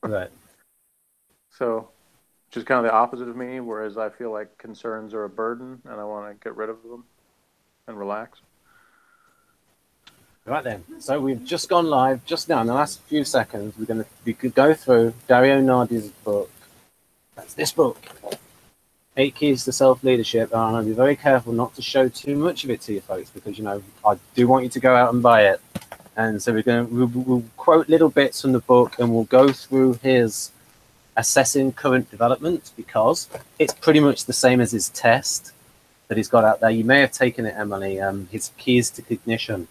Right. So, which is kind of the opposite of me, whereas I feel like concerns are a burden and I want to get rid of them and relax. Right then. So we've just gone live just now. In the last few seconds, we could go through Dario Nardi's book. That's this book. 8 Keys to Self-Leadership. And I'll be very careful not to show too much of it to you folks because, you know, I do want you to go out and buy it. And so we'll quote little bits from the book and we'll go through his assessing current development because it's pretty much the same as his test that he's got out there. You may have taken it, Emily, his Keys to Cognition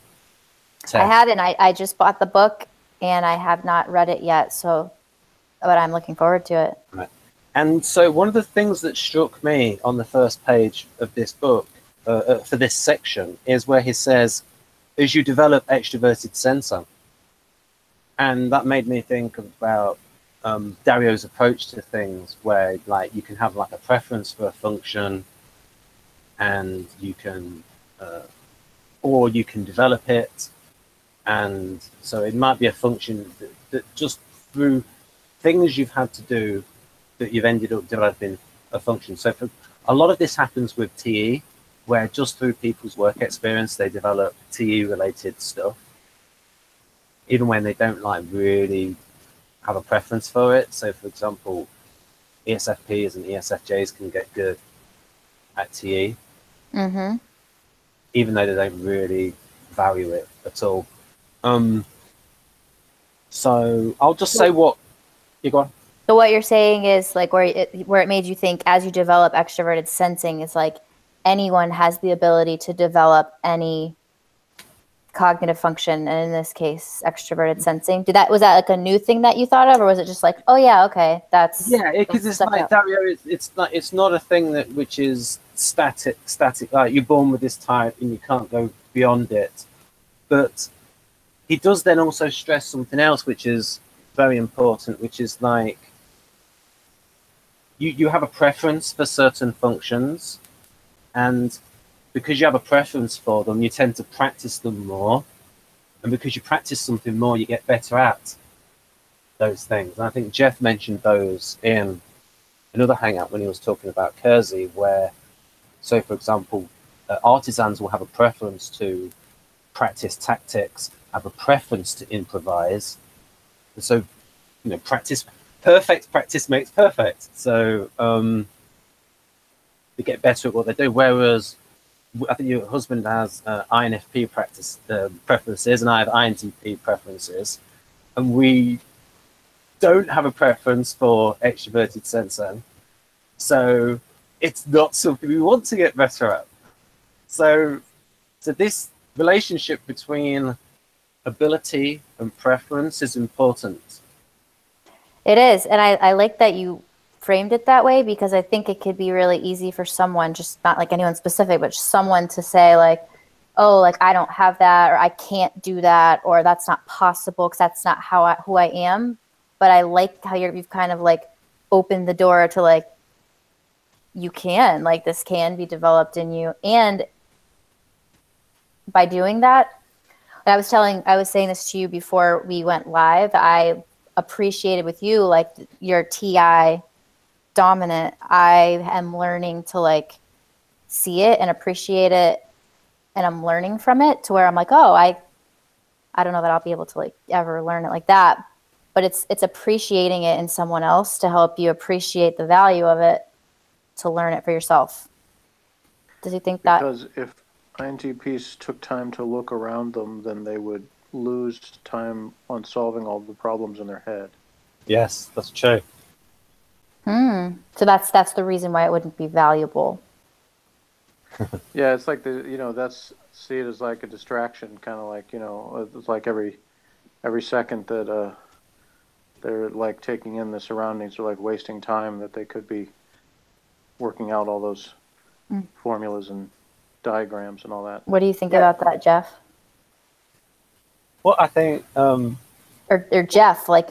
test. I haven't. I just bought the book and I have not read it yet. So, but I'm looking forward to it. Right. And so one of the things that struck me on the first page of this book for this section is where he says, as you develop extroverted sensor. And that made me think about Dario's approach to things where like you can have like a preference for a function and you can, or you can develop it. And so it might be a function that just through things you've had to do that you've ended up developing a function. So for a lot of this happens with TE, where just through people's work experience, they develop TE related stuff, even when they don't like really have a preference for it. So for example, ESFPs and ESFJs can get good at TE, even though they don't really value it at all. So I'll just say what you go on. So what you're saying is like where it made you think as you develop extroverted sensing, it's like anyone has the ability to develop any cognitive function, and in this case, extroverted sensing. Was that like a new thing that you thought of, or was it just like, oh yeah, okay, that's because it's like Dario. It's not a thing that which is static. Like you're born with this type and you can't go beyond it. But he does then also stress something else, which is very important, which is like you have a preference for certain functions, and because you have a preference for them, you tend to practice them more. And because you practice something more, you get better at those things. And I think Jeff mentioned those in another hangout when he was talking about Kersey, where, so for example, artisans will have a preference to practice tactics, have a preference to improvise. And so, you know, perfect practice makes perfect. So they get better at what they do. Whereas I think your husband has INFP preferences, and I have INTP preferences, and we don't have a preference for extroverted sensing. So it's not something we want to get better at. So this relationship between ability and preference is important. It is. And I like that you framed it that way, because I think it could be really easy for someone, just not like anyone specific, but someone to say like, oh, like I don't have that, or I can't do that, or that's not possible because that's not who I am. But I like how you've kind of like opened the door to like, you can, like this can be developed in you. And by doing that, I was saying this to you before we went live, I appreciated with you, like your TI dominant, I am learning to like see it and appreciate it, and I'm learning from it to where I'm like, oh, I don't know that I'll be able to like ever learn it like that, but it's appreciating it in someone else to help you appreciate the value of it, to learn it for yourself. Does you think that? Because if INTPs took time to look around them, then they would lose time on solving all the problems in their head. Yes, that's true. So that's the reason why it wouldn't be valuable. Yeah, it's like see it as like a distraction, kind of like, it's like every second that they're like taking in the surroundings, or like wasting time that they could be working out all those formulas and diagrams and all that. What do you think about that, Jeff? Well, I think or Jeff, like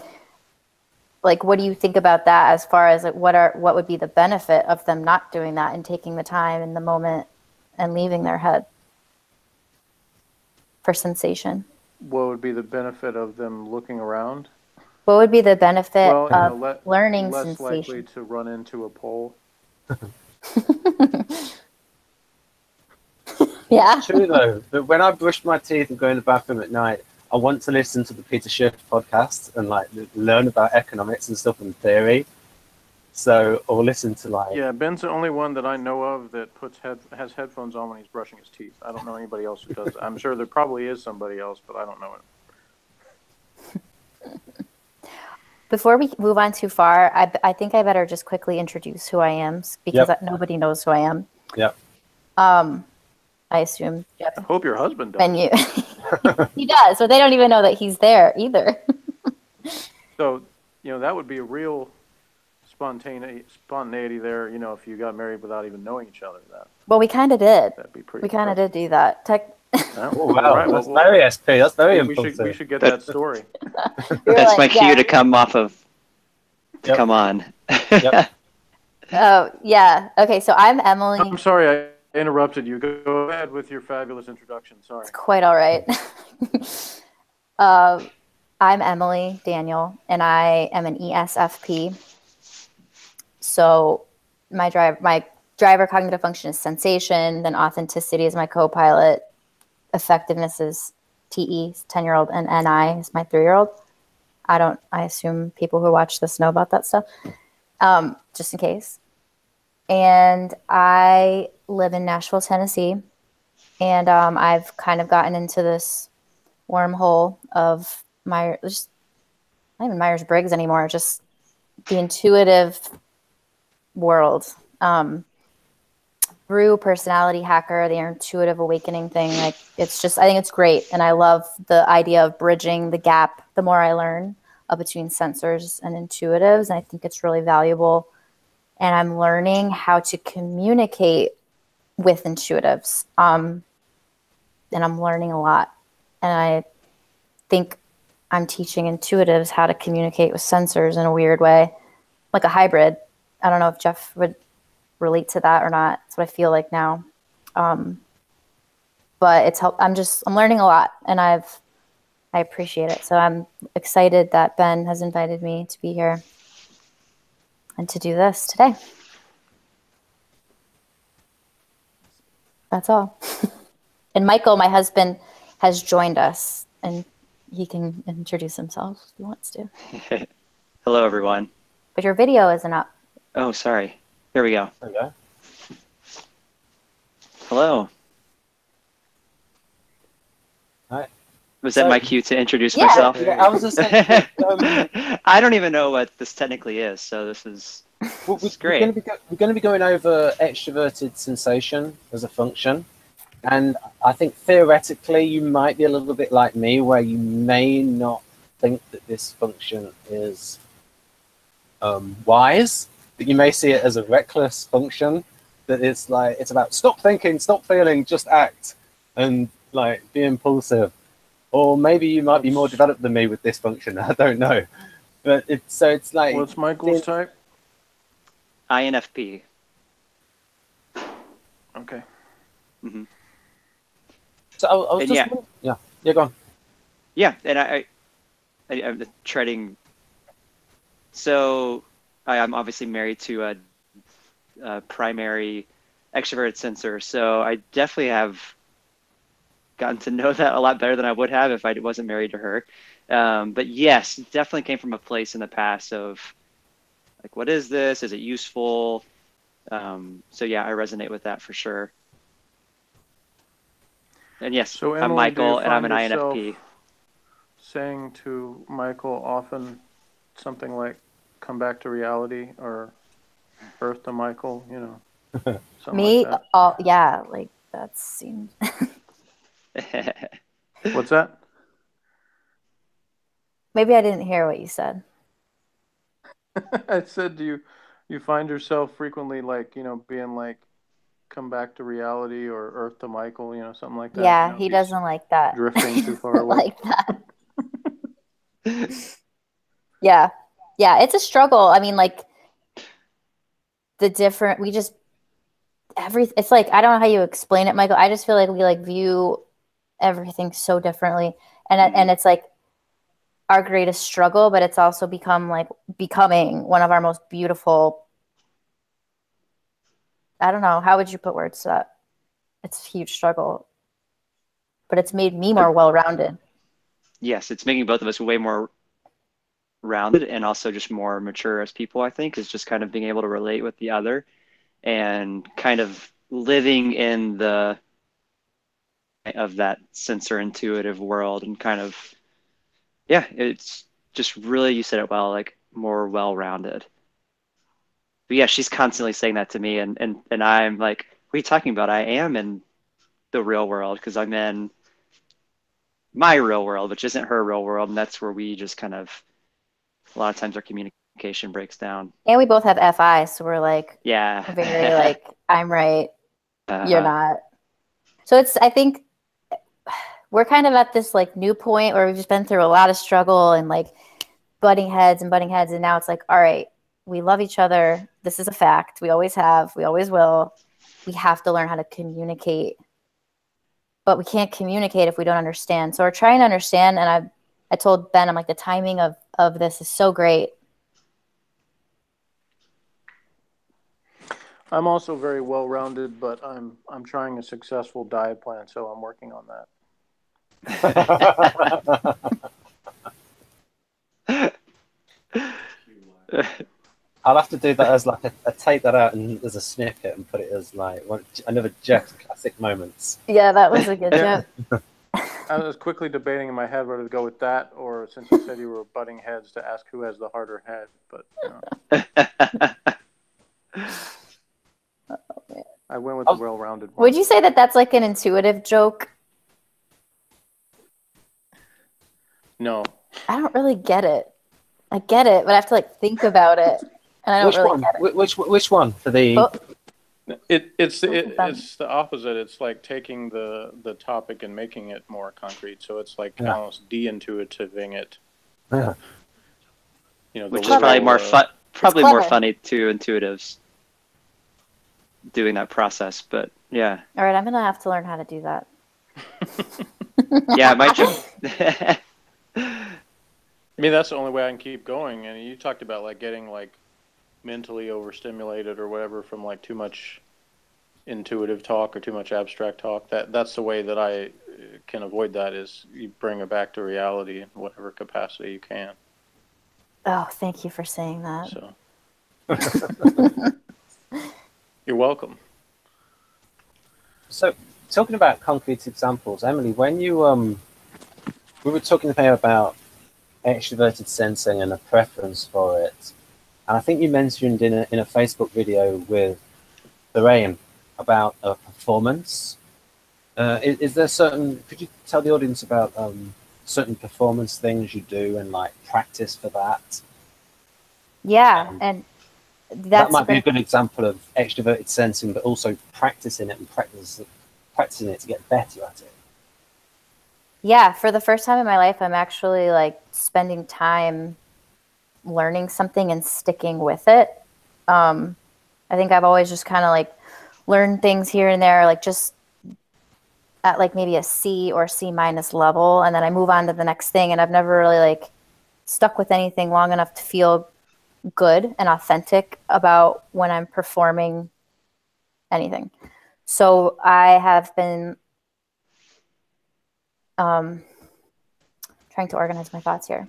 what do you think about that, as far as like what would be the benefit of them not doing that and taking the time in the moment and leaving their head for sensation? What would be the benefit of them looking around? What would be the benefit Well, of learning less likely sensation? to run into a pole. Yeah. It's true though, but when I brush my teeth and go in the bathroom at night, I want to listen to the Peter Schiff podcast and like learn about economics and stuff and theory. So, or listen to like, Yeah, Ben's the only one that I know of that has headphones on when he's brushing his teeth. I don't know anybody else who does. I'm sure there probably is somebody else, but I don't know it. Before we move on too far, I think I better just quickly introduce who I am because nobody knows who I am. yeah. I assume Jeff I hope your husband does. and you. He does, but they don't even know that he's there either. So, that would be a real spontaneity there, if you got married without even knowing each other. Well, we kind of did. That'd be pretty. We kind of did do that. Oh, wow, right. That's very SP. That's very impulsive. We should get that story. That's my cue to come off of. To come on. Yep. Oh yeah. Okay, so I'm Emily. I'm sorry I interrupted you. Go ahead with your fabulous introduction. Sorry. It's quite all right. I'm Emily Daniel, and I am an ESFP. So my driver cognitive function is sensation, then authenticity is my co-pilot, effectiveness is TE, 10-year-old, and NI is my 3-year-old. I assume people who watch this know about that stuff, just in case. And I live in Nashville, Tennessee, and I've kind of gotten into this wormhole of not even Myers-Briggs anymore, just the intuitive world. Through Personality Hacker, the intuitive awakening thing, I think it's great. And I love the idea of bridging the gap the more I learn between sensors and intuitives. And I think it's really valuable. And I'm learning how to communicate with intuitives. And I'm learning a lot. And I think I'm teaching intuitives how to communicate with sensors in a weird way, like a hybrid. I don't know if Jeff would relate to that or not. That's what I feel like now. But I'm learning a lot, and I appreciate it. So I'm excited that Ben has invited me to be here and to do this today. That's all. And Michael, my husband, has joined us, and he can introduce himself if he wants to. Hello, everyone. But your video isn't up. Oh, sorry. Here we go. There we go. Hello. Hi. Was that my cue to introduce myself? Yeah, I was just saying, I don't even know what this technically is, so this is great. We're going to be going over extroverted sensation as a function. And I think theoretically you might be a little bit like me, where you may not think that this function is wise, but you may see it as a reckless function, that it's about stop thinking, stop feeling, just act, and like be impulsive. Or maybe you might be more developed than me with this function. I don't know, but it's like. What's Michael's type? INFP. Okay. Mm-hmm. So I was just yeah, go on. Yeah, and I'm treading. So I'm obviously married to a primary extroverted sensor, so I definitely have gotten to know that a lot better than I would have if I wasn't married to her. But yes, it definitely came from a place in the past of like, what is this? Is it useful? So yeah, I resonate with that for sure. And yes, so Emily, I'm Michael, and I'm an yourself INFP. Saying to Michael often something like, come back to reality, or Earth to Michael, Me? like Oh, yeah, like that seems. What's that? Maybe I didn't hear what you said. I said, do you find yourself frequently like, being like, come back to reality, or Earth to Michael, something like that? Yeah, he doesn't like that. Drifting too far away. Like that. Yeah, it's a struggle. I mean, like it's like, I don't know how you explain it, Michael. I just feel like we like view everything so differently, and it's like our greatest struggle, but it's also becoming one of our most beautiful. I don't know. How would you put words to that? It's a huge struggle, but it's made me more well-rounded. Yes, it's making both of us way more rounded and also just more mature as people, I think, is just kind of being able to relate with the other and kind of living in the of that sensor intuitive world and kind of, yeah, it's just really, you said it well, like more well-rounded. But yeah, she's constantly saying that to me, and I'm like, what are you talking about? I am in the real world because I'm in my real world, which isn't her real world, and that's where we just kind of, a lot of times our communication breaks down. And we both have FI, so we're like, yeah, very like, I'm right, you're not. So it's, I think we're kind of at this like new point where we've just been through a lot of struggle and like butting heads, and now it's like, all right, we love each other. This is a fact. We always have, we always will. We have to learn how to communicate, but we can't communicate if we don't understand. So we're trying to understand. And I told Ben, I'm like, the timing of this is so great. I'm also very well-rounded, but I'm trying a successful diet plan, so I'm working on that. I'll have to do that as like a take that out and as a snippet and put it as like another Jeff's classic moments. Yeah, that was a good joke. I was quickly debating in my head whether to go with that or, since you said you were butting heads, to ask who has the harder head. But I went with the well-rounded one. Would you say that that's like an intuitive joke? No. I don't really get it. I get it, but I have to like think about it, and I don't really get it. Which one for the? It's the opposite. It's like taking the topic and making it more concrete. So it's like almost de-intuitiving it. Yeah. You know, which is probably more fun. Probably more funny to intuitives doing that process, but yeah. All right, I'm gonna have to learn how to do that. Yeah, my job. I mean, that's the only way I can keep going. And you talked about like getting like mentally overstimulated or whatever from like too much intuitive talk or too much abstract talk. That's the way that I can avoid that, is you bring it back to reality in whatever capacity you can. Oh, thank you for saying that. So you're welcome. So talking about concrete examples, Emily, when you we were talking about extroverted sensing and a preference for it, and I think you mentioned in a Facebook video with Lorraine about performance. Is there certain? Could you tell the audience about certain performance things you do and like practice for that? Yeah, and that might be a good example of extroverted sensing, but also practicing it and practicing it to get better at it. Yeah, for the first time in my life, I'm actually like spending time learning something and sticking with it. I think I've always just kind of like learned things here and there, like just at like maybe a C or C- level, and then I move on to the next thing. And I've never really like stuck with anything long enough to feel good and authentic about when I'm performing anything. So I have been trying to organize my thoughts here.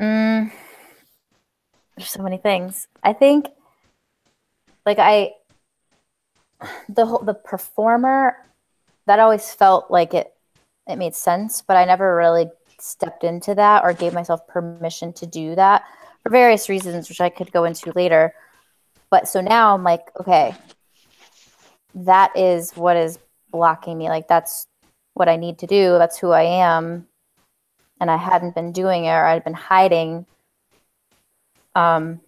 There's so many things. I think like the performer, that always felt like it made sense, but I never really stepped into that or gave myself permission to do that for various reasons, which I could go into later. But so now I'm like, okay, that is what is blocking me. Like that's what I need to do. That's who I am. And I hadn't been doing it, or I'd been hiding. And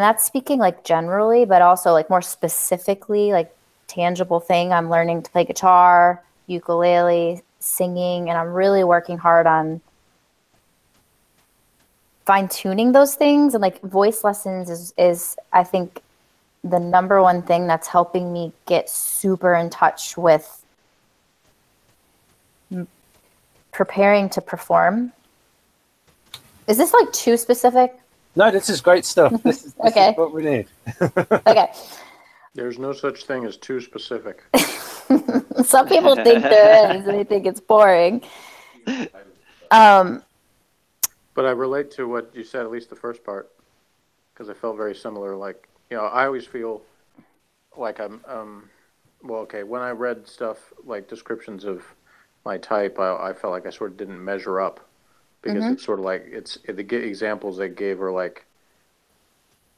that's speaking like generally, but also like more specifically, like tangible thing. I'm learning to play guitar, ukulele, singing, and I'm really working hard on fine-tuning those things. And like voice lessons is I think the number one thing that's helping me get super in touch with preparing to perform. Is this like too specific? No, this is great stuff. This is Okay. what we need. Okay. There's no such thing as too specific. Some people think there is, and they think it's boring. But I relate to what you said, at least the first part, because I felt very similar. Like, I always feel like I'm, well, okay, when I read stuff like descriptions of my type, I felt like I sort of didn't measure up, because it's sort of like, the examples they gave are like,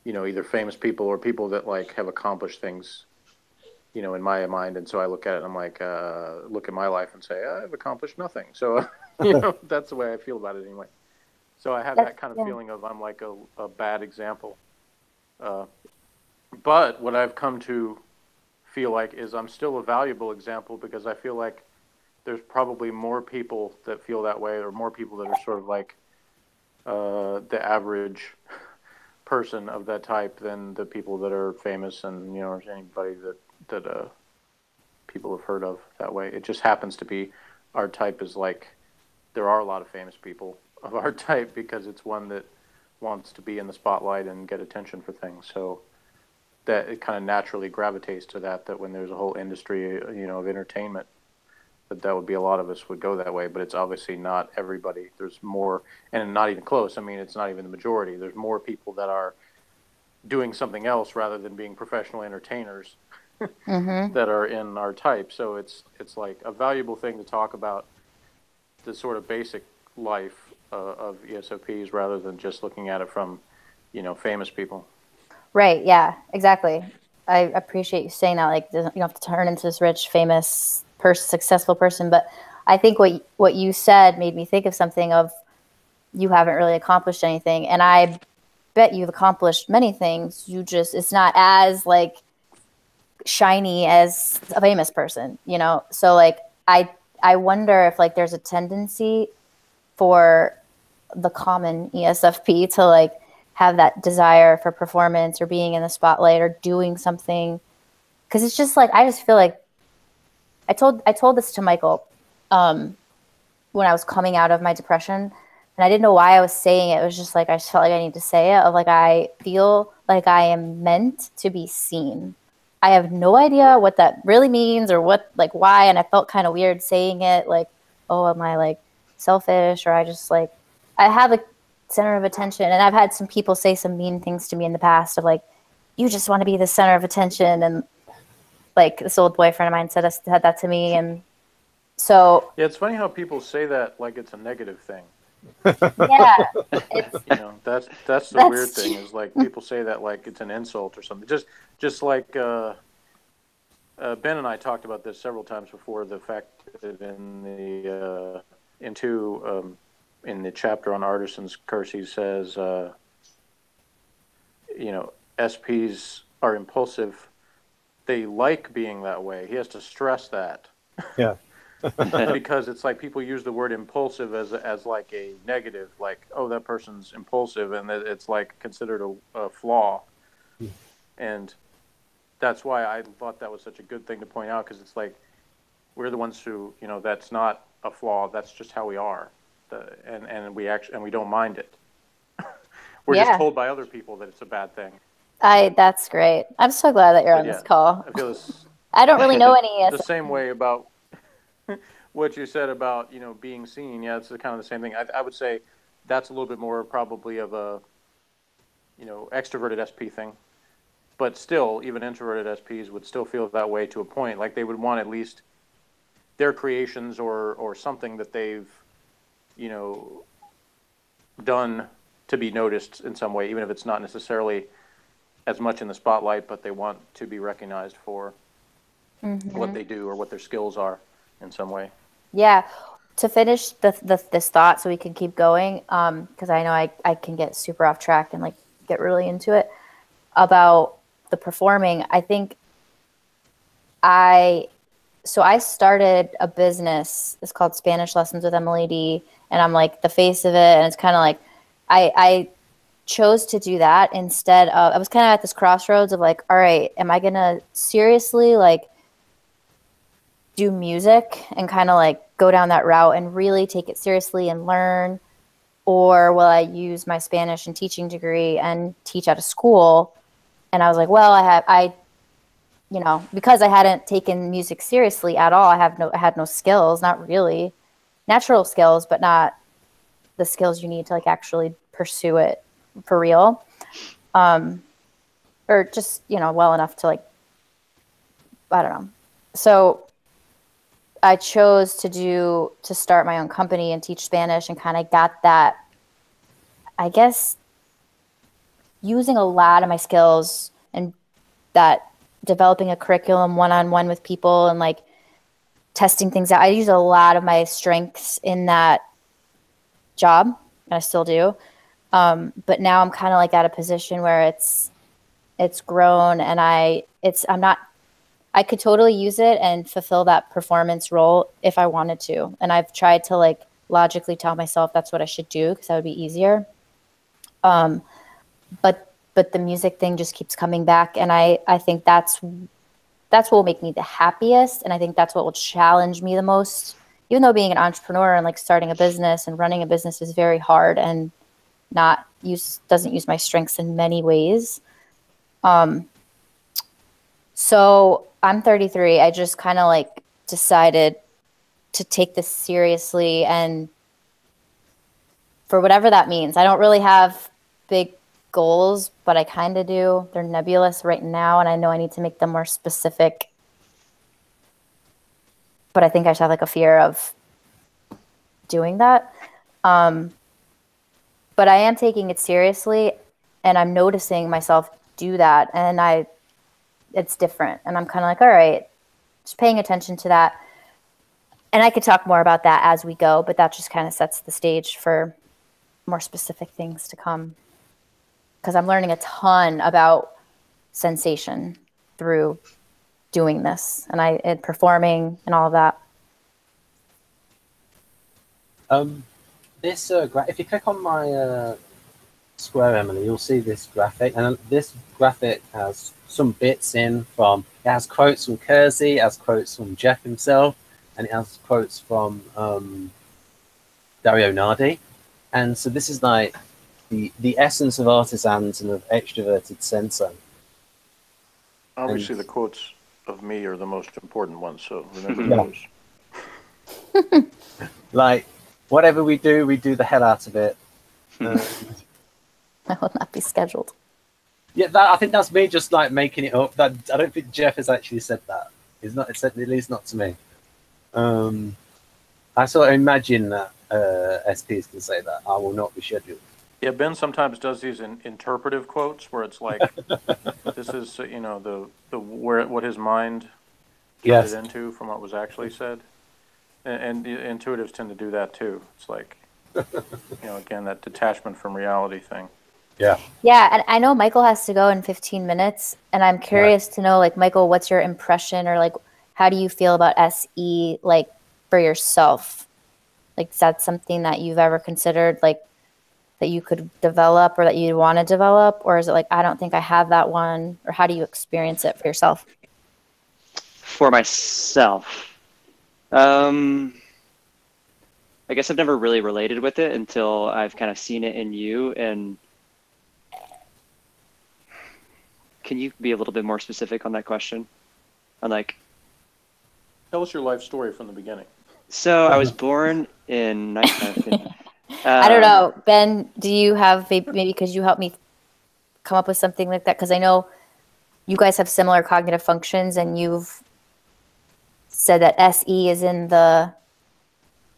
either famous people or people that like have accomplished things, in my mind. And so I look at it and I'm like, look at my life and say, I've accomplished nothing. So, that's the way I feel about it anyway. So I have that kind of feeling of I'm like a bad example. But what I've come to feel like is I'm still a valuable example, because I feel like there's probably more people that feel that way, or more people that are sort of like the average person of that type than the people that are famous and, or anybody that people have heard of that way. It just happens to be our type is like, there are a lot of famous people of our type, because it's one that wants to be in the spotlight and get attention for things. So that it kind of naturally gravitates to that when there's a whole industry, of entertainment, that would be a lot of us would go that way. But it's obviously not everybody. There's more, and not even close. I mean, it's not even the majority. There's more people that are doing something else rather than being professional entertainers that are in our type. So it's like a valuable thing to talk about the sort of basic life of ESFPs, rather than just looking at it from, famous people. Right. Yeah, exactly. I appreciate you saying that. Like, you don't have to turn into this rich, famous successful person. But I think what you said made me think of something of, you haven't really accomplished anything. And I bet you've accomplished many things. It's not as like shiny as a famous person, So like, I wonder if like there's a tendency for the common ESFP to like have that desire for performance or being in the spotlight or doing something. Cause it's just like, I just feel like I told this to Michael, when I was coming out of my depression, and I didn't know why I was saying it. It was just like, I just felt like I need to say it, of like, I feel like I am meant to be seen. I have no idea what that really means or like why. And I felt kind of weird saying it, like, oh, am I like selfish, or I just like, I have a center of attention. And I've had some people say some mean things to me in the past of like, you just want to be the center of attention. And like this old boyfriend of mine said that to me. And so. Yeah, it's funny how people say that like it's a negative thing. Yeah. That's the weird thing, is like people say that like it's an insult or something. Just like Ben and I talked about this several times before, the fact that in the chapter on Artisan's Curse, he says, SPs are impulsive. They like being that way. He has to stress that. Yeah. Because it's like people use the word impulsive as like a negative, like, oh, that person's impulsive, and it's like considered a flaw. And that's why I thought that was such a good thing to point out, because it's like we're the ones who, that's not a flaw. That's just how we are, and we don't mind it. We're just told by other people that it's a bad thing. That's great. I'm so glad that you're on this call. I feel this. I don't really know any. The same way about what you said about being seen. Yeah, it's kind of the same thing. I would say that's a little bit more probably of a extroverted SP thing, but still, even introverted SPs would still feel that way to a point. Like they would want at least their creations or something that they've done to be noticed in some way, even if it's not necessarily as much in the spotlight, but they want to be recognized for what they do or what their skills are in some way. Yeah. To finish this thought so we can keep going, because I know I can get super off track and like get really into it about the performing. I think I started a business. It's called Spanish Lessons with Emily D, and I'm like the face of it. And it's kind of like, I chose to do that instead of, I was kind of at this crossroads of like, all right, am I going to seriously like do music and kind of like go down that route and really take it seriously and learn? Or will I use my Spanish and teaching degree and teach at a school? And I was like, well, you know, because I hadn't taken music seriously at all, I had no skills, not really natural skills, but not the skills you need to like actually pursue it for real. Or just, you know, well enough to like, I don't know. So I chose to start my own company and teach Spanish, and kind of got that, I guess, using a lot of my skills and that developing a curriculum one-on-one with people and like testing things out. I use a lot of my strengths in that job, and I still do. But now I'm kind of like at a position where it's grown, and I could totally use it and fulfill that performance role if I wanted to. And I've tried to like logically tell myself that's what I should do because that would be easier. But the music thing just keeps coming back. And I think that's what will make me the happiest. And I think that's what will challenge me the most, even though being an entrepreneur and like starting a business and running a business is very hard and doesn't use my strengths in many ways. So I'm 33. I just kind of like decided to take this seriously, and for whatever that means. I don't really have big goals, but I kind of do. They're nebulous right now, and I know I need to make them more specific. But I think I just have like a fear of doing that. But I am taking it seriously, and I'm noticing myself do that, and it's different. And I'm kind of like, all right, just paying attention to that. And I could talk more about that as we go, but that just kind of sets the stage for more specific things to come. Because I'm learning a ton about sensation through doing this and performing and all of that. If you click on my square, Emily, you'll see this graphic, and this graphic has some bits it has quotes from Kersey, it has quotes from Jeff himself, and it has quotes from Dario Nardi. And so this is like the essence of artisans and of extroverted sensor. Obviously, the quotes of me are the most important ones, so remember those. Like, whatever we do the hell out of it. I will not be scheduled. Yeah, I think that's me just like making it up. I don't think Jeff has actually said that. It's said, at least not to me. I sort of imagine that SPs can say that. I will not be scheduled. Yeah, Ben sometimes does these interpretive quotes where it's like, this is, you know, what his mind turned it into from what was actually said. And the intuitives tend to do that too. It's like, you know, again, that detachment from reality thing. Yeah. Yeah, and I know Michael has to go in 15 minutes, and I'm curious to know, like, Michael, what's your impression, or like, how do you feel about SE, like, for yourself? Like, is that something that you've ever considered, like, that you could develop or that you want to develop? Or is it like, I don't think I have that one? Or how do you experience it for yourself? For myself, I guess I've never really related with it until I've kind of seen it in you. And can you be a little bit more specific on that question? On like, tell us your life story from the beginning. So I was born in I don't know, Ben, do you have, maybe could you help me come up with something like that? Because I know you guys have similar cognitive functions, and you've said that SE is in the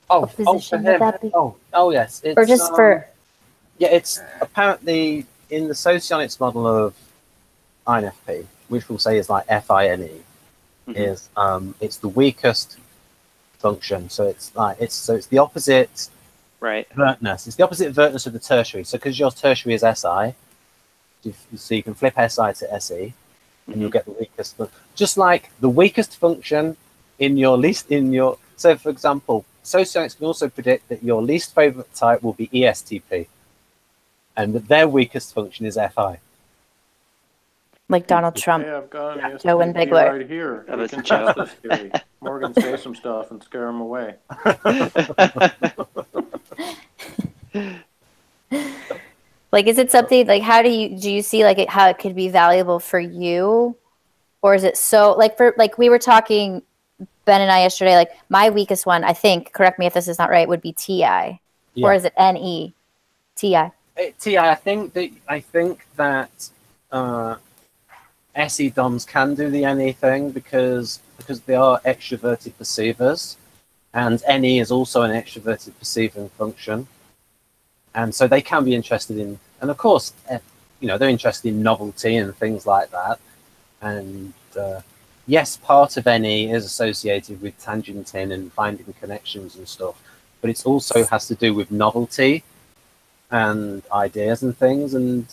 position would that be? Yes. It's, or just for... Yeah, it's apparently in the socionics model of INFP, which we'll say is like FINE, is it's the weakest function. So it's the opposite vertness. It's the opposite vertness of the tertiary. So because your tertiary is SI, so you can flip SI to SE, and you'll get the weakest. Just like the weakest function so for example, socionics can also predict that your least favorite type will be ESTP, and that their weakest function is FI. Like Donald Trump. Hey, I've got an Joe ESTP Windbigler. right here. That We was can Joe. test this theory. Morgan, say some stuff and scare him away. Like, is it something like how do you see like how it could be valuable for you, or is it so like for like we were talking Ben and I yesterday, like my weakest one, I think, correct me if this is not right, would be TI, or is it NE? TI. TI. I think that SE DOMs can do the NE thing because they are extroverted perceivers, and NE is also an extroverted perceiving function. And so they can be interested in, and of course, they're interested in novelty and things like that. And yes, part of NE is associated with tangenting and finding connections and stuff, but it also has to do with novelty and ideas and things. And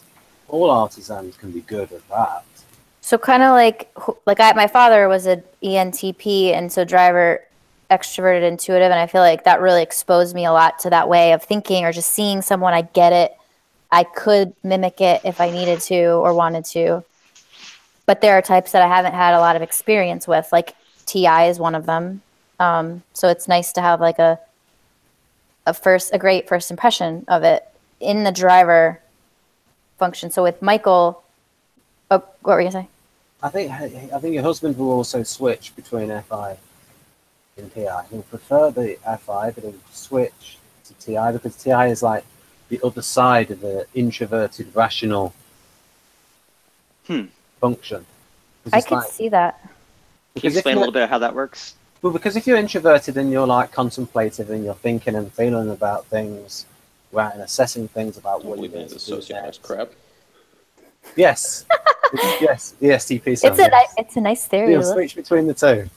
all artisans can be good at that. So kind of like my father was an ENTP, and so driver, extroverted, intuitive, and I feel like that really exposed me a lot to that way of thinking, or just seeing someone, I get it, I could mimic it if I needed to or wanted to. But there are types that I haven't had a lot of experience with, like TI is one of them. So it's nice to have like a great first impression of it in the driver function. So with Michael, what were you gonna say? I think your husband will also switch between FI and TI. He'll prefer the FI, but he'll switch to TI because TI is like the other side of the introverted rational function. I could see that. Can you explain a little bit of how that works? Well, because if you're introverted and you're like contemplative and you're thinking and feeling about things, right, and assessing things about what you're going to do next. Crap. Yes. Yes, ESTP. It's a nice theory. You'll switch between the two.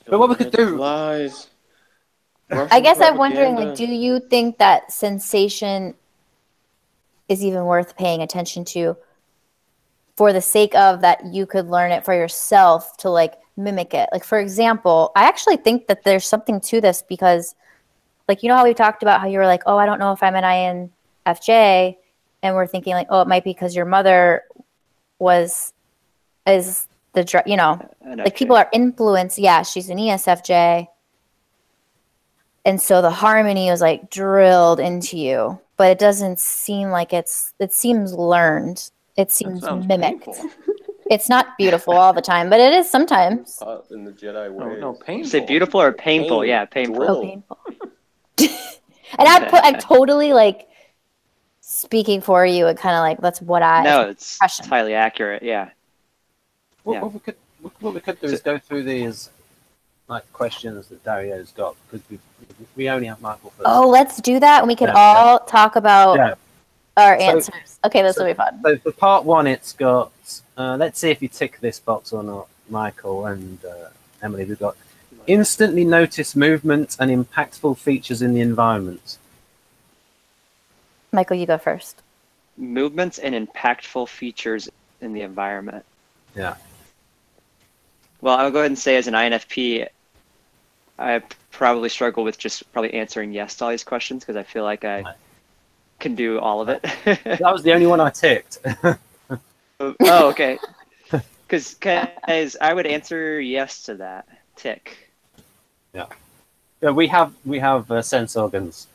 But what we could do... Lies. I guess I'm wondering, like, do you think that sensation is even worth paying attention to for the sake of that you could learn it for yourself to, like, mimic it? Like, for example, I actually think that there's something to this because, like, you know how we talked about how you were like, oh, I don't know if I'm an INFJ, and we're thinking, like, oh, it might be because your mother is the, you know, like people are influenced. Yeah, she's an ESFJ. And so the harmony was like drilled into you, but it doesn't seem like it seems learned. It seems mimicked. It's not beautiful all the time, but it is sometimes. In the Jedi way. No, painful. Say beautiful or painful? Yeah, painful. Oh, painful. And I'm totally like speaking for you and kind of like, that's what I... No, it's highly accurate, yeah. What we could do is go through these like questions that Dario's got, because we only have Michael first. Oh, let's do that, and we can all talk about our answers. Okay, this will be fun. So for part one, it's got, let's see if you tick this box or not, Michael and Emily. We've got instantly notice movement and impactful features in the environment. Michael, you go first. Movements and impactful features in the environment. Yeah. Well, I'll go ahead and say as an INFP, I probably struggle with just probably answering yes to all these questions because I feel like I can do all of it. That was the only one I ticked. Oh, okay. Because I would answer yes to that. Tick. Yeah. Yeah, we have sense organs.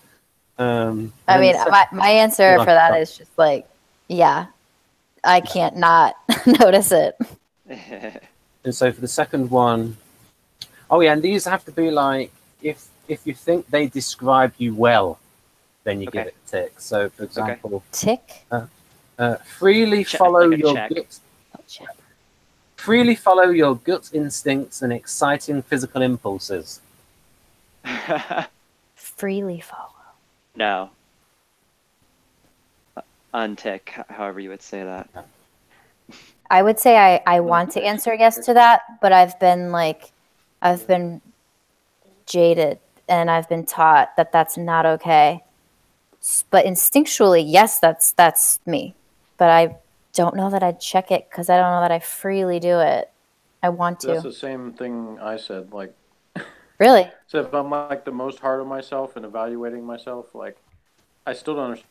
I mean, my answer for that is just like, yeah, I can't not notice it. And so for the second one, oh yeah, and these have to be like, if you think they describe you well, then you give it a tick. So for example, tick. Freely follow your gut. Freely follow your gut instincts and exciting physical impulses. Freely follow. No. Untick, however you would say that. I would say I want to answer yes to that, but I've been jaded and I've been taught that that's not okay. But instinctually, yes, that's me. But I don't know that I'd check it because I don't know that I freely do it. I want to. That's the same thing I said. Like, really? So if I'm like the most hard on myself and evaluating myself, like I still don't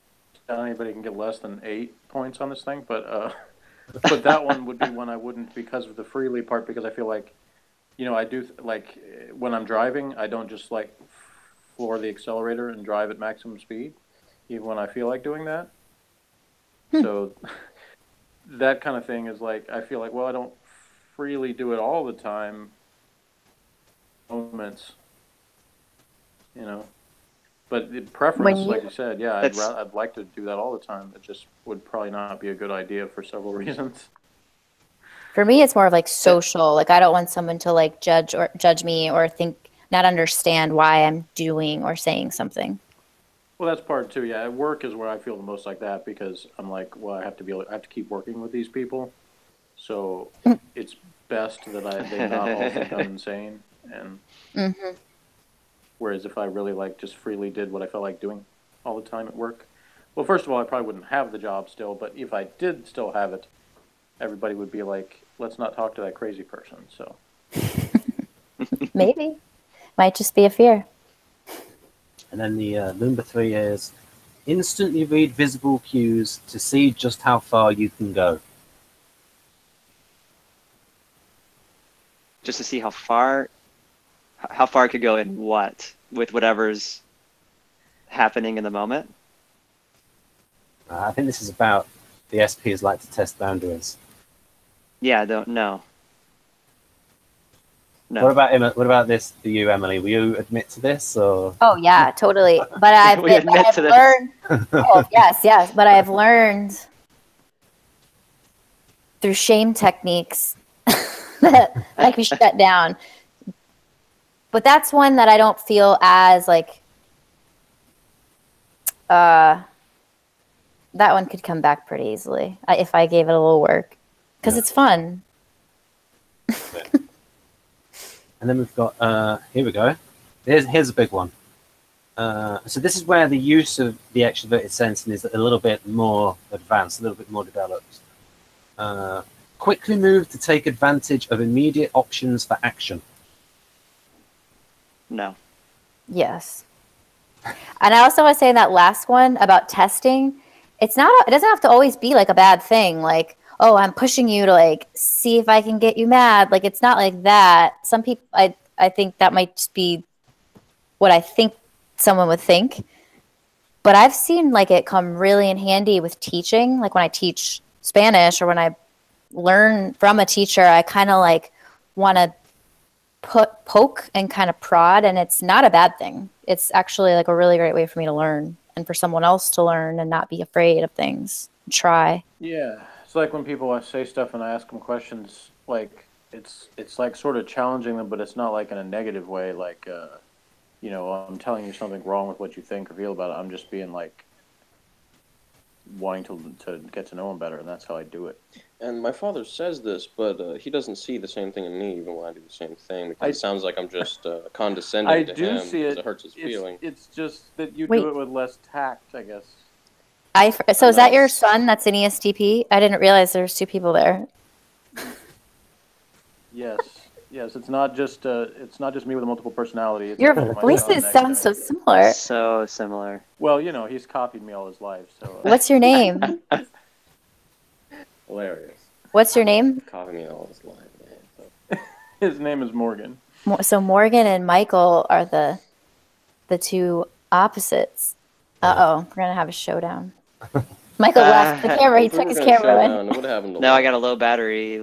anybody can get less than 8 points on this thing, but that one would be one I wouldn't because of the freely part, because I feel like, you know, I do like when I'm driving, I don't just like floor the accelerator and drive at maximum speed, even when I feel like doing that. So that kind of thing is like, I feel like, well, I don't freely do it all the time. Moments, you know. But the preference, like you said, yeah, I'd like to do that all the time. It just would probably not be a good idea for several reasons. For me, it's more of like social. Like I don't want someone to like judge me or not understand why I'm doing or saying something. Well, that's part too. Yeah, at work is where I feel the most like that, because I'm like, well, I have to keep working with these people, so it's best that they not all think I'm insane. And whereas if I really like just freely did what I felt like doing all the time at work, well, first of all, I probably wouldn't have the job still. But if I did still have it, everybody would be like, let's not talk to that crazy person. So maybe might just be a fear. And then the number 3 is instantly read visible cues to see just how far you can go. Just to see how far it could go in what? With whatever's happening in the moment? I think this is about the SPs like to test boundaries. Yeah, I don't know. No. What about this for you, Emily? Will you admit to this, or? Oh yeah, totally. But I've learned. Oh yes. But I've learned through shame techniques that like we shut down. But that's one that I don't feel as like. That one could come back pretty easily if I gave it a little work, because it's fun. And then we've got, here we go. Here's a big one. So this is where the use of the extroverted sensing is a little bit more advanced, a little bit more developed. Quickly move to take advantage of immediate options for action. No. Yes. And I also want to say that last one about testing, it doesn't have to always be like a bad thing. Like, oh, I'm pushing you to like see if I can get you mad. Like, it's not like that. Some people, I think that might just be what I think someone would think. But I've seen like it come really in handy with teaching. Like when I teach Spanish or when I learn from a teacher, I kind of like want to poke and kind of prod, and it's not a bad thing. It's actually like a really great way for me to learn and for someone else to learn and not be afraid of things. Try. Yeah. It's like when people say stuff and I ask them questions, like it's like sort of challenging them, but it's not like in a negative way. Like, you know, I'm telling you something wrong with what you think or feel about it. I'm just being like wanting to get to know them better, and that's how I do it. And my father says this, but he doesn't see the same thing in me, even when I do the same thing. Because it sounds like I'm just condescending to him because it hurts his feeling. It's just that you do it with less tact, I guess. So is that your son that's in ESTP? I didn't realize there's 2 people there. Yes. It's not just me with a multiple personality. Your voices sound so similar. So similar. Well, you know, he's copied me all his life. So. What's your name? Hilarious. What's your name? Copied me all his life, man. His name is Morgan. So Morgan and Michael are the 2 opposites. Uh-oh, we're gonna have a showdown. Michael left the camera. He took his camera away. What happened to No, I got a low battery.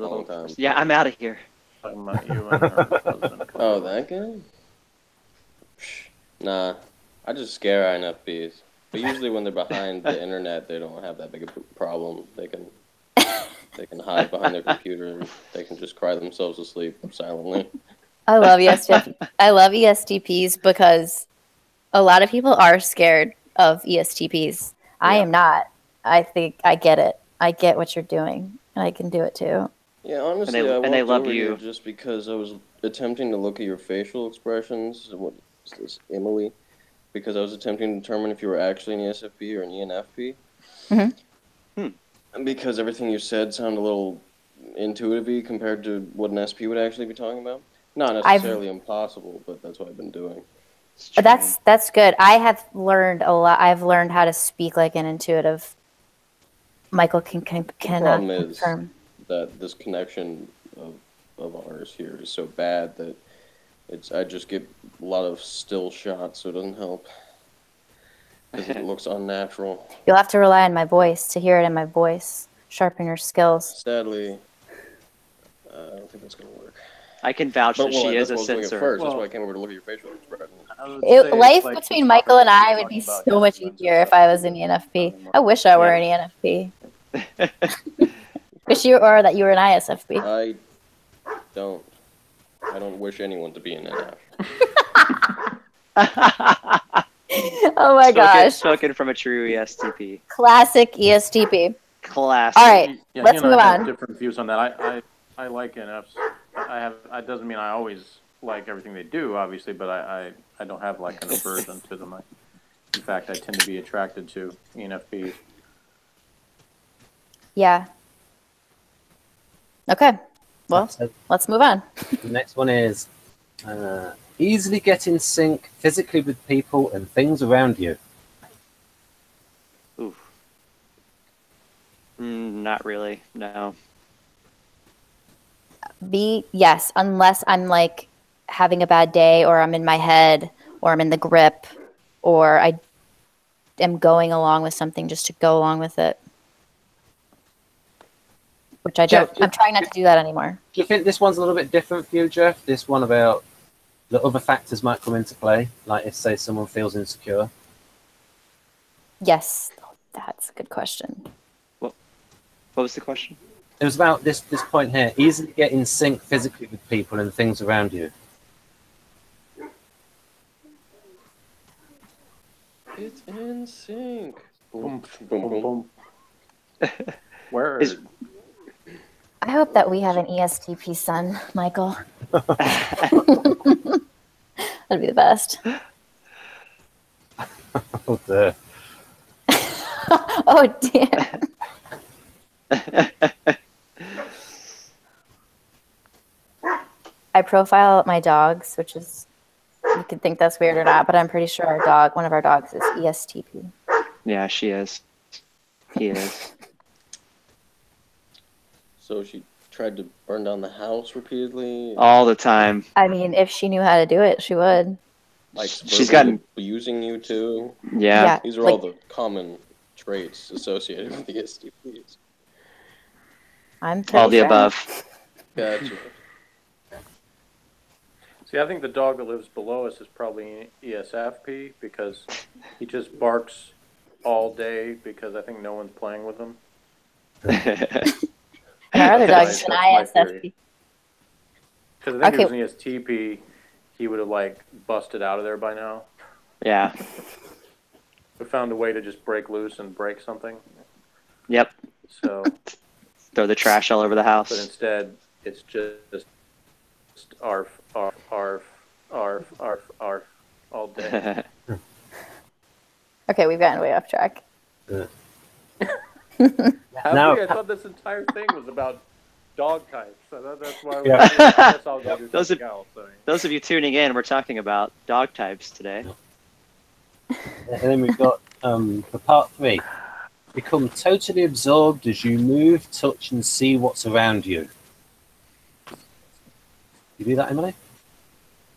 Yeah, I'm out of here. Talking about you and her. Oh, that guy? Nah, I just scare INFPs. But usually when they're behind the internet, they don't have that big a problem. They can hide behind their computer and they can just cry themselves to sleep silently. I love ESTPs because a lot of people are scared of ESTPs. Yeah. I am not. I think I get it. I get what you're doing, and I can do it too. Yeah, honestly, they love you just because I was attempting to look at your facial expressions. What is this, Emily? Because I was attempting to determine if you were actually an ESFP or an ENFP. Mm-hmm. And because everything you said sounded a little intuitive-y compared to what an SP would actually be talking about. Not necessarily impossible, but that's what I've been doing. But that's good. I have learned a lot. I've learned how to speak like an intuitive. Michael can problem is confirm that this connection of ours here is so bad that I just get a lot of still shots, so it doesn't help because it looks unnatural. You'll have to rely on my voice to hear it in my voice. Sharpen your skills. Sadly, I don't think that's gonna work. I can vouch that she is a censor. First. That's why I came over to look at your facial expression. Life between Michael and I would be so much easier if I was an ENFP. I wish I were an ENFP. Wish you or that you were an ISFP. I don't wish anyone to be an NF. Oh my gosh. Spoken from a true ESTP. Classic ESTP. Classic. All right, let's move on. Different views on that. I like NFs. It doesn't mean I always like everything they do, obviously, but I don't have like an aversion to them. In fact, I tend to be attracted to ENFPs. Yeah. Okay. Well, let's move on. The next one is easily get in sync physically with people and things around you. Oof. Not really. No. Yes, unless I'm like having a bad day, or I'm in my head, or I'm in the grip, or I am going along with something just to go along with it. Which I don't. I'm trying not to do that anymore. Do you think this one's a little bit different for you, Jeff? This one about the other factors might come into play, like if, say, someone feels insecure. Yes, that's a good question. What was the question? It was about this point here. Easily get in sync physically with people and things around you. It's in sync. Boom, boom, boom, boom. Where is? I hope that we have an ESTP son, Michael. That'd be the best. Oh, dear. Oh, dear. I profile my dogs, which is, you could think that's weird or not, but I'm pretty sure one of our dogs is ESTP. Yeah, she is. He is. So she tried to burn down the house repeatedly? All the time. I mean, if she knew how to do it, she would. Like, she's gotten abusing you too? Yeah. These are all the common traits associated with the STPs. I'm pretty all the sure. above. Gotcha. See, I think the dog that lives below us is probably ESFP because he just barks all day because I think no one's playing with him. And our other dog is an ISFP. Because I think if it was an ESTP, he would have like busted out of there by now. Yeah. We found a way to just break loose and break something. Yep. So throw the trash all over the house. But instead, it's just arf, arf, arf, arf, arf, arf all day. Okay, we've gotten way off track. I thought this entire thing was about dog types. So that's why I guess I'll go do something else. Those of you tuning in, we're talking about dog types today. And then we've got for part 3. Become totally absorbed as you move, touch, and see what's around you. You do that, Emily?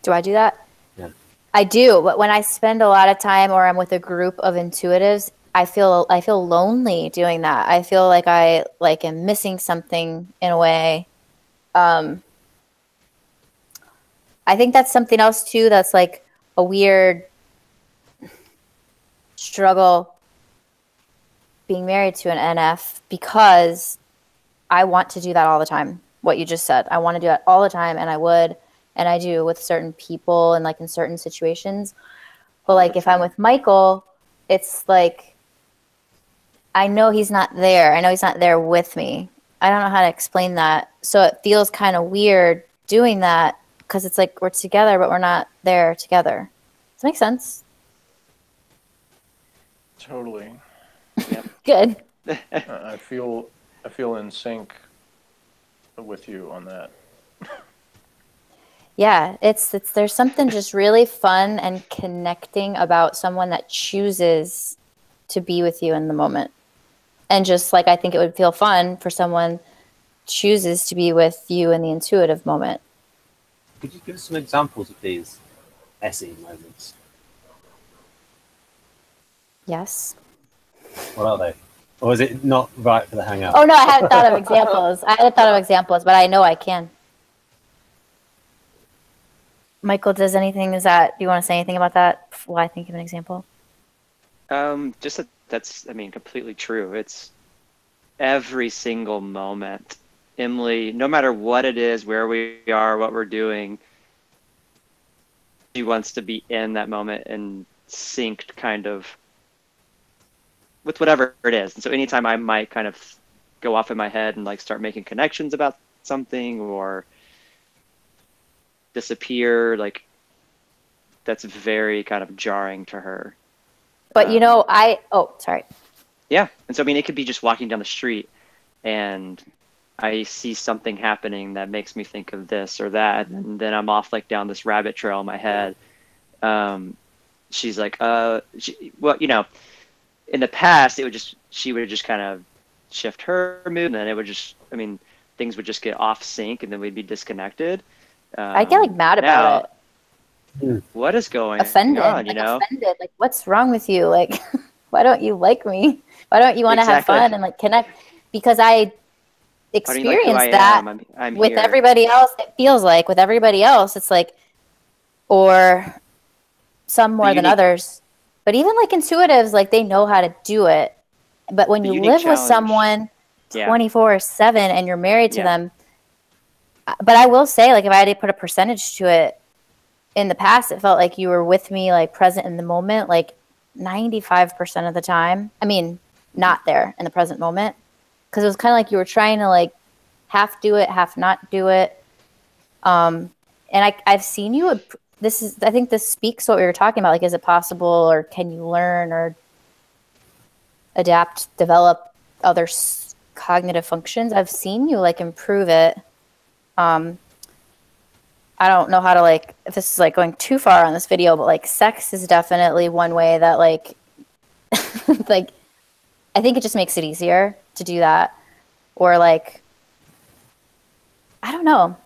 Do I do that? Yeah. I do, but when I spend a lot of time or I'm with a group of intuitives, I feel lonely doing that. I feel like I am missing something in a way. I think that's something else too. That's like a weird struggle being married to an NF because I want to do that all the time. What you just said, I want to do that all the time, and I would, and I do with certain people and like in certain situations. But like if I'm with Michael, it's like I know he's not there. I know he's not there with me. I don't know how to explain that. So it feels kind of weird doing that because it's like we're together, but we're not there together. Does that make sense? Totally. Yep. Good. I feel in sync with you on that. Yeah, it's there's something just really fun and connecting about someone that chooses to be with you in the moment. And just like I think it would feel fun for someone chooses to be with you in the intuitive moment. Could you give us some examples of these SE moments? Yes. What are they? Or is it not right for the hangout? Oh no, I hadn't thought of examples. But I know I can. Michael, do you want to say anything about that while I think of an example? Just that's, I mean, completely true. It's every single moment. Emily, no matter what it is, where we are, what we're doing, she wants to be in that moment and synced kind of with whatever it is. And so anytime I might kind of go off in my head and like start making connections about something or disappear, like that's very kind of jarring to her. But sorry. Yeah. And so, I mean, it could be just walking down the street and I see something happening that makes me think of this or that. And then I'm off like down this rabbit trail in my head. She's like, well, you know, in the past, she would just kind of shift her mood and then it would just, I mean, things would just get off sync and then we'd be disconnected. I get like mad about it. What is going offended, on, you know? Offended. Like, what's wrong with you? Like, why don't you like me? Why don't you want to have fun and like connect? Because I experienced that I'm with here. everybody else. It feels like with everybody else, it's like, or some more than others. But even like intuitives, like they know how to do it. But when you live with someone 24/7 and you're married to them, but I will say, like, if I had to put a percentage to it, in the past, it felt like you were with me, like present in the moment, like 95% of the time. I mean, not there in the present moment. Because it was kind of like you were trying to like half do it, half not do it. And I've seen you, I think this speaks to what we were talking about. Like, is it possible or can you learn or adapt, develop other cognitive functions? I've seen you like improve it. I don't know how to like, if this is like going too far on this video, but like sex is definitely one way that like, like, I think it just makes it easier to do that. Or like, I don't know.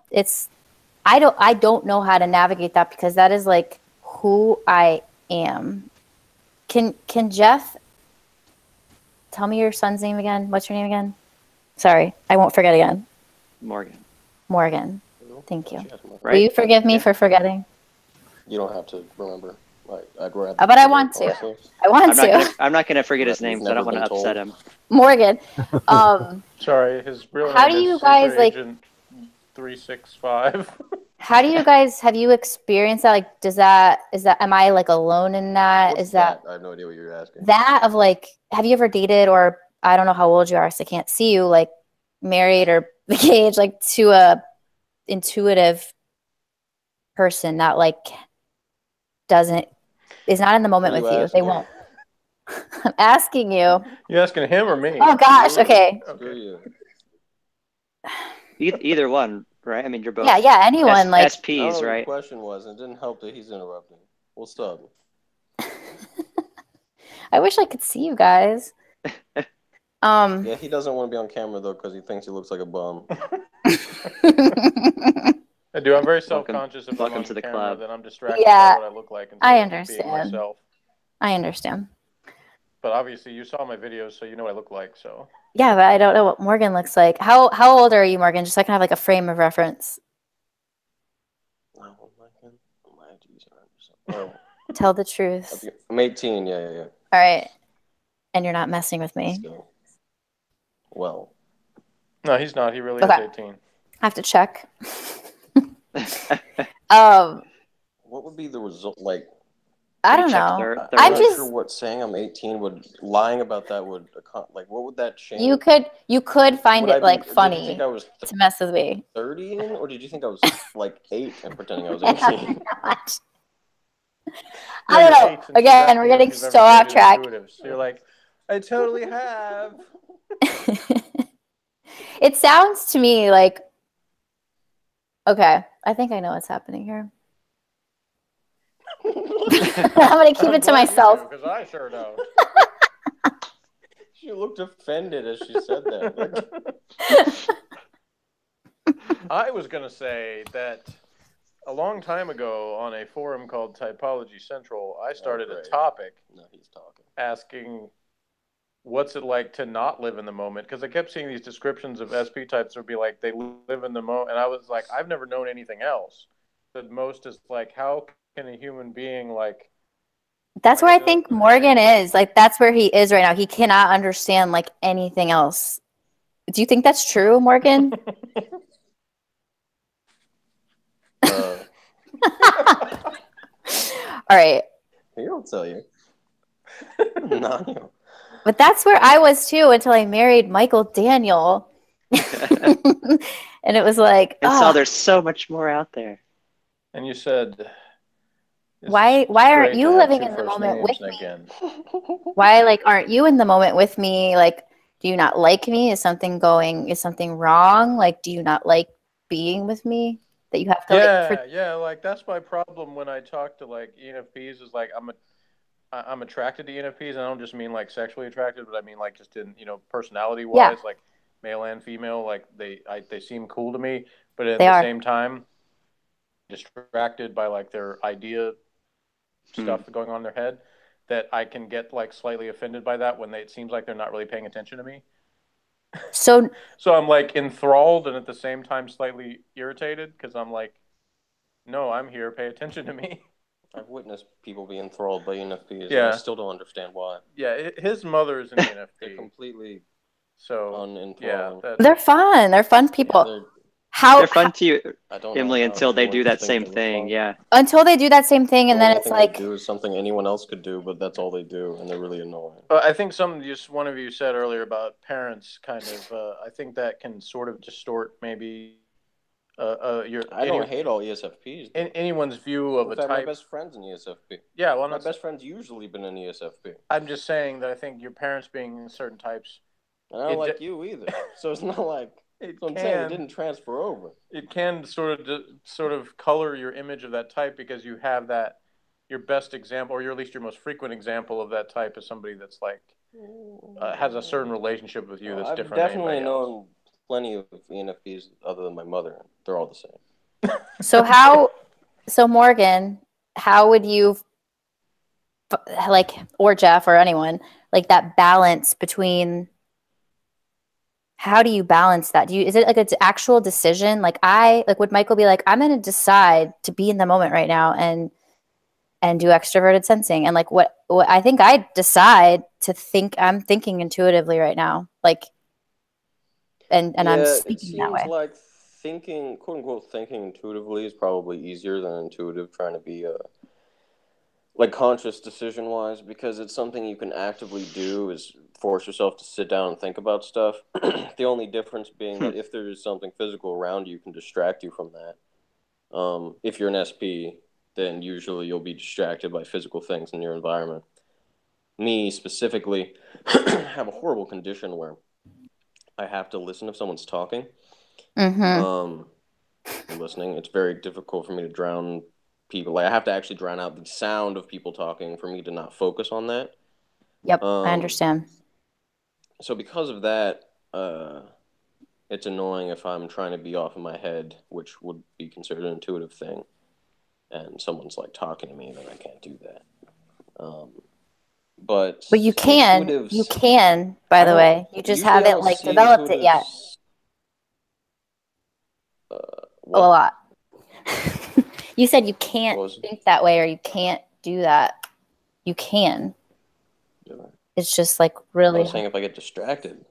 I don't know how to navigate that because that is like who I am. Can Jeff tell me your son's name again? What's your name again? Sorry, I won't forget again. Morgan. Thank you. Right? Will you forgive me for forgetting? You don't have to remember. I'd rather. But I want to. I'm not going to forget his name because I don't want to upset him. Morgan. Sorry, his real name how do you guys like? Agent 365. How do you guys have you experienced that? Like, am I like alone in that? What's is that? I have no idea what you're asking. That of like, have you ever dated or I don't know how old you are, so I can't see you, like married or engaged, like to a intuitive person that like is not in the moment with you. They won't. I'm asking you. You asking him or me? Oh gosh. Okay. Either one, right? I mean, you're both. Yeah. Anyone like SPs, right? The question was, it didn't help that he's interrupting. We'll stop. I wish I could see you guys. Yeah, he doesn't want to be on camera though because he thinks he looks like a bum. I do. I'm very self-conscious if welcome I'm on to the camera, club. then I'm distracted by what I look like. I understand. Myself. I understand. But obviously, you saw my videos, so you know what I look like. So. Yeah, but I don't know what Morgan looks like. How old are you, Morgan? Just so I can have like a frame of reference. Tell the truth. I'm 18. Yeah. All right, and you're not messing with me. Well. No, he's not. He really is 18. I have to check. What would be the result? Like, I don't know. I'm not sure what saying I'm 18 lying about that would, like, what would that change? You could find it like funny. Did you think I was to mess with me? 30 in, or did you think I was like 8 and pretending I was 18? I don't know. Again, we're getting so off track. So you're like, I totally have. It sounds to me like Okay, I think I know what's happening here. I'm gonna keep it to myself. Because I sure don't. She looked offended as she said that. I was going to say that a long time ago on a forum called Typology Central, I started a topic asking, what's it like to not live in the moment? Because I kept seeing these descriptions of SP types that would be like, they live in the moment. And I was like, I've never known anything else. The most is like, how can a human being like... That's where I think Morgan is. Like, that's where he is right now. He cannot understand like anything else. Do you think that's true, Morgan? All right. He don't tell you. No. But that's where I was too until I married Michael Daniel. And it was like, and saw there's so much more out there. And you said, why aren't you living in the moment with me? Why like aren't you in the moment with me? Like, do you not like me? Is something wrong? Like, do you not like being with me? That you have to like that's my problem when I talk to like ENFPs is like I'm attracted to ENFPs, and I don't just mean like sexually attracted, but I mean like just in personality wise, like male and female, like they seem cool to me, but at the same time distracted by like their idea stuff going on in their head, that I can get like slightly offended by that when it seems like they're not really paying attention to me. So I'm like enthralled and at the same time slightly irritated because I'm like, no, I'm here. Pay attention to me. I've witnessed people be enthralled by ENFPs. Yeah. And I still don't understand why. Yeah, his mother is an ENFP. They're completely unenthralled. Yeah, they're fun. They're fun people. They're fun to you, Emily, until they do that same thing. Yeah. Until they do that same thing, and then it's like they do is something anyone else could do, but that's all they do, and they're really annoying. I think one of you said earlier about parents kind of. I think that can sort of distort maybe. I don't hate all ESFPs. Anyone's view of a type. My best friend's an ESFP. Yeah, well, my best friend's usually been an ESFP. I'm just saying that I think your parents being certain types. And I don't like you either, so it's not like. I'm saying it didn't transfer over. It can sort of color your image of that type because you have that your best example, or at least your most frequent example of that type is somebody that's like has a certain relationship with you that's different. I've definitely known plenty of ENFPs other than my mother. They're all the same. So Morgan, how would you like, or Jeff or anyone, like that balance between? How do you balance that? Is it like an actual decision? Like would Michael be like, I'm going to decide to be in the moment right now and do extroverted sensing? And like, what I think I decide to think, I'm thinking intuitively right now. Like, and I'm speaking that way. It seems like thinking, quote unquote, thinking intuitively is probably easier than intuitive trying to be like conscious decision wise, because it's something you can actively do is force yourself to sit down and think about stuff. The only difference being that if there is something physical around you, can distract you from that. If you're an SP, then usually you'll be distracted by physical things in your environment. Me specifically have a horrible condition where I have to listen if someone's talking. I'm listening. It's very difficult for me to drown people. Like I have to actually drown out the sound of people talking for me to not focus on that. Yep, I understand. So because of that, it's annoying if I'm trying to be off in my head, which would be considered an intuitive thing, and someone's like talking to me, then I can't do that. But you can, by the way. You just haven't like developed it yet. A lot. You said you can't think that way, or you can't do that. You can. Yeah. It's just like really. I was saying if I get distracted.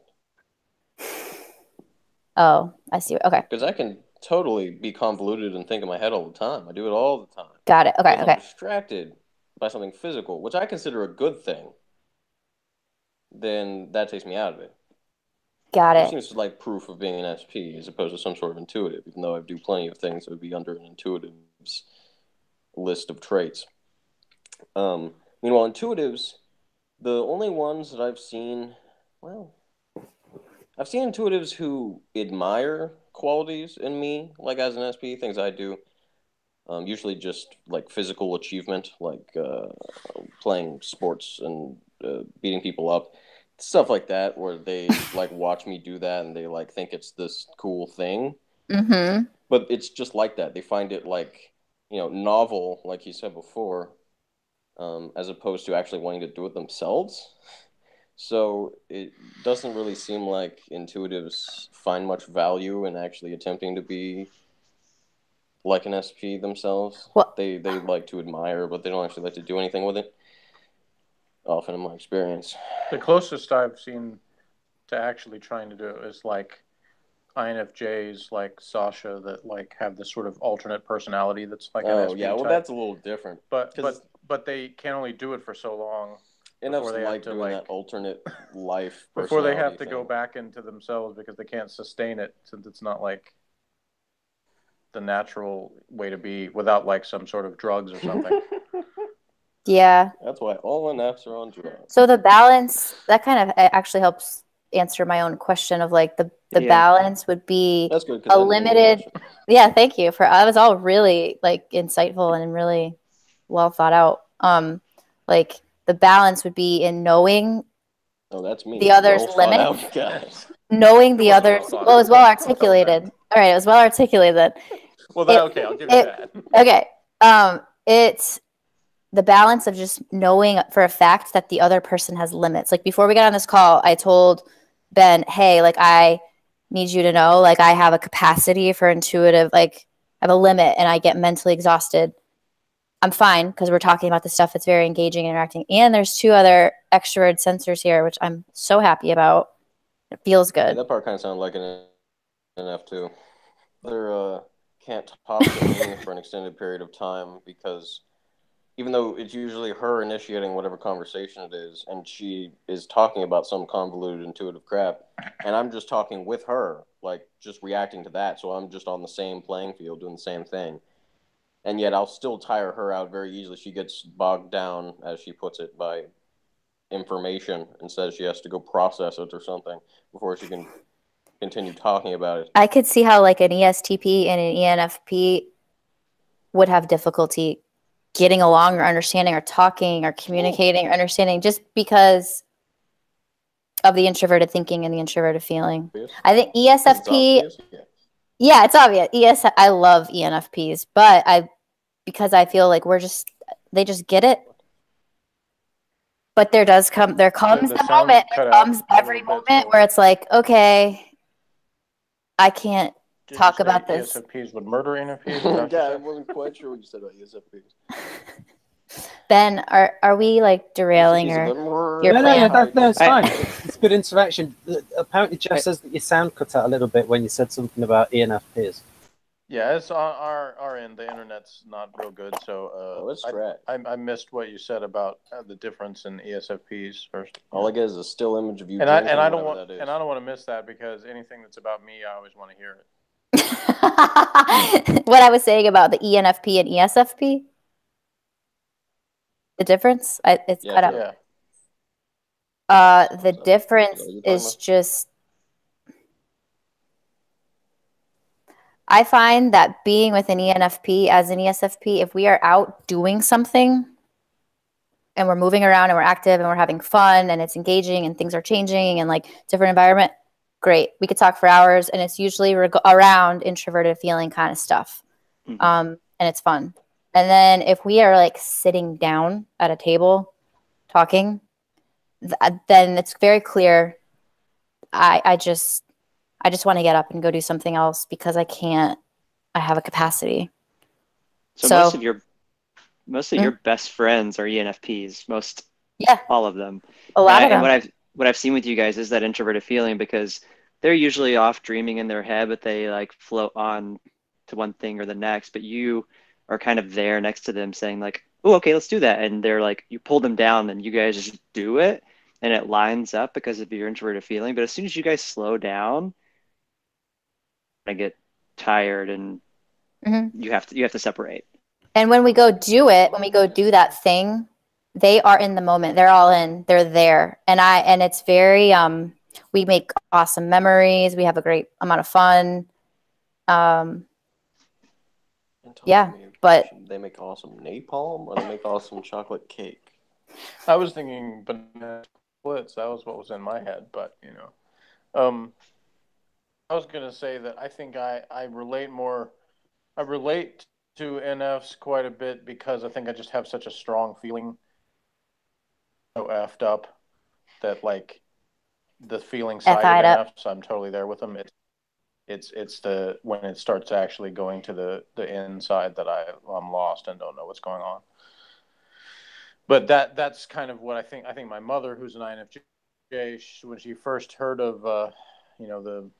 Oh, I see. Okay. Because I can totally be convoluted and think in my head all the time. I do it all the time. Got it. Okay. If I'm distracted by something physical, which I consider a good thing, then that takes me out of it. Got it. It seems like proof of being an SP as opposed to some sort of intuitive, even though I do plenty of things that would be under an intuitive's list of traits. Meanwhile, intuitives, the only ones that I've seen, well, I've seen intuitives who admire qualities in me, like as an SP, things I do. Usually just like physical achievement, like playing sports and beating people up, stuff like that, where they like watch me do that and they like think it's this cool thing. Mm-hmm. But it's just like that. They find it like, novel, like you said before, as opposed to actually wanting to do it themselves. So it doesn't really seem like intuitives find much value in actually attempting to be like an SP themselves. Well, they like to admire, but they don't actually like to do anything with it. Often, in my experience, The closest I've seen to actually trying to do it is like INFJs, like Sasha, that like have this sort of alternate personality that's like an SP yeah, well, type. that's a little different. But they can only do it for so long. Enough's they like have to, doing that alternate life before they have to thing. go back into themselves because they can't sustain it, since it's not like the natural way to be without like some sort of drugs or something. yeah. That's why all NFs are on drugs. So the balance, that kind of actually helps answer my own question of like the balance would be That's good, a limited. Yeah, thank you. I was all really like insightful and really well thought out. Like the balance would be in knowing that's me. The other's limit. Knowing the other's, it was well articulated. All right, it was well articulated. Well, okay, I'll give you that. Okay, it's the balance of just knowing for a fact that the other person has limits. Like before we got on this call, I told Ben, hey, like I need you to know, like I have a capacity for intuitive, like I have a limit and I get mentally exhausted. I'm fine because we're talking about the stuff that's very engaging and interacting. And there's 2 other extroverted sensors here, which I'm so happy about. It feels good. Yeah, that part kind of sounded like an NF too. They're can't talk to me for an extended period of time because even though it's usually her initiating whatever conversation it is, and she is talking about some convoluted intuitive crap, and I'm just talking with her, like just reacting to that, so I'm just on the same playing field doing the same thing. And yet I'll still tire her out very easily. She gets bogged down, as she puts it, by information and says she has to go process it or something before she can continue talking about it. I could see how like an ESTP and an ENFP would have difficulty getting along or understanding or talking or communicating or understanding just because of the introverted thinking and the introverted feeling. I think ESFP, yeah, it's obvious. I love ENFPs, but because I feel like they just get it. But there comes the moment, it comes every moment where it's like, okay, I can't talk about this. ESFPs would murder ENFPs? Yeah, I wasn't quite sure what you said about ESFPs. Ben, are we like derailing your plan? No, it's fine. It's good interaction. Apparently, Jeff says that your sound cut out a little bit when you said something about ENFPs. Yeah, it's on our end. The internet's not real good, so I missed what you said about the difference in ESFPs first. All I get is a still image of you. And I don't want to miss that because anything that's about me, I always want to hear it. What I was saying about the ENFP and ESFP, the difference, it's cut out. Yeah. The difference is just. I find that being with an ENFP as an ESFP, if we are out doing something and we're moving around and we're active and we're having fun and it's engaging and things are changing and like different environment, great. We could talk for hours and it's usually around introverted feeling kind of stuff. Mm-hmm. And it's fun. And then if we are like sitting down at a table talking, then it's very clear. I just want to get up and go do something else because I have a capacity. So most of your best friends are ENFPs, all of them. A lot of them. And what I've seen with you guys is that introverted feeling because they're usually off dreaming in their head, but they like float on to one thing or the next, but you are kind of there next to them saying like, oh, okay, let's do that. And they're like, you pull them down and you guys just do it and it lines up because of your introverted feeling. But as soon as you guys slow down, I get tired and you have to separate. And when we go do that thing, they are in the moment. They're all in. They're there. And it's very we make awesome memories. We have a great amount of fun. Yeah, but they make awesome napalm or they make awesome chocolate cake. I was thinking banana splits. That was what was in my head, but you know, I was gonna say that I think I relate more. I relate to NFs quite a bit because I think I just have such a strong feeling, so effed up, that like the feeling side of NFs, I'm totally there with them. It's the when it starts actually going to the inside that I'm lost and don't know what's going on. But that's kind of what I think. I think my mother, who's an INFJ, when she first heard of the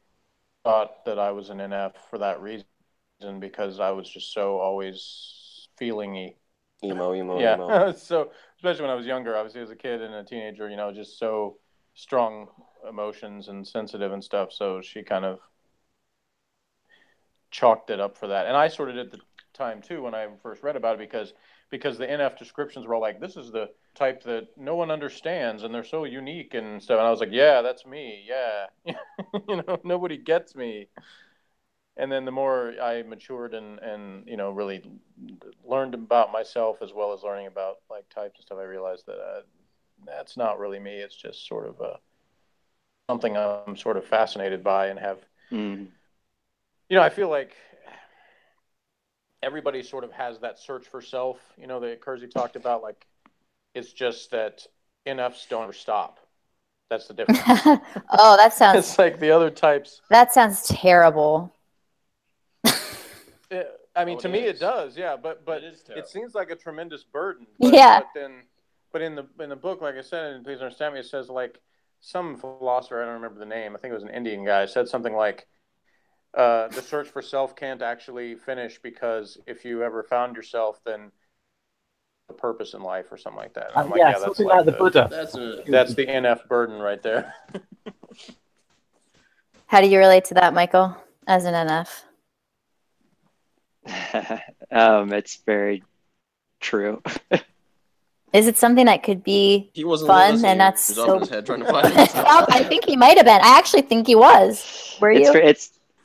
thought that I was an NF for that reason, because I was just so always feeling-y. Emo. So especially when I was younger, obviously as a kid and a teenager, just so strong emotions and sensitive and stuff. So she kind of chalked it up for that. And I sort of did at the time too when I first read about it, because the NF descriptions were all like, this is the type that no one understands and they're so unique and stuff. And I was like, yeah, that's me. Yeah. Nobody gets me. And then the more I matured and really learned about myself as well as learning about like types and stuff, I realized that that's not really me. It's just sort of something I'm sort of fascinated by and have. I feel like everybody sort of has that search for self, that Kersey talked about. Like, it's just that NFs don't ever stop. That's the difference. Oh, that sounds... It's like the other types. That sounds terrible. I mean, to me it does, yeah, but it seems like a tremendous burden. Yeah. But in the book, like I said, and please understand me, it says like some philosopher, I don't remember the name, I think it was an Indian guy, said something like, the search for self can't actually finish, because if you ever found yourself, then the purpose in life or something like that. I'm like, yeah, that's like the Buddha. That's the NF burden right there. How do you relate to that, Michael, as an NF? It's very true. Is it something that could be fun? And that's so... his head trying to find I think he might have been. I actually think he was. Were you?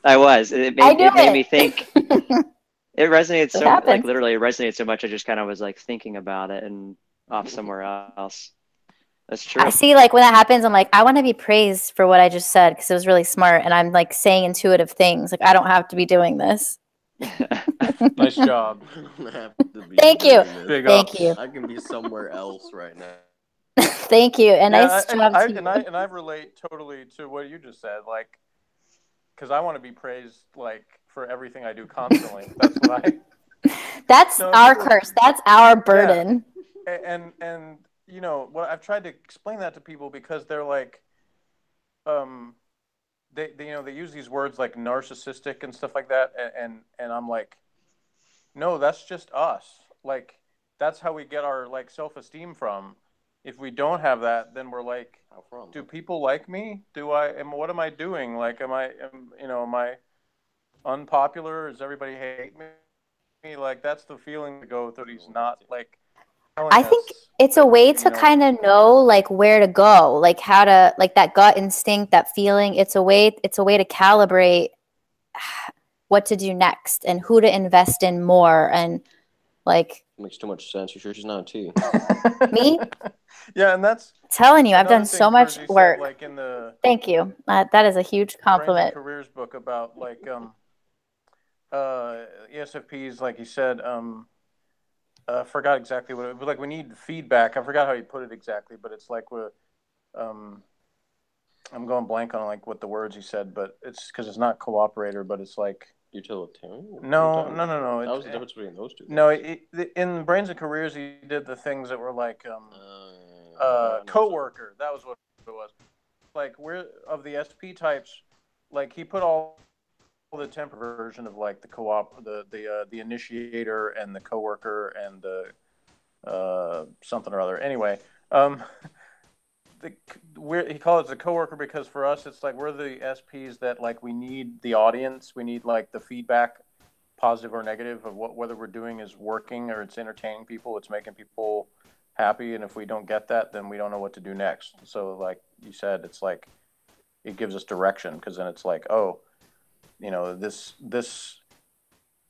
I was. It made me think. It resonated so like literally it resonated so much. I just kind of was like thinking about it and off somewhere else. That's true. I see, like when that happens, I'm like, I want to be praised for what I just said because it was really smart, and I'm like saying intuitive things. Like I don't have to be doing this. Nice job. Thank you. Thank you. I can be somewhere else right now. Thank you, and nice job to you. And I relate totally to what you just said, like, because I want to be praised like for everything I do constantly. That's what That's our curse. That's our burden. Yeah. And what I've tried to explain that to people, because they're like, they use these words like narcissistic and stuff like that, and I'm like, no, that's just us. Like, that's how we get our like self-esteem from. If we don't have that, then we're like, do people like me? What am I doing? Like, am I unpopular? Does everybody hate me? Like, that's the feeling to go through. He's not like. I think it's a way to kind of know like where to go, like how to, like that gut instinct, that feeling. It's a way to calibrate what to do next and who to invest in more, and like. It makes too much sense. You sure she's not a T? Me? Yeah, and that's telling you, I've done so much work. Like in the Thank you. That is a huge compliment. Careers book about like ESFPs, like you said. I forgot exactly what it was. Like, we need feedback. I forgot how you put it exactly, but it's like I'm going blank on like what the words he said, but it's because it's not cooperator, but it's like utilitarian. No. That was the difference between those two. No, in Brains and Careers, he did the things that were like coworker. That was what it was. Like, we're of the SP types. Like, he put all the temper version of like the co-op, the initiator and the coworker and the something or other. Anyway, he calls it the coworker because for us it's like we're the SPs that like we need the audience, we need like the feedback, positive or negative, of whether we're doing is working or it's entertaining people, it's making people happy, and if we don't get that, then we don't know what to do next. So like you said, it's like it gives us direction, because then it's like, oh, you know, this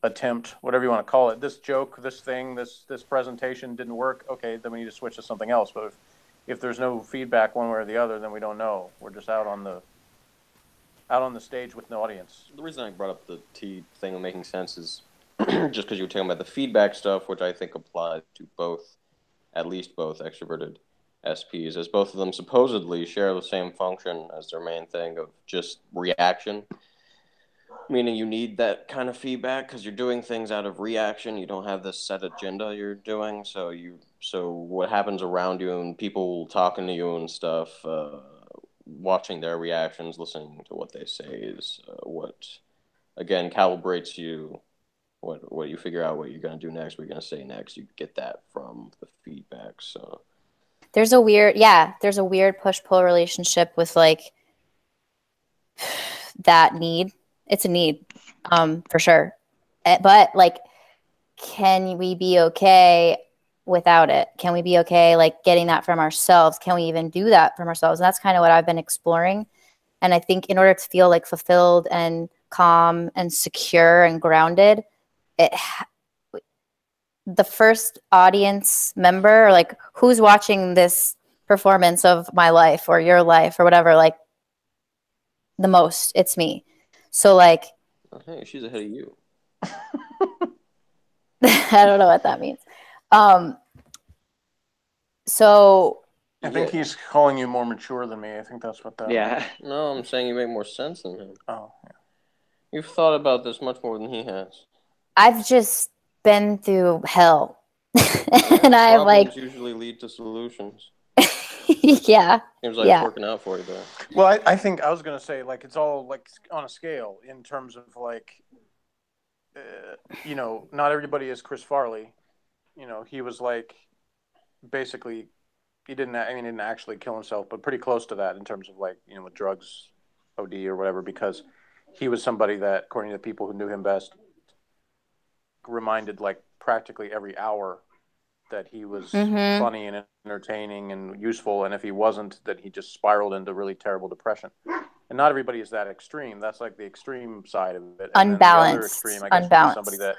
attempt, whatever you want to call it, this joke, this thing, this presentation didn't work. Okay, then we need to switch to something else. But if there's no feedback one way or the other, then we don't know. We're just out on the stage with no audience. The reason I brought up the T thing of making sense is just because you were talking about the feedback stuff, which I think applies to both, at least both extroverted SPs, as both of them supposedly share the same function as their main thing of just reaction. Meaning you need that kind of feedback because you're doing things out of reaction. You don't have this set agenda you're doing. So what happens around you and people talking to you and stuff, watching their reactions, listening to what they say is what, again, calibrates you. What you figure out what you're going to do next, what you're going to say next. You get that from the feedback. So there's a weird push-pull relationship with like that need. It's a need, for sure. But like, can we be okay without it? Can we be okay like getting that from ourselves? Can we even do that from ourselves? And that's kind of what I've been exploring. And I think in order to feel like fulfilled and calm and secure and grounded, the first audience member, or like who's watching this performance of my life or your life or whatever, like the most, it's me. So like, hey, she's ahead of you. I don't know what that means. So I think he's calling you more mature than me. I think that's what that Yeah. No, I'm saying you make more sense than him. Oh, yeah. You've thought about this much more than he has. I've just been through hell. And I've like problems usually lead to solutions. Yeah. Seems like it's working out for you there. Well, I think I was going to say, like, it's all like on a scale in terms of like, you know, not everybody is Chris Farley. You know, he was like, basically, he didn't actually kill himself, but pretty close to that in terms of like, you know, with drugs, OD or whatever, because he was somebody that, according to the people who knew him best, reminded like practically every hour that he was funny and entertaining and useful, and if he wasn't, that he just spiraled into really terrible depression. And not everybody is that extreme. That's like the extreme side of it. And unbalanced. Then the other extreme, I guess, would be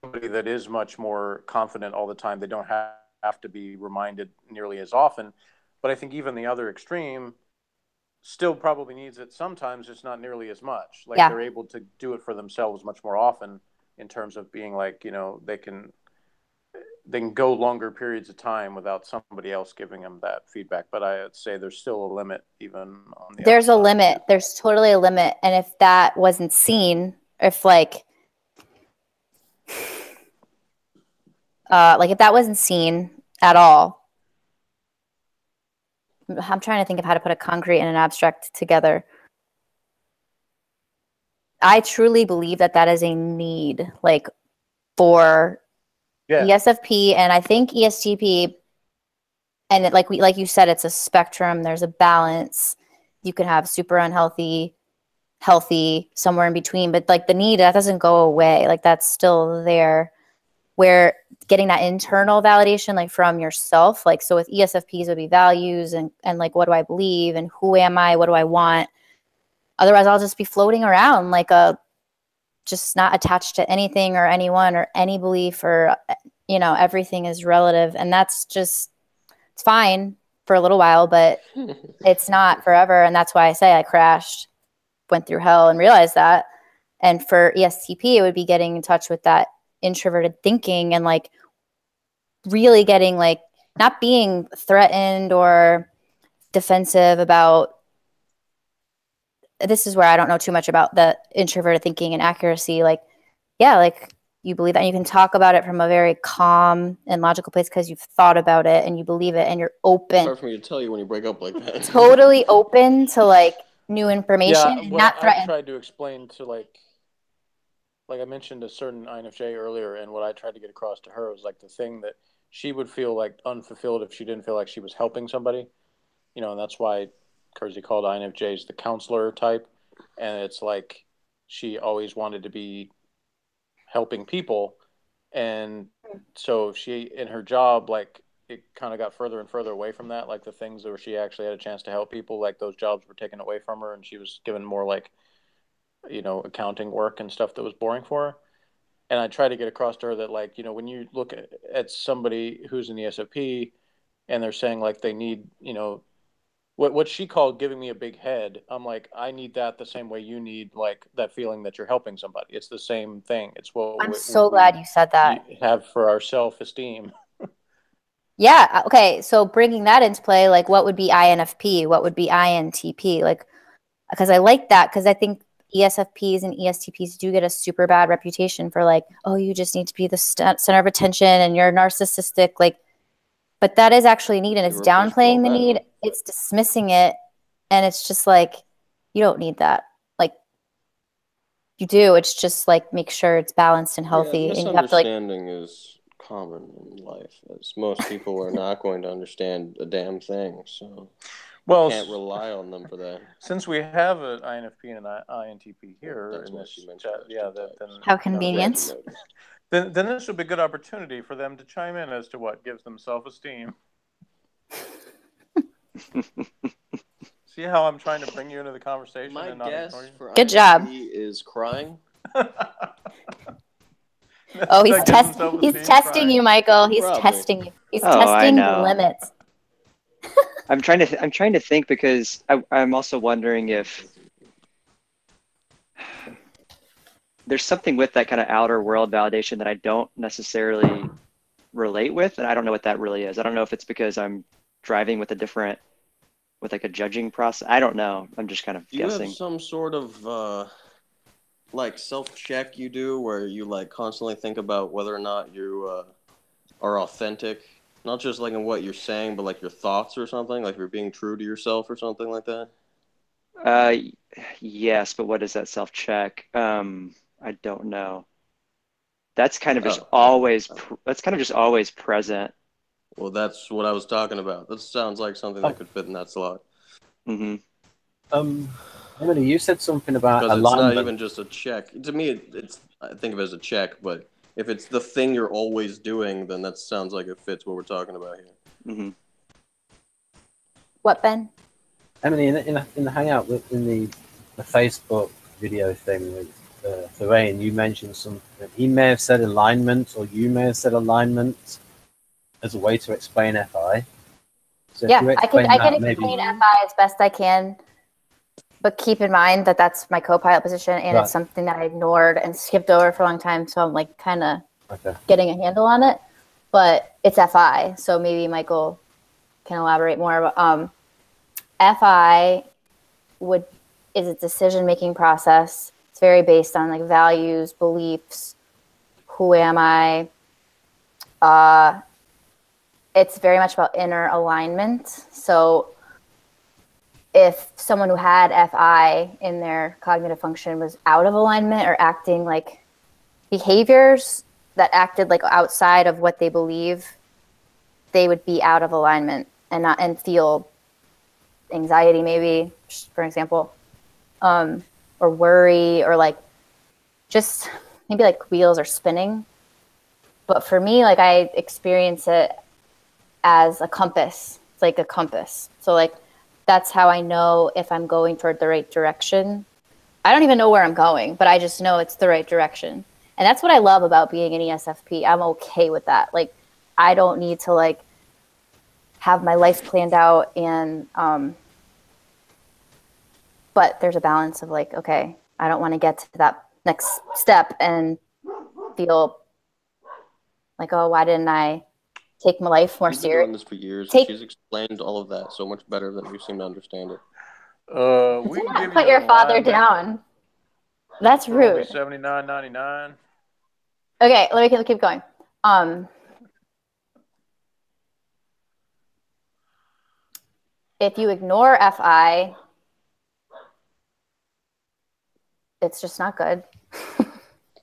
somebody that is much more confident all the time. They don't have to be reminded nearly as often. But I think even the other extreme still probably needs it sometimes, just not nearly as much. Like they're able to do it for themselves much more often in terms of being like, you know, they can go longer periods of time without somebody else giving them that feedback. But I'd say there's still a limit even on the There's a limit. There's totally a limit. And if that wasn't seen, if like if that wasn't seen at all, I'm trying to think of how to put a concrete and an abstract together. I truly believe that that is a need, like for ESFP, and I think ESTP, and it, like you said, it's a spectrum. There's a balance. You can have super unhealthy, healthy, somewhere in between. But like the need, that doesn't go away. Like that's still there. Where getting that internal validation, like from yourself, like so with ESFPs would be values and like what do I believe and who am I, what do I want. Otherwise, I'll just be floating around like just not attached to anything or anyone or any belief, or you know, everything is relative, and that's just, it's fine for a little while, but it's not forever. And that's why I say I crashed, went through hell, and realized that. And for ESTP, it would be getting in touch with that introverted thinking and like really getting like not being threatened or defensive about. This is where I don't know too much about the introverted thinking and accuracy. Like, yeah, like you believe that, and you can talk about it from a very calm and logical place because you've thought about it and you believe it and you're open. It's hard for me to tell you when you break up like that. Totally open to like new information and not threatened. I tried to explain to like I mentioned a certain INFJ earlier, and what I tried to get across to her was like the thing that she would feel like unfulfilled if she didn't feel like she was helping somebody, you know, and that's why Kersey called INFJs the counselor type. And it's like she always wanted to be helping people. And so if she, in her job, like it kind of got further and further away from that. Like the things where she actually had a chance to help people, like those jobs were taken away from her, and she was given more like, you know, accounting work and stuff that was boring for her. And I try to get across to her that, like, you know, when you look at somebody who's in the SFP and they're saying like they need, you know, what she called giving me a big head, I'm like, I need that the same way you need like that feeling that you're helping somebody. It's the same thing. It's what I'm so glad you said that. have for our self-esteem. Yeah. Okay. So bringing that into play, like what would be INFP? What would be INTP? Like, because I like that, because I think ESFPs and ESTPs do get a super bad reputation for like, oh, you just need to be the center of attention and you're narcissistic. Like, but that is actually need, and it's downplaying the need. It's dismissing it, and it's just like, you don't need that. Like, you do. It's just like make sure it's balanced and healthy. Yeah, and you have to like. Misunderstanding is common in life, as most people are not going to understand a damn thing. So, well, you can't rely on them for that. Since we have an INFP and an INTP here in this chat, yeah, then how convenient. Then this would be a good opportunity for them to chime in as to what gives them self-esteem. See how I'm trying to bring you into the conversation? My and not guess ignore you? for good INFP job. is crying. Oh, he's testing you, Michael. He's testing you. He's testing the limits. I'm trying to think, because I'm also wondering if there's something with that kind of outer world validation that I don't necessarily relate with, and I don't know what that really is. I don't know if it's because I'm driving with like a judging process. I don't know. I'm just kind of guessing. Do you have some sort of like self-check you do where you like constantly think about whether or not you are authentic? Not just like in what you're saying, but like your thoughts or something? Like you're being true to yourself or something like that? Yes, but what is that self-check? I don't know. That's kind of just always present. Well, that's what I was talking about. That sounds like something that could fit in that slot. Mm-hmm. Emily, you said something about alignment. Because it's not even just a check. To me, I think of it as a check, but if it's the thing you're always doing, then that sounds like it fits what we're talking about here. Mm-hmm. What, Ben? Emily, in the hangout, in the Facebook video thing with Thorane, you mentioned something. He may have said alignment, or you may have said alignment as a way to explain FI. So yeah, I can explain FI as best I can, but keep in mind that that's my co-pilot position, and it's something that I ignored and skipped over for a long time. So I'm like kind of getting a handle on it, but it's FI. So maybe Michael can elaborate more. FI is a decision-making process. It's very based on like values, beliefs, who am I? It's very much about inner alignment. So if someone who had FI in their cognitive function was out of alignment or acting like behaviors that acted like outside of what they believe, they would be out of alignment and feel anxiety, maybe, for example, or worry, or like just maybe like wheels are spinning. But for me, like I experience it as a compass. It's like a compass. So like that's how I know if I'm going toward the right direction. I don't even know where I'm going, but I just know it's the right direction. And that's what I love about being an ESFP. I'm okay with that. Like I don't need to like have my life planned out, and but there's a balance of like, okay, I don't want to get to that next step and feel like, oh, why didn't I take my life more seriously? She's been doing this for years. She's explained all of that so much better than you seem to understand it. We do not put your father down. That's rude. $79.99. Okay, let me keep going. If you ignore FI, it's just not good.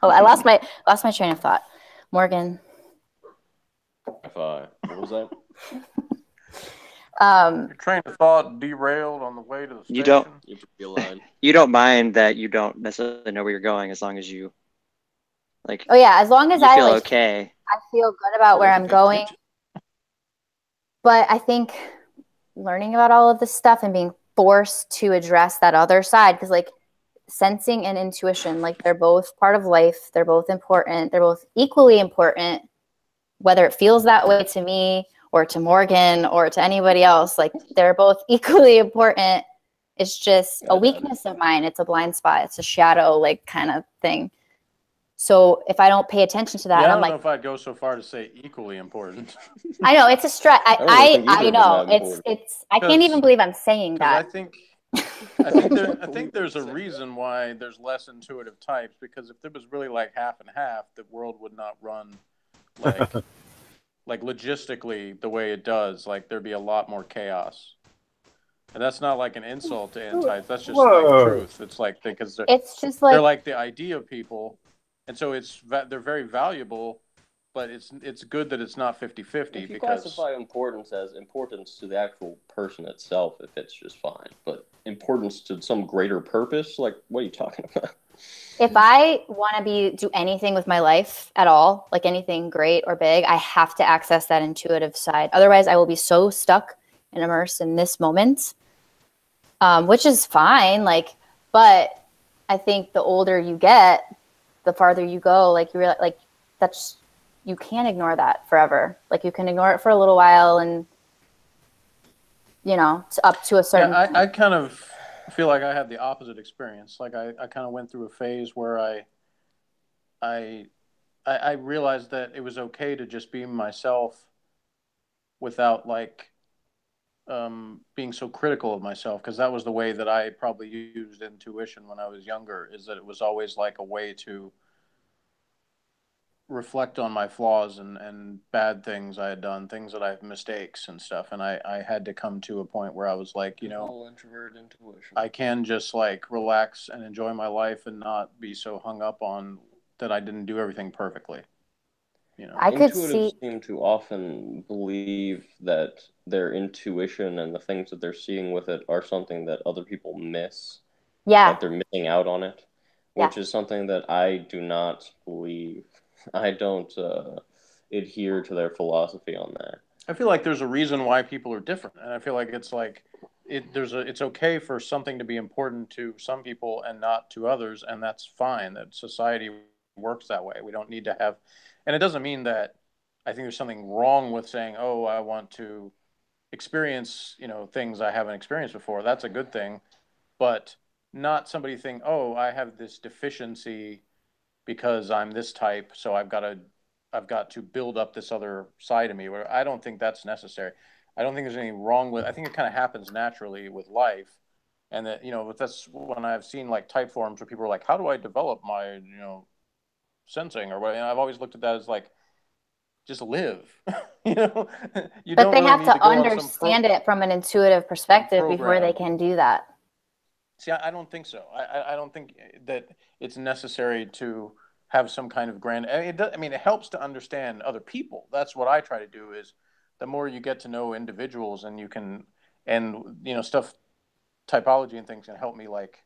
Oh, I lost my train of thought. Morgan. FI. What was that? Your train of thought derailed on the way to the station. You don't mind that you don't necessarily know where you're going, as long as you like. Oh yeah, as long as I feel okay. I feel good about where I'm going. But I think learning about all of this stuff and being forced to address that other side, because like sensing and intuition, like they're both part of life. They're both important. They're both equally important, whether it feels that way to me or to Morgan or to anybody else. Like they're both equally important. It's just a weakness of mine. It's a blind spot. It's a shadow, like kind of thing. So if I don't pay attention to that, Yeah, and I I'm don't like, know if I'd go so far to say equally important. I know it's a stress. I I know it's. I can't even believe I'm saying that. I think there's a reason why there's less intuitive types, because if there was really like half and half, the world would not run like like logistically the way it does. Like there'd be a lot more chaos. And that's not like an insult to N types. That's just like truth. It's like because it's just like they're like the idea of people, and so they're very valuable. But it's good that it's not 50-50. If you because classify importance as importance to the actual person itself, it fits just fine. But importance to some greater purpose, like what are you talking about? if I want to do anything with my life at all, like anything great or big, I have to access that intuitive side. Otherwise, I will be so stuck and immersed in this moment, which is fine. Like, but I think the older you get, the farther you go. Like you realize, like that's. You can't ignore that forever. Like you can ignore it for a little while and, you know, up to a certain point. I kind of feel like I had the opposite experience. Like I kind of went through a phase where I realized that it was okay to just be myself without like being so critical of myself, because that was the way that I probably used intuition when I was younger, is that it was always like a way to reflect on my flaws and bad things I had done, things that I have mistakes and stuff. And I had to come to a point where I was like, you know, Introvert intuition. I can just like relax and enjoy my life and not be so hung up on that I didn't do everything perfectly. You know, I could intuitives see seem to often believe that their intuition and the things that they're seeing with it are something that other people miss. Yeah. Like they're missing out on it, which Yeah. is something that I do not believe. I don't adhere to their philosophy on that. I feel like there's a reason why people are different, and I feel like it's like it's okay for something to be important to some people and not to others, and that's fine. That society works that way. We don't need to have, and it doesn't mean that I think there's something wrong with saying, "Oh, I want to experience, you know, things I haven't experienced before." That's a good thing, but not somebody think, "Oh, I have this deficiency because I'm this type, so I've got to build up this other side of me." Where I don't think that's necessary. I don't think there's anything wrong with. I think it kind of happens naturally with life, and that, you know, that's when I've seen like type forums where people are like, "How do I develop my, you know, sensing or what?" And I've always looked at that as like, just live. You know, you but don't they really have need to to go understand it from an intuitive perspective before they can do that. See, I don't think so. I don't think that it's necessary to have some kind of grand. I mean, it helps to understand other people. That's what I try to do. Is the more you get to know individuals, and you can, and you know, stuff, typology and things can help me like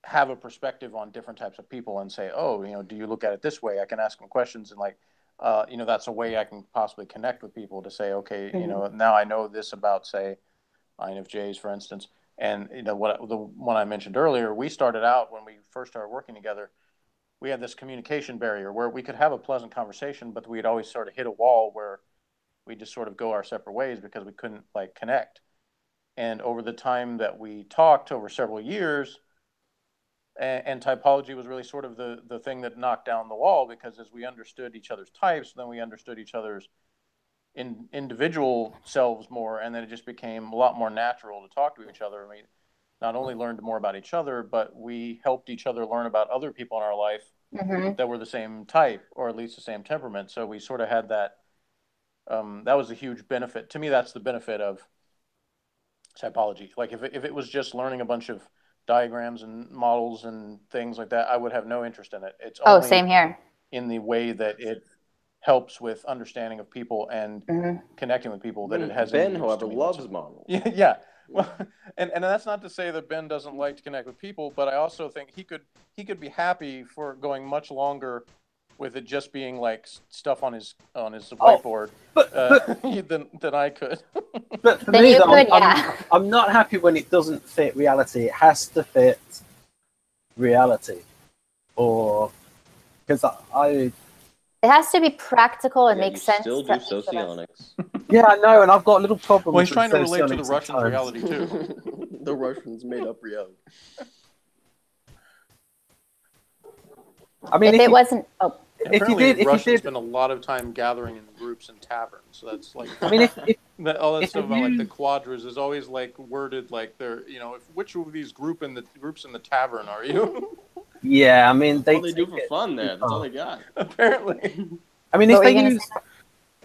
have a perspective on different types of people and say, oh, you know, do you look at it this way? I can ask them questions and like, you know, that's a way I can possibly connect with people to say, okay, you know, now I know this about, say, INFJs, for instance. And, you know, the one I mentioned earlier, we started out when we first started working together, we had this communication barrier where we could have a pleasant conversation, but we'd always sort of hit a wall where we just sort of go our separate ways because we couldn't like connect. And over the time that we talked over several years, and typology was really sort of the thing that knocked down the wall, because as we understood each other's types, then we understood each other's individual selves more, and then it just became a lot more natural to talk to each other. I mean, not only learned more about each other, but we helped each other learn about other people in our life that were the same type, or at least the same temperament. So we sort of had that. That was a huge benefit to me. That's the benefit of typology. Like if it was just learning a bunch of diagrams and models and things like that, I would have no interest in it. It's only same here. In the way that it helps with understanding of people and connecting with people that it has. Ben, however, loves models. Yeah. Well, and that's not to say that Ben doesn't like to connect with people, but I also think he could be happy for going much longer with it just being like stuff on his whiteboard than I could. But for Then me, you though, could, yeah. I'm not happy when it doesn't fit reality. It has to fit reality, or because I It has to be practical and Yeah, make you sense. still do socionics. yeah, I know, and I've got a little problem. Well, he's with trying to relate to the socionics Russians' sometimes. reality too. The Russians made up reality. I mean, If it wasn't, Apparently, Russians did, spend a lot of time gathering in groups in taverns. So that's like, I mean, all that if stuff about like the you- quadras is always like worded like they're, which of these groups in the tavern are you? yeah, I mean, All they do for fun there. That's all they got. Apparently. I mean, if What were they you gonna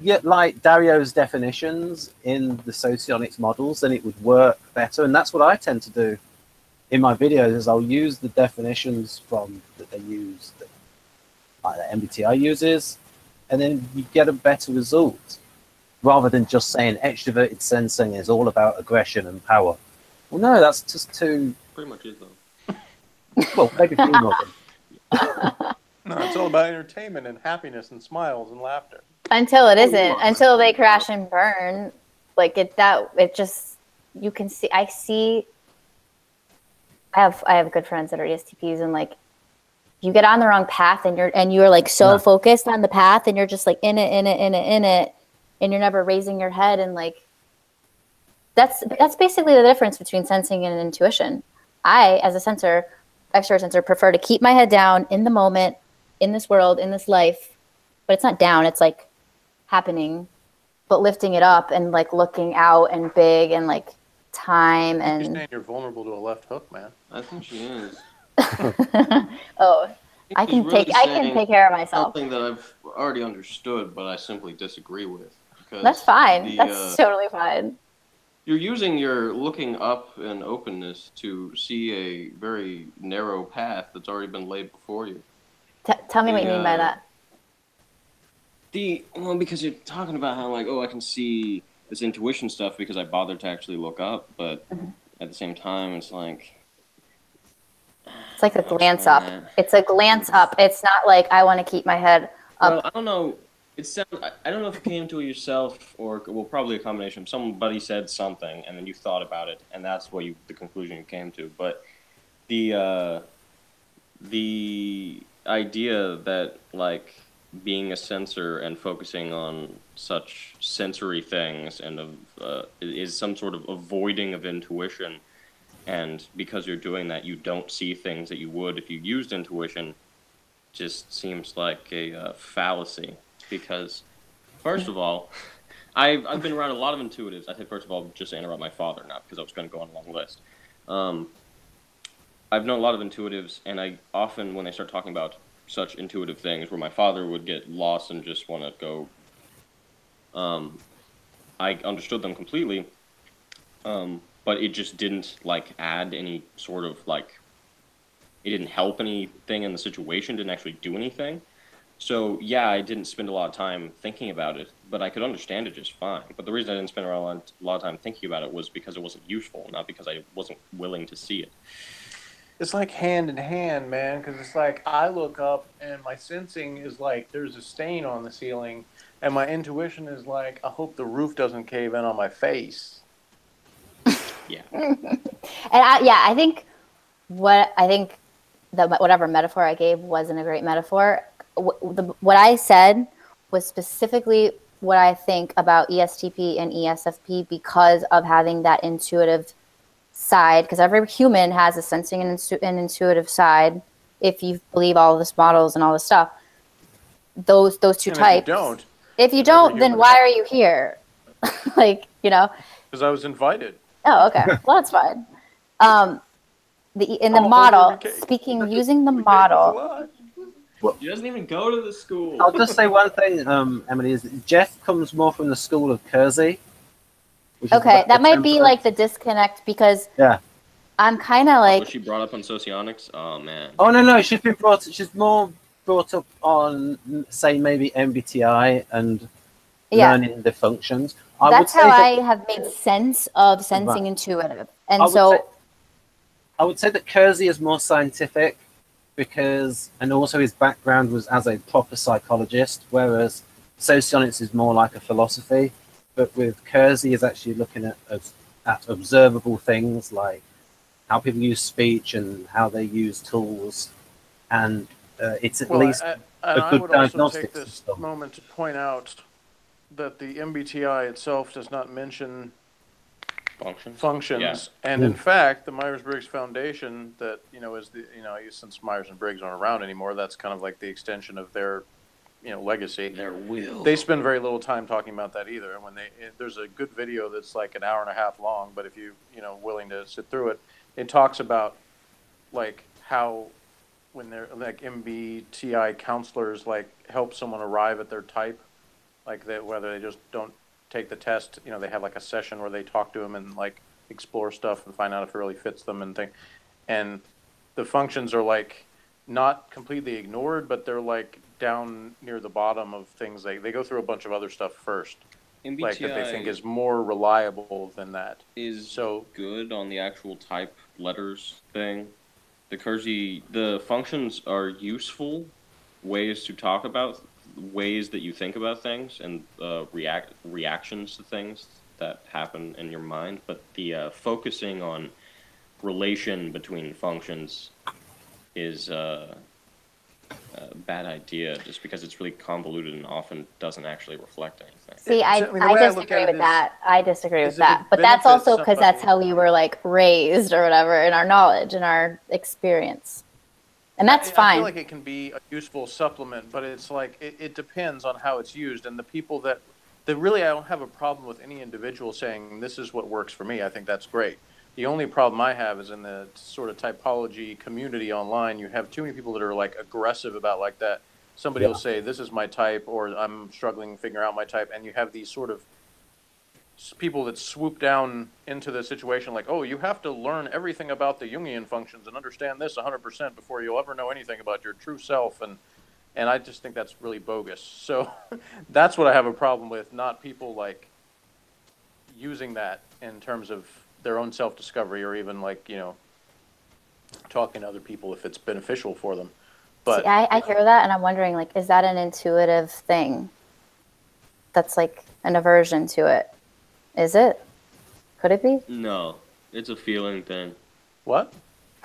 use like Dario's definitions in the socionics models, then it would work better. And that's what I tend to do in my videos. Is I'll use the definitions from that they use, like the MBTI uses, and then you get a better result rather than just saying extroverted sensing is all about aggression and power. Well, no, that's just too. Pretty much is though. Well, maybe for you, Morgan. No, it's all about entertainment and happiness and smiles and laughter. until it isn't, until they crash and burn, like it just, you can see, I have good friends that are ESTPs, and like, you get on the wrong path and you're like so focused on the path, and you're just like in it, and you're never raising your head, and like, that's basically the difference between sensing and intuition. I, as a sensor, extrovert sensor, prefer to keep my head down in the moment, in this world, in this life, but it's not down, it's like happening, but lifting it up and like looking out and big and like time and. You're saying you're vulnerable to a left hook, man. I think she is. Oh, I can She's really take care of myself. Something that I've already understood, but I simply disagree with. That's fine. That's totally fine. You're using your looking up and openness to see a very narrow path that's already been laid before you. Tell me what you mean by that. Well, because you're talking about how like, oh, I can see this intuition stuff because I bothered to actually look up, but at the same time, it's like a glance up. It's a glance up. It's not like I want to keep my head up. Well, I don't know. I don't know if you came to it yourself or, well, probably a combination. Somebody said something, and then you thought about it, and that's what the conclusion you came to. But the idea that, like, being a sensor and focusing on such sensory things and is some sort of avoiding of intuition, and because you're doing that, you don't see things that you would if you used intuition, just seems like a fallacy. Because, first of all, I've been around a lot of intuitives. I think, first of all, just to interrupt my father, not because I was going to go on a long list. I've known a lot of intuitives, and I often, when they start talking about such intuitive things, where my father would get lost and just want to go, I understood them completely, but it just didn't, like, add any sort of, like, it didn't help anything in the situation, didn't actually do anything. So, yeah, I didn't spend a lot of time thinking about it, but I could understand it just fine. But the reason I didn't spend a lot of time thinking about it was because it wasn't useful, not because I wasn't willing to see it. It's like hand in hand, man, because it's like I look up and my sensing is like there's a stain on the ceiling, and my intuition is like I hope the roof doesn't cave in on my face. Yeah. And I think that whatever metaphor I gave wasn't a great metaphor. What I said was specifically what I think about ESTP and ESFP because of having that intuitive side, because every human has a sensing and intuitive side. If you believe all of this models and all this stuff, those two types. If you don't, then why are you here? Like, Because I was invited. Oh, okay. Well, that's fine. In the model, using the model. Well, he doesn't even go to the school. I'll just say one thing, Emily, is that Jeff comes more from the school of Kersey. Okay, that might be like the disconnect because I'm kind of like. Was she brought up on socionics? Oh man. Oh no, she's more brought up on, say, maybe MBTI and learning the functions. That's how I have made sense of sensing intuitive, and I would say that Kersey is more scientific, because, and also his background was as a proper psychologist, whereas socionics is more like a philosophy. But with Kersey is actually looking at observable things like how people use speech and how they use tools, and it's at least and a I good would also diagnostic take this system. moment to point out that the MBTI itself does not mention functions. Yeah. And in fact, the Myers-Briggs Foundation, that is the since Myers and Briggs aren't around anymore, that's kind of like the extension of their legacy. Their will. They spend very little time talking about that either. And when there's a good video that's like an hour and a half long, but if you willing to sit through it, it talks about like how when they're like MBTI counselors like help someone arrive at their type, like that, whether they just don't take the test, they have like a session where they talk to them and like explore stuff and find out if it really fits them and thing. And the functions are like not completely ignored, but they're like down near the bottom of things. They go through a bunch of other stuff first, MBTI like that they think is more reliable than that. Is so good on the actual type letters thing. The functions are useful ways to talk about ways that you think about things and reactions to things that happen in your mind, but the focusing on relation between functions is a bad idea, just because it's really convoluted and often doesn't actually reflect anything. See, I disagree with that. I disagree with that. But that's also because that's how we were like raised or whatever in our knowledge and our experience. And that's fine. I feel like it can be a useful supplement, but it's like it depends on how it's used. And the people that really, I don't have a problem with any individual saying this is what works for me. I think that's great. The only problem I have is in the sort of typology community online, you have too many people that are like aggressive about like that. Somebody will say, this is my type, or I'm struggling to figure out my type. And you have these sort of people that swoop down into the situation like, oh, you have to learn everything about the Jungian functions and understand this 100% before you'll ever know anything about your true self. And I just think that's really bogus. So that's what I have a problem with, not people like using that in terms of their own self-discovery or even like, talking to other people if it's beneficial for them. But see, I hear that and I'm wondering, like, is that an intuitive thing that's like an aversion to it? Is it? Could it be? No, it's a feeling thing. What?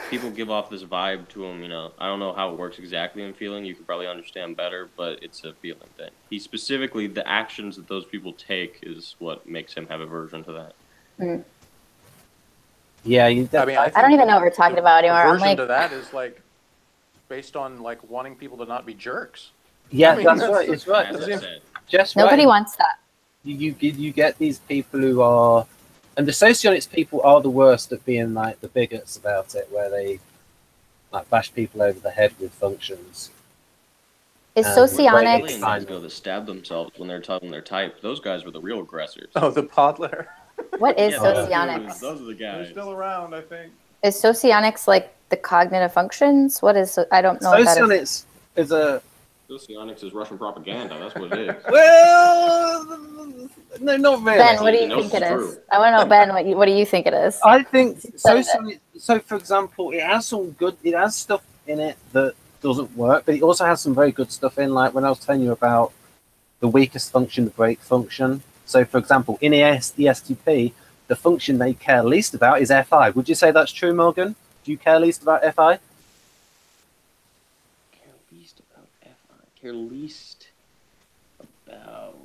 People give off this vibe to him, I don't know how it works exactly in feeling. You could probably understand better, but it's a feeling thing. He specifically, the actions that those people take is what makes him have aversion to that. Mm. Yeah, I don't even know what we're talking about anymore. Aversion to that is like based on like wanting people to not be jerks. Yeah, that's right. It's right. Just nobody wants that. You get these people who are, and the socionics people are the worst at being like the bigots about it, where they like bash people over the head with functions. Is socionics Alien guys go that stab themselves when they're talking their type? Those guys were the real aggressors. Oh, the podler. What is socionics? Those are the guys. They're still around, I think. Is socionics like the cognitive functions? What is? I don't know. Socionics is a. Socionics is Russian propaganda. That's what it is. Well, no, not really. Ben, what do you think it is? I want to know, Ben, what do you think it is? I think socionics. So, for example, it has some good. It has stuff in it that doesn't work, but it also has some very good stuff in. Like when I was telling you about the weakest function, the break function. So, for example, in ESTP, the function they care least about is Fi. Would you say that's true, Morgan? Do you care least about Fi? Care least about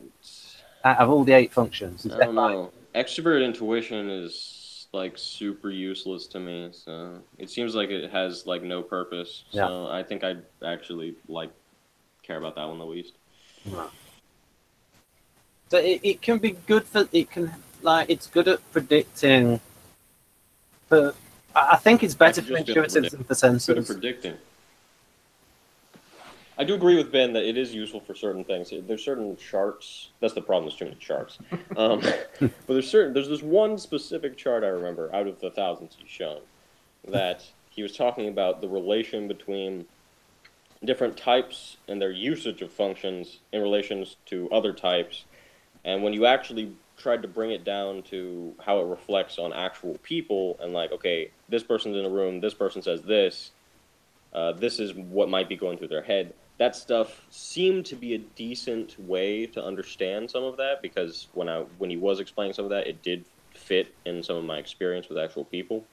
out of all the 8 functions. I don't know. Extrovert intuition is like super useless to me. So it seems like it has like no purpose. So I think I'd actually like care about that one the least. Right. So it can be good for it's good at predicting, but I think it's better for intuitives than for sensors. Good at predicting. I do agree with Ben that it is useful for certain things. There's certain charts. That's the problem. There's too many charts. But there's this one specific chart I remember out of the thousands he's shown that he was talking about the relation between different types and their usage of functions in relations to other types. And when you actually tried to bring it down to how it reflects on actual people and like, okay, this person's in a room, this person says this, This is what might be going through their head. That stuff seemed to be a decent way to understand some of that, because when he was explaining some of that, it did fit in some of my experience with actual people.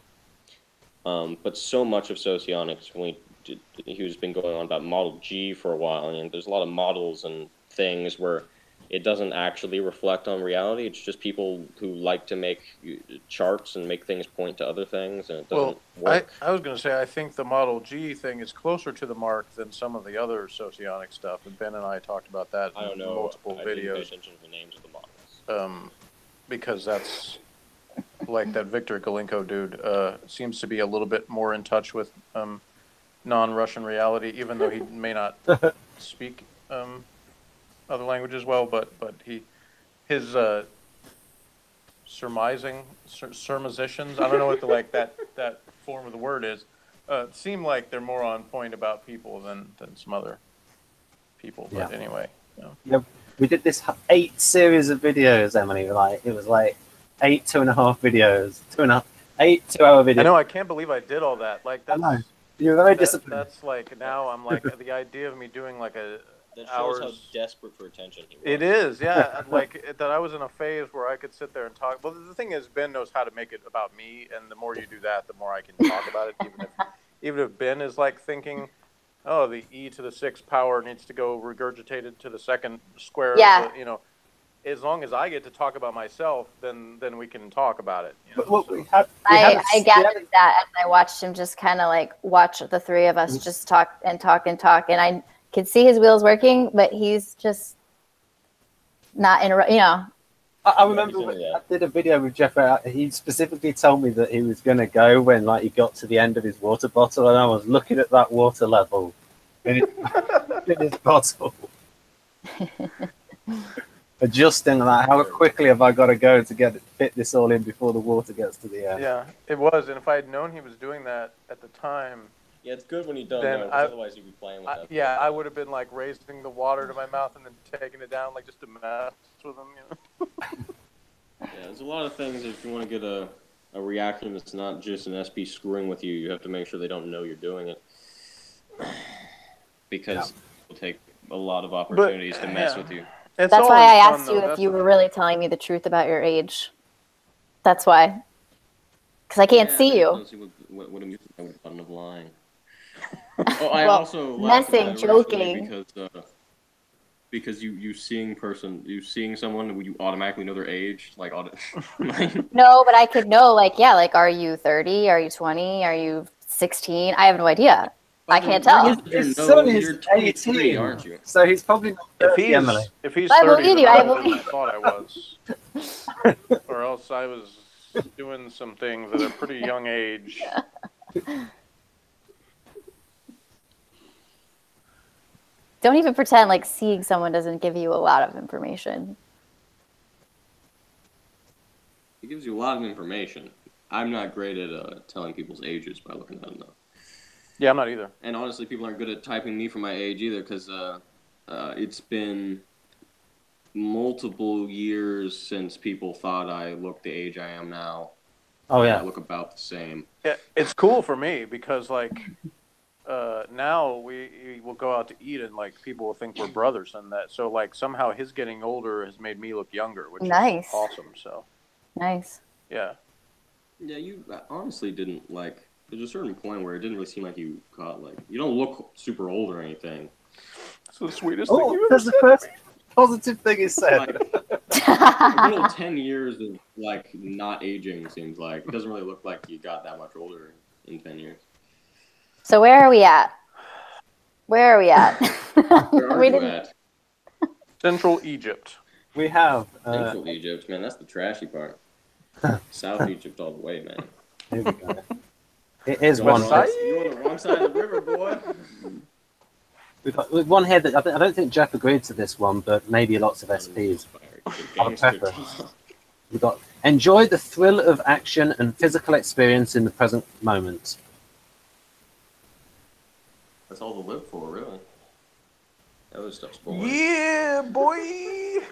But so much of socionics, he was been going on about Model G for a while, and there's a lot of models and things where it doesn't actually reflect on reality. It's just people who like to make charts and make things point to other things, and it doesn't work. I was going to say, I think the Model G thing is closer to the mark than some of the other socionic stuff, and Ben and I talked about that in multiple videos. Didn't pay attention to the names of the models. Because that's, like that Victor Galenko dude, seems to be a little bit more in touch with non-Russian reality, even though he may not speak other languages well, but his surmisations, I don't know what that form of the word is, seem like they're more on point about people than some other people. But anyway, yeah, we did this 8 series of videos, Emily. Like, it was like 8 2.5 videos, 8 2-hour videos. I know, I can't believe I did all that. Like, that's, I know. You're very disciplined. That's like, now I'm like, the idea of me doing like that shows how desperate for attention he was. It is, yeah. Like, that I was in a phase where I could sit there and talk. Well, the thing is, Ben knows how to make it about me, and the more you do that, the more I can talk about it. Even if Ben is like thinking, oh, the e to the 6th power needs to go regurgitated to the 2nd square. Yeah. You know, as long as I get to talk about myself, then we can talk about it. You know? Well, I gathered that as I watched him just kind of like watch the three of us just talk, and I could see his wheels working, but he's just not in. I remember when I did a video with Jeff. He specifically told me that he was going to go when he got to the end of his water bottle, and I was looking at that water level in his bottle. Adjusting that, how quickly have I got to go to fit this all in before the water gets to the end? Yeah, it was. And if I had known he was doing that at the time, yeah, it's good when you don't know, because otherwise you'd be playing with that. Yeah, I would have been like raising the water to my mouth and then taking it down, like just to mess with him. Yeah, there's a lot of things. If you want to get a reaction that's not just an SP screwing with you, you have to make sure they don't know you're doing it, because it will take a lot of opportunities to mess with you. That's why I asked you if you were really telling me the truth about your age. That's why. Because I can't see you. What am I fun of lying? Oh, I also messing, joking. Because you seeing someone, you automatically know their age, like No, but I could know, like, yeah, like, are you 30? Are you 20? Are you 16? I have no idea. I can't tell. His son is 18, aren't you? So he's probably not 30, Emily. If he's 30, I believe you. I believe. I thought I was, or else I was doing some things at a pretty young age. Don't even pretend like seeing someone doesn't give you a lot of information. It gives you a lot of information. I'm not great at telling people's ages by looking at them, though. Yeah, I'm not either. And honestly, people aren't good at typing me for my age either, because it's been multiple years since people thought I looked the age I am now. Oh, yeah. I look about the same. Yeah, it's cool for me because, like, now we will go out to eat and, like, people will think we're brothers and that. So, like, somehow his getting older has made me look younger, which is awesome. So nice. Yeah. Yeah, you honestly didn't, like... There's a certain point where it didn't really seem like you you don't look super old or anything. That's the sweetest thing you've ever that's said. The first positive thing he said. A little 10 years of, like, not aging seems like. It doesn't really look like you got that much older in 10 years. So where are we at? Where are we at? Where are you at? Central Egypt. We have... Central Egypt, man, that's the trashy part. South Egypt all the way, man. Here we go. It is You're on the wrong side of the river, boy. We've got one here that I don't think Jeff agreed to this one, but maybe lots of SPs. We've got enjoy the thrill of action and physical experience in the present moment. That's all to live for, really. That was stuff's boring. Yeah, boy.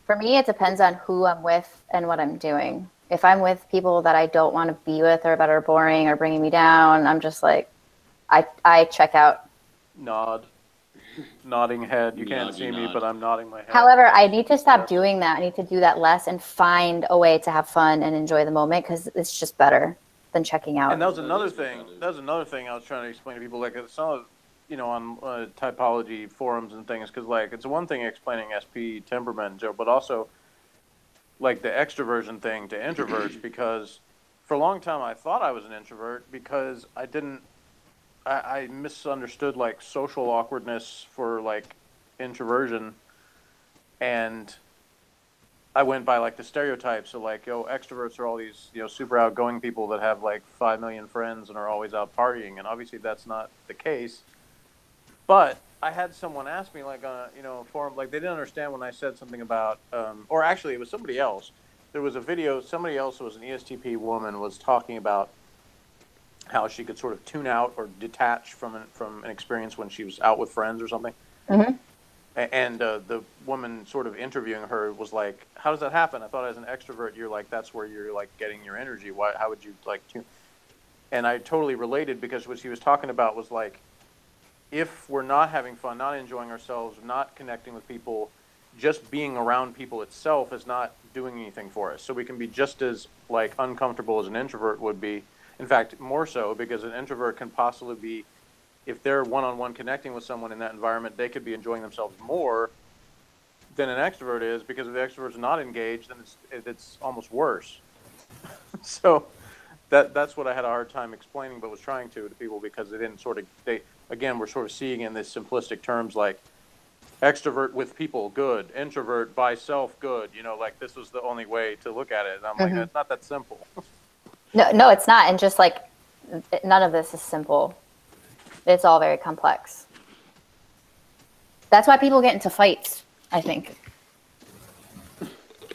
For me, it depends on who I'm with and what I'm doing. If I'm with people that I don't want to be with or that are boring or bringing me down, I'm just like, I check out. Nodding head. You can't Nodgy see me, nod. but I'm nodding my head. However, I need to stop Yes. doing that. I need to do that less and find a way to have fun and enjoy the moment, because it's just better than checking out. And that was That another is what thing. that is. That was another thing I was trying to explain to people. Like some of, on typology forums and things, because like it's one thing explaining SP temperament, Joe, but also like the extroversion thing to introverts. Because for a long time I thought I was an introvert because I misunderstood like social awkwardness for like introversion, and I went by like the stereotypes. So like, extroverts are all these, super outgoing people that have like 5 million friends and are always out partying. And obviously that's not the case. But I had someone ask me like on a forum, like they didn't understand when I said something about, or actually it was somebody else. There was a video, somebody else who was an ESTP woman was talking about how she could sort of tune out or detach from an experience when she was out with friends or something. Mm-hmm. And the woman sort of interviewing her was like, how does that happen? I thought as an extrovert, you're like, that's where you're like getting your energy. How would you like tune? And I totally related, because what she was talking about was like, if we're not having fun, not enjoying ourselves, not connecting with people, just being around people itself is not doing anything for us. So we can be just as like uncomfortable as an introvert would be. In fact, more so, because an introvert can possibly be, if they're one-on-one connecting with someone in that environment, they could be enjoying themselves more than an extrovert is, because if the extrovert's not engaged, then it's almost worse. So that's what I had a hard time explaining, but was trying to people, because they didn't again, we're sort of seeing in this simplistic terms like extrovert with people, good, introvert by self, good, like this was the only way to look at it. And I'm like, it's not that simple. No, it's not. And just like, none of this is simple. It's all very complex. That's why people get into fights, I think.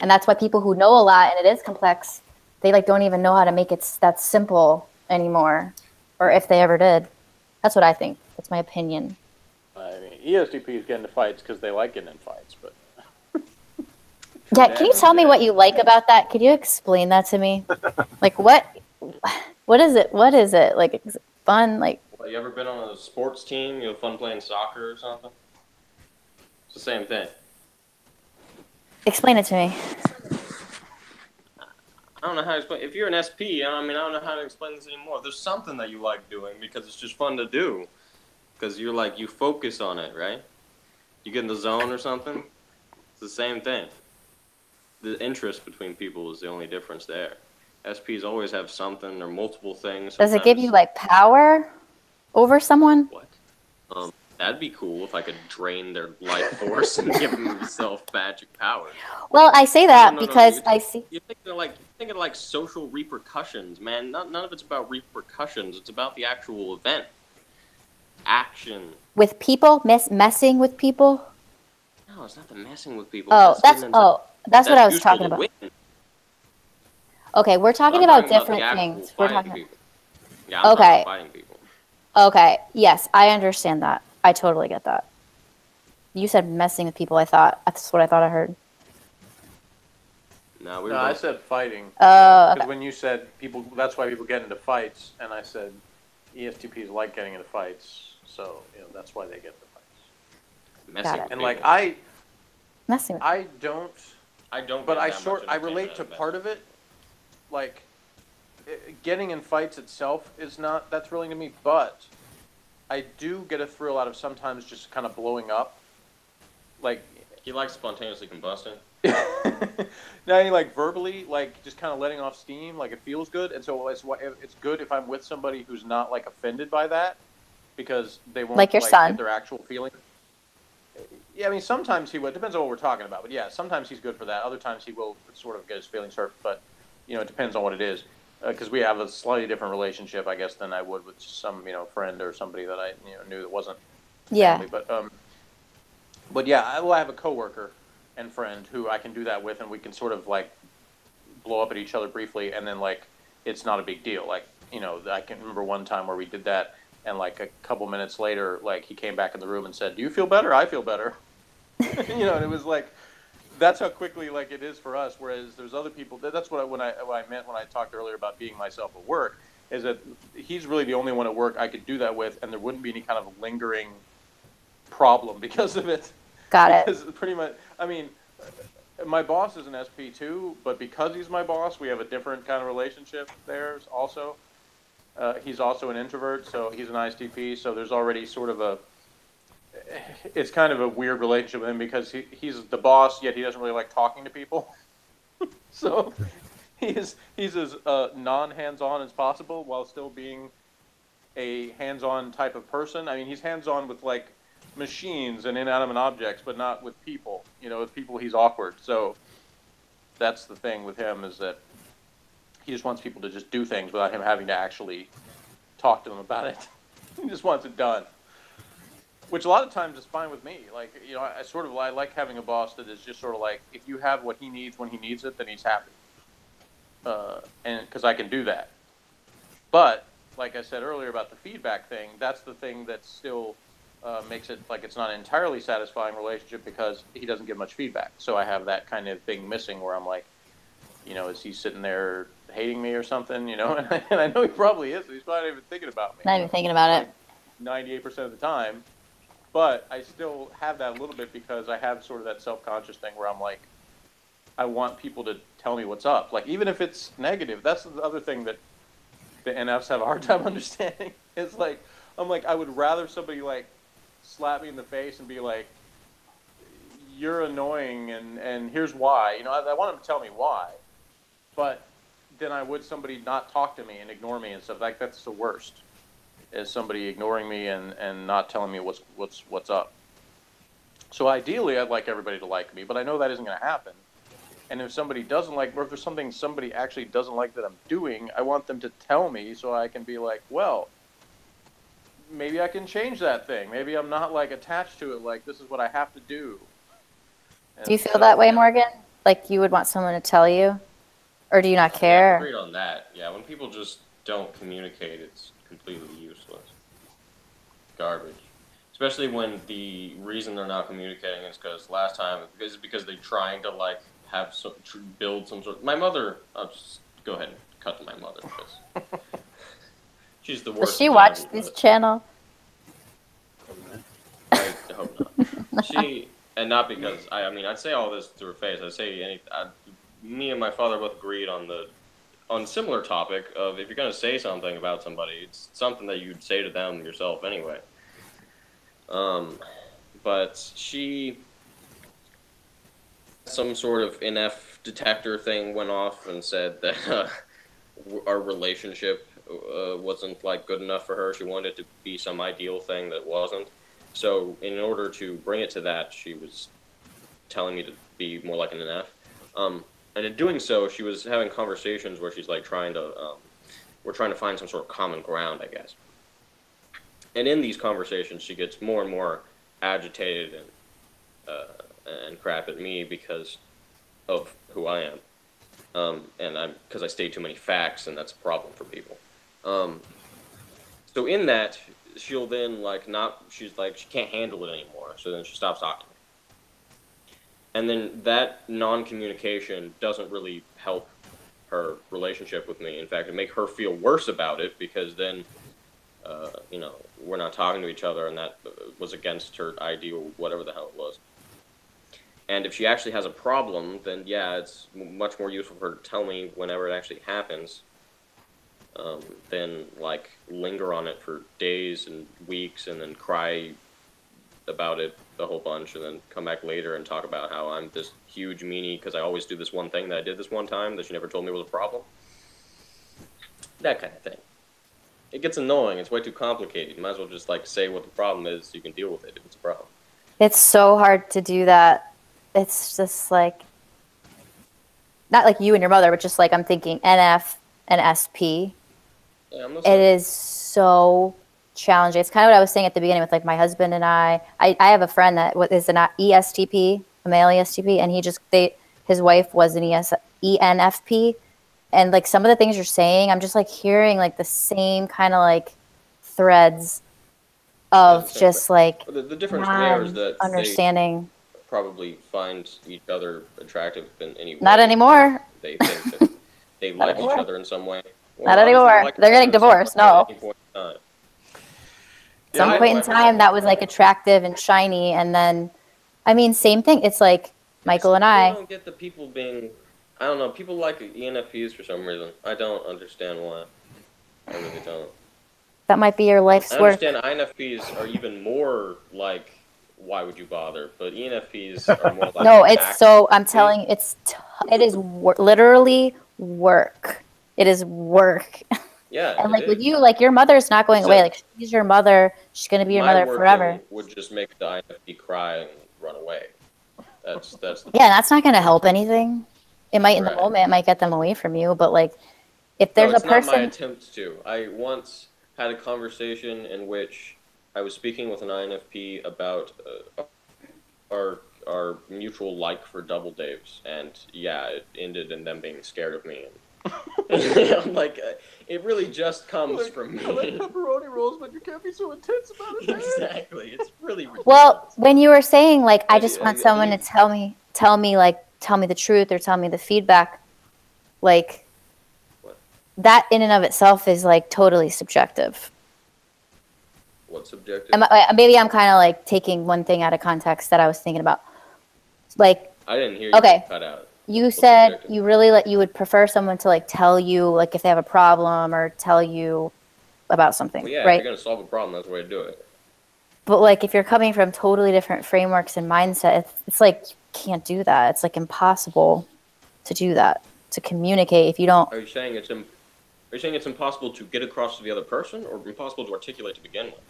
And that's why people who know a lot and it is complex, they like don't even know how to make it that simple anymore, or if they ever did. That's what I think. That's my opinion. I mean, ESTPs get into fights because they like getting in fights, but. Yeah, can you tell me what you like about that? Could you explain that to me? Like, what is it? What is it? Like, is it fun? Like, Well, you ever been on a sports team? You have fun playing soccer or something? It's the same thing. explain it to me. I don't know how to explain. If you're an SP, I don't know how to explain this anymore. There's something that you like doing because it's just fun to do. Because you focus on it, right? You get in the zone or something. It's the same thing. The interest between people is the only difference there. SPs always have something or multiple things. Does it give you like power over someone? What? That'd be cool if I could drain their life force and give them self-magic powers. Well, I say that because I see. You think they're like social repercussions, man. None of it's about repercussions. It's about the actual event, action. With people, messing with people. No, it's not the messing with people. Oh, that's what I was talking about. Okay, we're talking about different things. We're talking. People. Yeah, I'm talking about fighting people. Okay. Yes, I understand that. I totally get that. You said messing with people. That's what I thought I heard. No, I said fighting. Because when you said people, that's why people get into fights, and I said ESTPs like getting into fights, so that's why they get into fights. Messing with and people. like messing with I don't. But I relate to part of it. Like getting in fights itself is not that thrilling to me, but I do get a thrill out of sometimes just kind of blowing up. Like he likes spontaneously combusting. Now you like verbally, like just kind of letting off steam, like it feels good, and so it's good if I'm with somebody who's not like offended by that, because they won't like your son. Get their actual feeling. Yeah, I mean sometimes he would. Depends on what we're talking about, but yeah, sometimes he's good for that. Other times he will sort of get his feelings hurt, but it depends on what it is. Because we have a slightly different relationship, I guess, than I would with some friend or somebody that I knew that wasn't family. But yeah, I have a coworker and friend who I can do that with, and we can sort of like blow up at each other briefly, and then like it's not a big deal. Like I can remember one time where we did that, and like a couple minutes later, like he came back in the room and said, "Do you feel better? I feel better." And it was like. That's how quickly like it is for us. Whereas there's other people. That's what I meant when I talked earlier about being myself at work. is that he's really the only one at work I could do that with, and there wouldn't be any kind of lingering problem because of it. Got it. Because pretty much, I mean, my boss is an SP too, but because he's my boss, we have a different kind of relationship there also. He's also an introvert, so he's an ISTP, so there's already sort of it's kind of a weird relationship with him because he's the boss, yet he doesn't really like talking to people. So he's as non-hands-on as possible while still being a hands-on type of person. I mean, he's hands-on with like machines and inanimate objects, but not with people. You know, with people he's awkward. So that's the thing with him, is that he just wants people to just do things without him having to actually talk to them about it. He just wants it done, which a lot of times is fine with me. Like, you know, I like having a boss that is just sort of like, if you have what he needs when he needs it, then he's happy. And because I can do that. But like I said earlier about the feedback thing, that's the thing that still makes it like it's not an entirely satisfying relationship because he doesn't give much feedback. So I have that kind of thing missing where I'm like, you know, is he sitting there hating me or something? You know, and I know he probably is. He's probably not even thinking about me. Not even thinking about it. 98% of the time. But I still have that a little bit because I have sort of that self-conscious thing where I'm like, I want people to tell me what's up. Like, even if it's negative, that's the other thing that the NFs have a hard time understanding. It's like, I'm like, I would rather somebody like slap me in the face and be like, you're annoying and here's why. You know, I want them to tell me why. But then I would somebody not talk to me and ignore me and stuff. Like, that's the worst, is somebody ignoring me and not telling me what's up. So ideally, I'd like everybody to like me, but I know that isn't going to happen. And if somebody doesn't like, or if there's something somebody actually doesn't like that I'm doing, I want them to tell me so I can be like, well, maybe I can change that thing. Maybe I'm not like attached to it. Like, this is what I have to do. And do you feel that way, Morgan? Like you would want someone to tell you? Or do you not care? Yeah, I agreed on that. Yeah, when people just don't communicate, it's completely useless. Garbage. Especially when the reason they're not communicating is because they're trying to like build some sort of... My mother... I'll just go ahead and cut to my mother because she's the worst. Does she watch this channel? I hope not. And not because... I mean, I'd say all this to her face. I'd say me and my father both agreed on similar topic of if you're going to say something about somebody, it's something that you'd say to them yourself anyway. But she... some sort of NF detector thing went off and said that our relationship wasn't like good enough for her. She wanted it to be some ideal thing that wasn't. So in order to bring it to that, she was telling me to be more like an NF. And in doing so, she was having conversations where she's like we're trying to find some sort of common ground, I guess. And in these conversations, she gets more and more agitated and crap at me because of who I am. And because I state too many facts, and that's a problem for people. So in that, she'll then she's like, she can't handle it anymore, so then she stops talking. And then that non-communication doesn't really help her relationship with me. In fact, it makes her feel worse about it because then, you know, we're not talking to each other, and that was against her ideal, whatever the hell it was. And if she actually has a problem, then yeah, it's much more useful for her to tell me whenever it actually happens, than like linger on it for days and weeks and then cry about it a whole bunch and then come back later and talk about how I'm this huge meanie because I always do this one thing that I did this one time that she never told me was a problem. That kind of thing. It gets annoying. It's way too complicated. You might as well just like say what the problem is so you can deal with it if it's a problem. It's so hard to do that. It's just like, not like you and your mother, but just like I'm thinking NF and SP. Yeah, it is so challenging. It's kind of what I was saying at the beginning with like my husband and I have a friend that is an ESTP, a male ESTP, and his wife was an ENFP. And like some of the things you're saying, I'm just like hearing like the same kind of like threads of just like the difference there is that understanding. They probably find each other attractive in any way. Not anymore. They think that they like each other in some way. Not anymore. They're getting divorced. No. Some point in time, that was like attractive and shiny, and then, I mean, same thing. It's like Michael and I don't get the people being. I don't know. People like ENFPs for some reason. I don't understand why. I really don't. That might be your life's work. I understand INFPs are even more like, why would you bother? But ENFPs are more like. No, it's so. I'm telling you, it is literally work. It is work. Yeah. And like with you, like your mother's not going away. Like she's your mother. She's gonna be your mother forever. Would just make the INFP cry and run away. That's. Yeah, that's not gonna help anything. It might in the moment. It might get them away from you. But like, if there's a person. Not my attempts to. I once had a conversation in which I was speaking with an INFP about our mutual like for double daves, and yeah, it ended in them being scared of me. I'm like, it really just comes from me. I like pepperoni rolls, but you can't be so intense about it. Exactly, it's really ridiculous. Well, when you were saying like, I just want someone to tell me the truth or tell me the feedback, like what? That in and of itself is like totally subjective. What's subjective? Maybe I'm kind of like taking one thing out of context that I was thinking about. Like, I didn't hear you cut out. You said you really you would prefer someone to like tell you like if they have a problem or tell you about something, well, yeah, right? If you're gonna solve a problem, that's the way to do it. But like if you're coming from totally different frameworks and mindset, it's like you can't do that. It's like impossible to do that, to communicate if you don't. Are you saying it's impossible to get across to the other person, or impossible to articulate to begin with?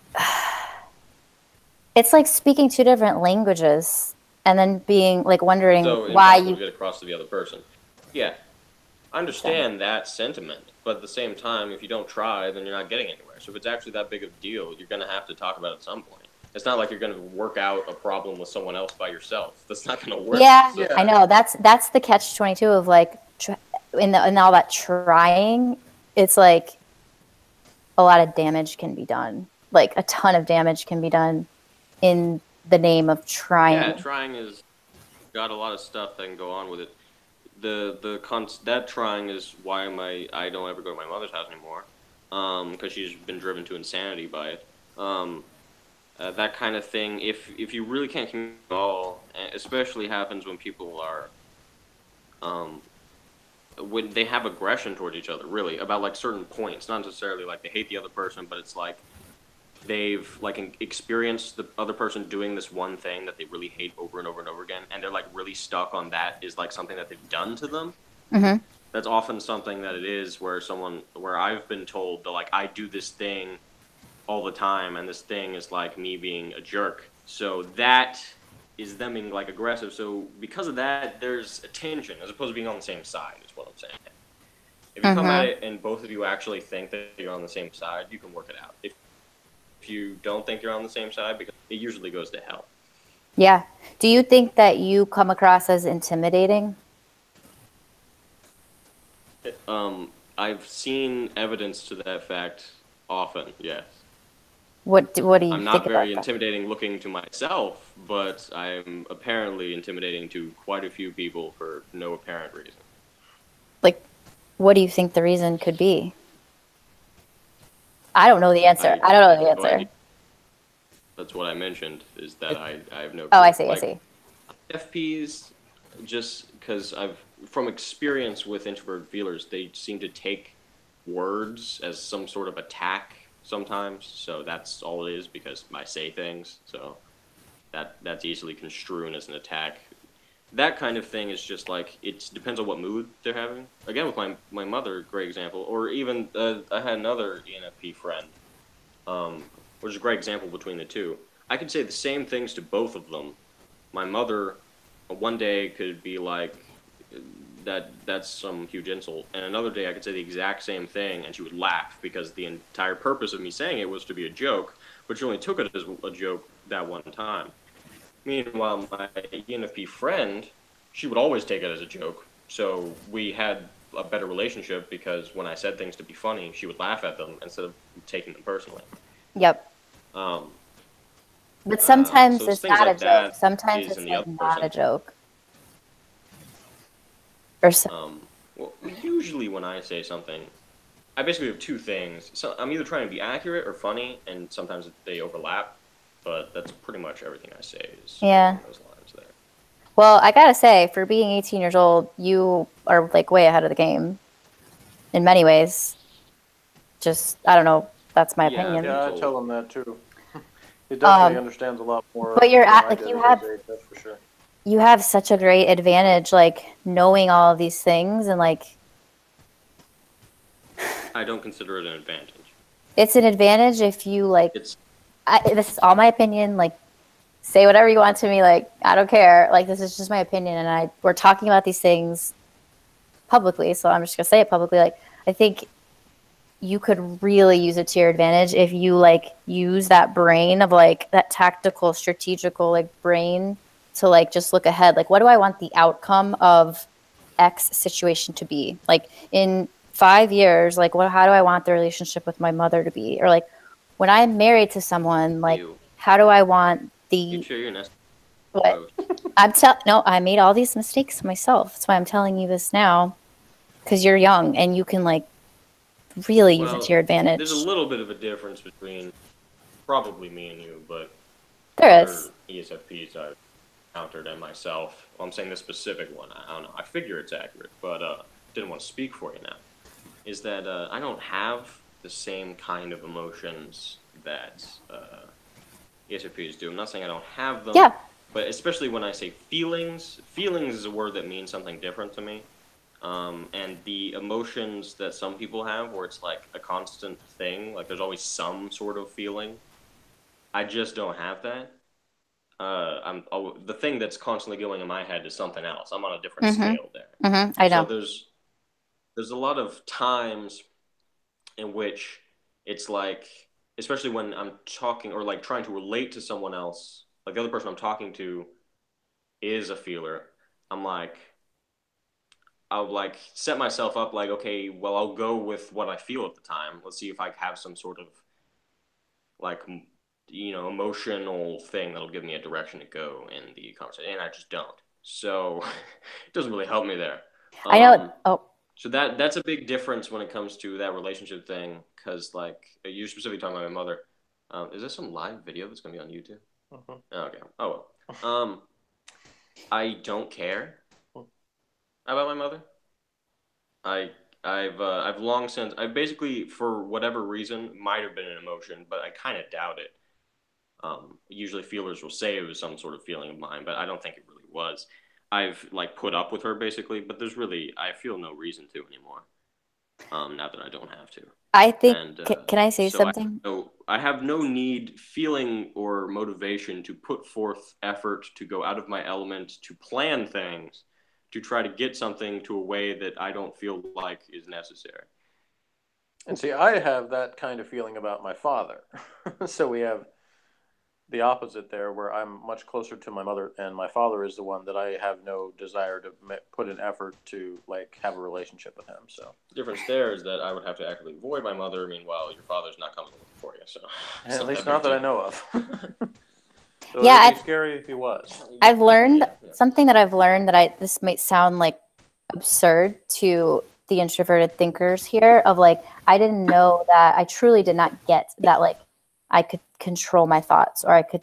It's like speaking two different languages. And then being like wondering why you get across to the other person. Yeah, I understand that sentiment, but at the same time, if you don't try, then you're not getting anywhere. So if it's actually that big of a deal, you're gonna have to talk about it at some point. It's not like you're gonna work out a problem with someone else by yourself. That's not gonna work. Yeah, so. I know. That's the catch-22 of like in all that trying. It's like a lot of damage can be done. Like a ton of damage can be done in the name of trying. Yeah, trying is got a lot of stuff that can go on with it. That trying is why I don't ever go to my mother's house anymore, because she's been driven to insanity by it. That kind of thing. If you really can't communicate at all, especially happens when people are, when they have aggression towards each other, really about like certain points. Not necessarily like they hate the other person, but it's like. They've like experienced the other person doing this one thing that they really hate over and over and over again, and they're like really stuck on that is like something that they've done to them. Mm-hmm. That's often something that it is where I've been told that like I do this thing all the time, and this thing is like me being a jerk. So that is them being like aggressive. So because of that, there's a tension as opposed to being on the same side. Is what I'm saying. If you come at it and both of you actually think that you're on the same side, you can work it out. If you don't think you're on the same side, because it usually goes to hell. Yeah. Do you think that you come across as intimidating? I've seen evidence to that fact often, yes. What do you think I'm not very about intimidating looking to myself, but I'm apparently intimidating to quite a few people for no apparent reason. Like, what do you think the reason could be? I don't know the answer. I don't know the answer. That's what I mentioned, is that I have no... Oh, I see, I see. FPs, just because from experience with introverted feelers, they seem to take words as some sort of attack sometimes, so that's all it is, because I say things, so that's easily construed as an attack. That kind of thing is just like, it depends on what mood they're having. Again, with my mother, great example. Or even, I had another ENFP friend, which is a great example between the two. I could say the same things to both of them. My mother, one day could be like, that's some huge insult. And another day I could say the exact same thing and she would laugh, because the entire purpose of me saying it was to be a joke, but she only took it as a joke that one time. Meanwhile, my ENFP friend, she would always take it as a joke. So we had a better relationship, because when I said things to be funny, she would laugh at them instead of taking them personally. Yep. But sometimes so it's not like a joke. Sometimes it's like not a joke. Or well, usually when I say something, I basically have two things. So I'm either trying to be accurate or funny, and sometimes they overlap. But that's pretty much everything I say is along those lines there. Well, I gotta say, for being 18 years old, you are like way ahead of the game in many ways. Just, I don't know. That's my opinion. Yeah, I tell him that too. He definitely understands a lot more. But you're at, like, you have, age, that's for sure. You have such a great advantage, like knowing all of these things, and like. I don't consider it an advantage. It's an advantage if you like. It's. This is all my opinion. Like, say whatever you want to me. Like, I don't care. Like, this is just my opinion, and we're talking about these things publicly, so I'm just gonna say it publicly. Like, I think you could really use it to your advantage if you like use that brain of like that tactical, strategical like brain to like just look ahead. Like, what do I want the outcome of X situation to be? Like in 5 years, like how do I want the relationship with my mother to be? Or like when I'm married to someone, like how do I want the You share your nest. what? No, I made all these mistakes myself. That's why I'm telling you this now, because you're young and you can like really use it to your advantage. There's a little bit of a difference between probably me and you, but there is ESFPs I've encountered and myself. Well, I'm saying this specific one. I don't know. I figure it's accurate, but didn't want to speak for you now. Is that I don't have the same kind of emotions that ESFPs do. I'm not saying I don't have them. Yeah. But especially when I say feelings, feelings is a word that means something different to me. And the emotions that some people have, where it's like a constant thing, like there's always some sort of feeling, I just don't have that. The thing that's constantly going in my head is something else. I'm on a different scale there. I know. So there's a lot of times in which it's like, especially when I'm talking or like trying to relate to someone else, like the other person I'm talking to is a feeler. I'll like set myself up like, okay, well, I'll go with what I feel at the time. Let's see if I have some sort of like, emotional thing that'll give me a direction to go in the conversation. And I just don't. So it doesn't really help me there. I know. So that's a big difference when it comes to that relationship thing. Cause like you're specifically talking about my mother. Is this some live video that's going to be on YouTube? Okay. Oh, well. I don't care about my mother. I've long since, I basically, for whatever reason, might have been an emotion, but I kind of doubt it. Usually feelers will say it was some sort of feeling of mine, but I don't think it really was. I've like put up with her basically, but I feel no reason to anymore. Now that I don't have to. I think, can I say something? I have no need, feeling, or motivation to put forth effort to go out of my element, to plan things, to try to get something to a way that I don't feel like is necessary. And see, I have that kind of feeling about my father. So we have the opposite there, where I'm much closer to my mother, and my father is the one that I have no desire to put an effort to like have a relationship with him. So the difference there is that I would have to actively avoid my mother. Meanwhile, your father's not coming looking for you, so at least not that I know of. So yeah, it'd be scary if he was. I've learned something that I've learned that this might sound like absurd to the introverted thinkers here. Of like, I didn't know that. I truly did not get that. Like, I could control my thoughts, or I could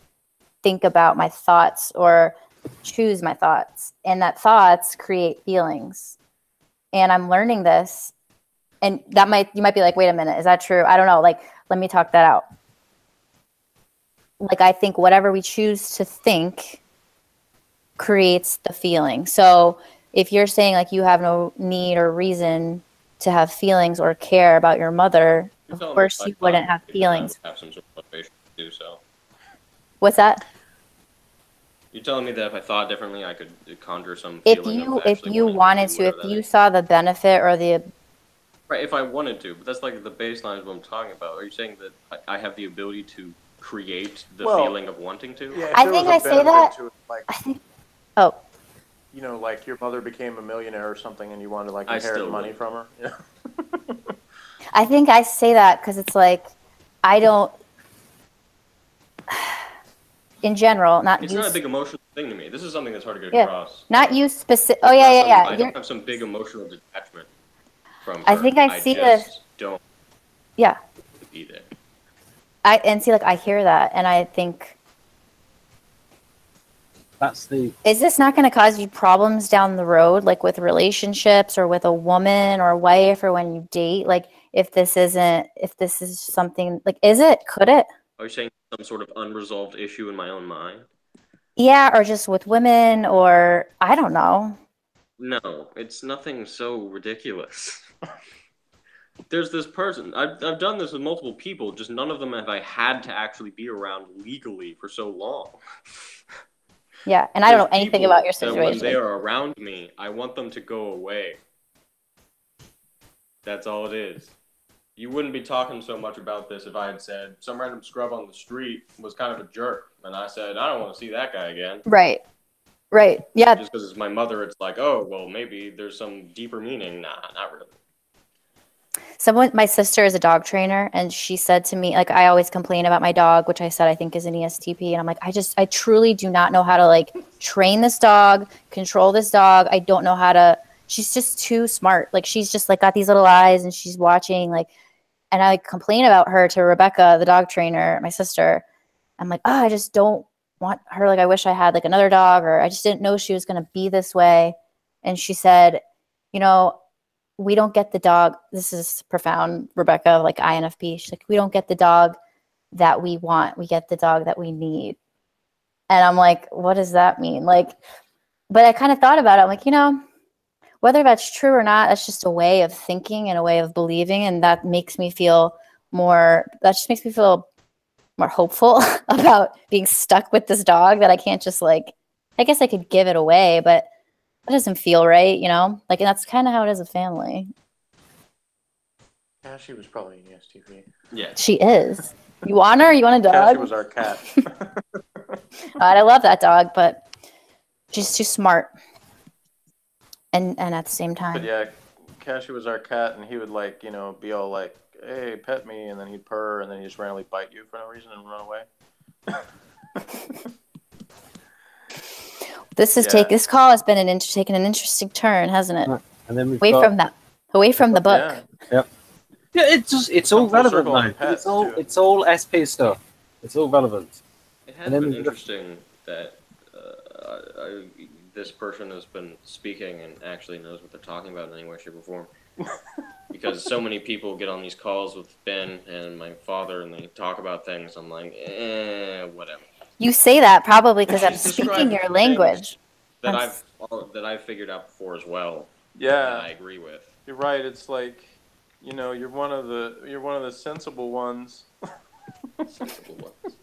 think about my thoughts, or choose my thoughts, and that thoughts create feelings. And I'm learning this, and you might be like, wait a minute, is that true? I don't know. Like, let me talk that out. Like, I think whatever we choose to think creates the feeling. So if you're saying like you have no need or reason to have feelings or care about your mother, of course you wouldn't have feelings. Have some sort of motivation to do so. What's that? You're telling me that if I thought differently, I could conjure some If feeling you of actually wanted to, if you saw the benefit or the right, if I wanted to, but that's like the baseline is what I'm talking about. Are you saying that I have the ability to create the feeling of wanting to? Yeah, I think I say that. Like, I think. Like your mother became a millionaire or something, and you wanted to like inherit money from her. Yeah. I think I say that because it's like I don't. In general, it's not a big emotional thing to me. This is something that's hard to get across. Not you specific. Oh yeah. I don't have some big emotional detachment from her. I think I see this. don't Yeah. be there. And see, like, I hear that, and I think, That's the is this not going to cause you problems down the road, like with relationships or with a woman or wife or when you date? Like, if this is something, like, could it? Are you saying some sort of unresolved issue in my own mind? Yeah, or just with women, or I don't know. No, it's nothing so ridiculous. There's this person. I've done this with multiple people. Just none of them have I had to actually be around legally for so long. Yeah, and I don't know There's anything people about your that when they situation. are around me, I want them to go away. That's all it is. You wouldn't be talking so much about this if I had said some random scrub on the street was kind of a jerk, and I said I don't want to see that guy again. Right. Yeah. Just because it's my mother, it's like, oh, well, maybe there's some deeper meaning. Nah, not really. My sister is a dog trainer, and she said to me, like, I always complain about my dog, which I said I think is an ESTP, and I'm like, I truly do not know how to, like, train this dog, control this dog. I don't know how to. She's just too smart. Like, she's just, like, got these little eyes, and she's watching, like, and I complain about her to Rebecca, the dog trainer, my sister. I'm like, oh, I just don't want her. Like, I wish I had, like, another dog, or I just didn't know she was going to be this way. And she said, we don't get the dog. This is profound, Rebecca, like INFP. She's like, we don't get the dog that we want. We get the dog that we need. And I'm like, what does that mean? Like, but I kind of thought about it. I'm like, whether that's true or not, that's just a way of thinking and a way of believing. And that makes me feel more hopeful about being stuck with this dog that I can't just, like, I guess I could give it away, but that doesn't feel right, like, and that's kind of how it is with family. Yeah, she was probably an ESTP. Yeah. She is. You want her? You want a dog? Cassie was our cat. I love that dog, but she's too smart. And at the same time. But yeah, Cassie was our cat, and he would, like, be all like, hey, pet me, and then he'd purr, and then he'd just randomly bite you for no reason and run away. This call has been taken an interesting turn, hasn't it? and then away from the book. Yeah. Yep. Yeah, it's all relevant now. It's all SP stuff. It's all relevant. It has been interesting that this person has been speaking and actually knows what they're talking about in any way, shape, or form. Because so many people get on these calls with Ben and my father, and they talk about things. I'm like, whatever. You say that probably because I'm speaking your language. That I've figured out before as well. Yeah, that I agree with. You're right. It's like, you're one of the sensible ones. Sensible ones.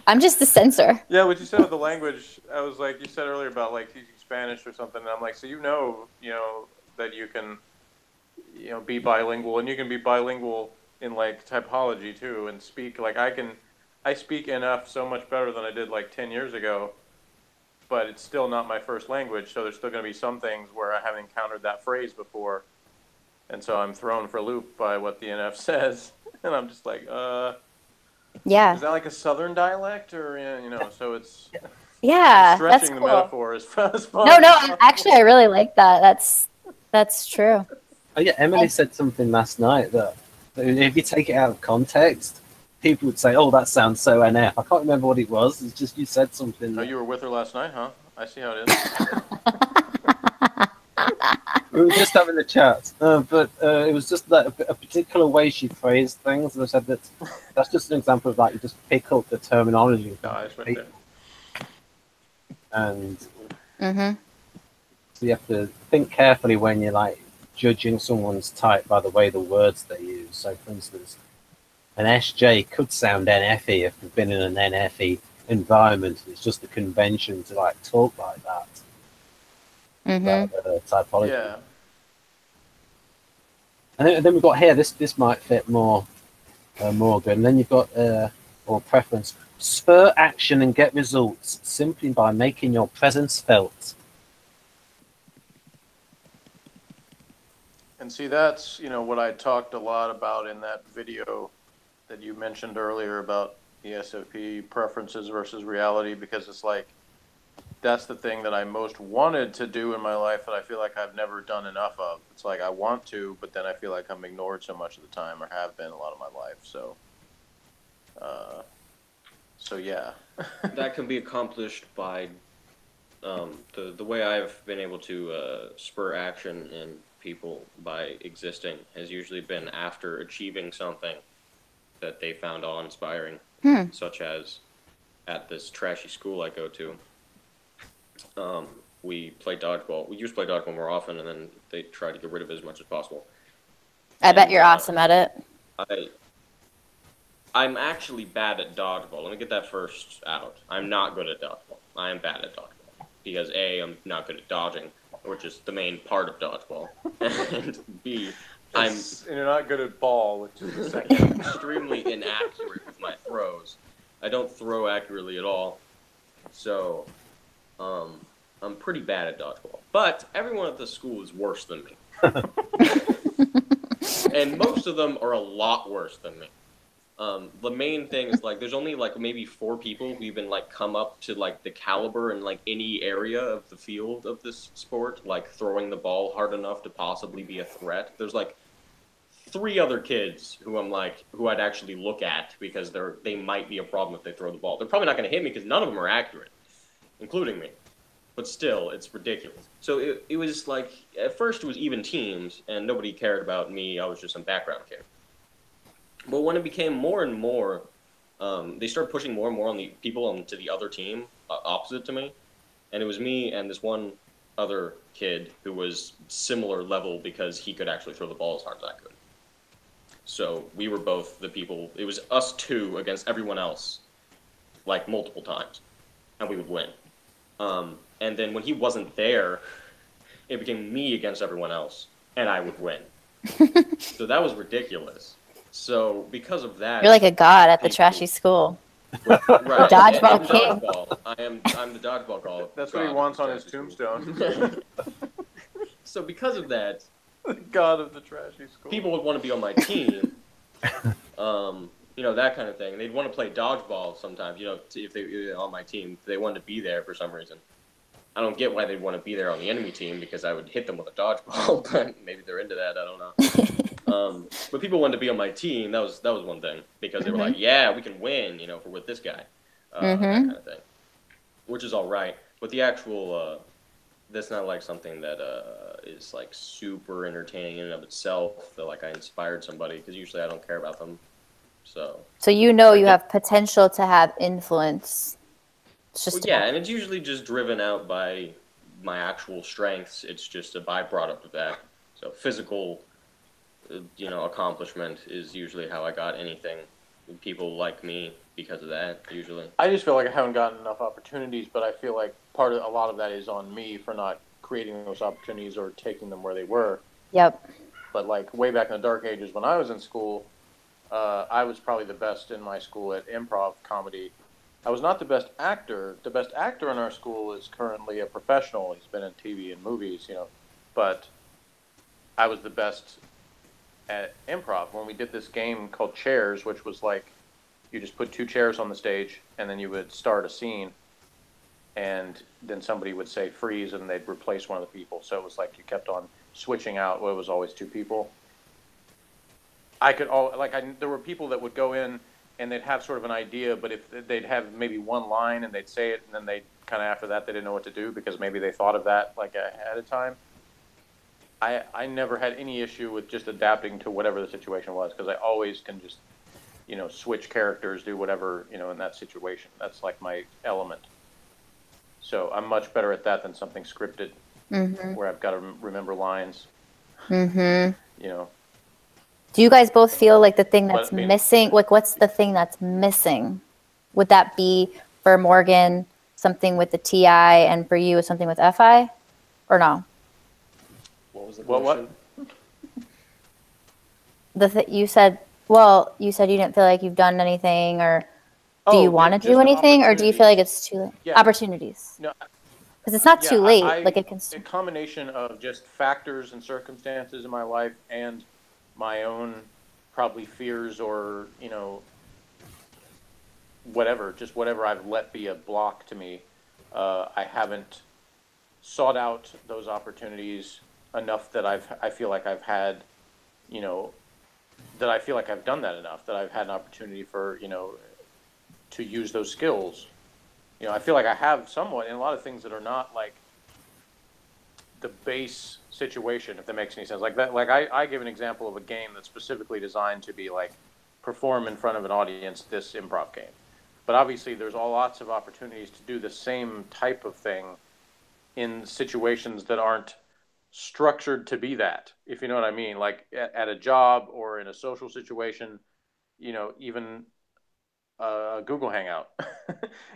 I'm just the censor. Yeah, what you said with the language, I was like, you said earlier about, like, teaching Spanish or something, and I'm like, so that you can, be bilingual, and you can be bilingual in, like, typology too, and speak, like, I speak NF so much better than I did, like, 10 years ago, but it's still not my first language, so there's still going to be some things where I haven't encountered that phrase before, and so I'm thrown for a loop by what the NF says, and I'm just like, yeah. Is that like a Southern dialect, or so it's stretching the cool. metaphor as far. No, actually, I really like that. That's true. Oh yeah, Emily said something last night that if you take it out of context, people would say, "Oh, that sounds so NF." I can't remember what it was. It's just you said something. Oh, you were with her last night, huh? I see how it is. We were just having a chat, but it was just that a particular way she phrased things. And I said that's just an example of that. You just pick up the terminology. Guys, right there. And so you have to think carefully when you're, like, judging someone's type by the way the words they use. So, for instance, an SJ could sound NFy if they've been in an NFy environment. It's just the convention to, like, talk like that. Typology. Yeah. And then we've got here, this might fit more Morgan. And then you've got, or preference, spur action and get results simply by making your presence felt. And see, that's, what I talked a lot about in that video that you mentioned earlier about ESFP preferences versus reality, because it's like, that's the thing that I most wanted to do in my life that I feel like I've never done enough of. It's like I want to, but then I feel like I'm ignored so much of the time, or have been a lot of my life. So, yeah. That can be accomplished by the way I've been able to spur action in people by existing has usually been after achieving something that they found awe-inspiring, such as at this trashy school I go to. We play dodgeball. We used to play dodgeball more often, and then they try to get rid of it as much as possible. I bet you're awesome at it. I'm actually bad at dodgeball. Let me get that first out. I'm not good at dodgeball. I am bad at dodgeball. Because A, I'm not good at dodging, which is the main part of dodgeball. And B, And you're not good at ball, which is the second. extremely inaccurate with my throws. I don't throw accurately at all. So, I'm pretty bad at dodgeball. But everyone at the school is worse than me. And most of them are a lot worse than me. The main thing is, like, there's only, like, maybe 4 people who even, like, come up to, like, the caliber in, like, any area of the field of this sport, like, throwing the ball hard enough to possibly be a threat. There's, like, 3 other kids who who I'd actually look at because they might be a problem if they throw the ball. They're probably not going to hit me because none of them are accurate, including me. But still, it's ridiculous. So it was, like, at first it was even teams, and nobody cared about me. I was just some background kid. But when it became more and more, they started pushing more and more on the people onto the other team, opposite to me. And it was me and this one other kid who was similar level because he could actually throw the ball as hard as I could. So we were both the people. It was us 2 against everyone else, like, multiple times. And we would win. And then when he wasn't there, it became me against everyone else. And I would win. So that was ridiculous. So because of that, You're like a god at the trashy school. Right. Dodgeball king. I'm the dodgeball god. That's what he wants on his tombstone. So because of that, The god of the trashy school. people would want to be on my team. You know, that kind of thing. They'd want to play dodgeball sometimes. You know, if they were on my team, they wanted to be there for some reason. I don't get why they'd want to be there on the enemy team because I would hit them with a dodgeball, but maybe they're into that. I don't know. But people wanted to be on my team. That was one thing because they were like, "Yeah, we can win," you know, if we're with this guy, that kind of thing, which is all right. But the actual, that's not like something that is like super entertaining in and of itself. That like I inspired somebody because usually I don't care about them. So you know you have potential to have influence. It's just yeah, and it's usually just driven out by my actual strengths. It's just a byproduct of that. So physical, you know, accomplishment is usually how I got anything. People like me because of that, usually. I just feel like I haven't gotten enough opportunities, but I feel like a lot of that is on me for not creating those opportunities or taking them where they were. Yep. But like way back in the dark ages when I was in school, I was probably the best in my school at improv comedy. I was not the best actor. The best actor in our school is currently a professional. He's been in TV and movies, you know. But I was the best at improv when we did this game called Chairs, which was like you just put 2 chairs on the stage and then you would start a scene and then somebody would say freeze and they'd replace one of the people. So it was like you kept on switching out. Well, it was always 2 people. There were people that would go in and they'd have sort of an idea, but if they'd have maybe one line and they'd say it and then they kind of after that they didn't know what to do because maybe they thought of that like ahead of time. I never had any issue with just adapting to whatever the situation was because I always can just, you know, switch characters, do whatever, you know, in that situation. That's like my element. So I'm much better at that than something scripted where I've got to remember lines. You know. Do you guys both feel like the thing that's missing, like what's the thing that's missing? Would that be for Morgan something with the TI and for you something with FI or no? What was the question? You said you didn't feel like you've done anything or do you want to do anything or do you feel like it's too late? Yeah. Opportunities. No. Because it's not too late. A combination of just factors and circumstances in my life and my own probably fears or, you know, whatever I've let be a block to me. I haven't sought out those opportunities enough that I feel like I've had, you know, that I feel like I've done that enough, that I've had an opportunity for, you know, to use those skills. You know, I feel like I have somewhat in a lot of things that are not like the base situation, if that makes any sense. Like that, like I give an example of a game that's specifically designed to be like perform in front of an audience, this improv game. But obviously there's lots of opportunities to do the same type of thing in situations that aren't structured to be that, if you know what I mean, like at a job or in a social situation, you know, even Google Hangout,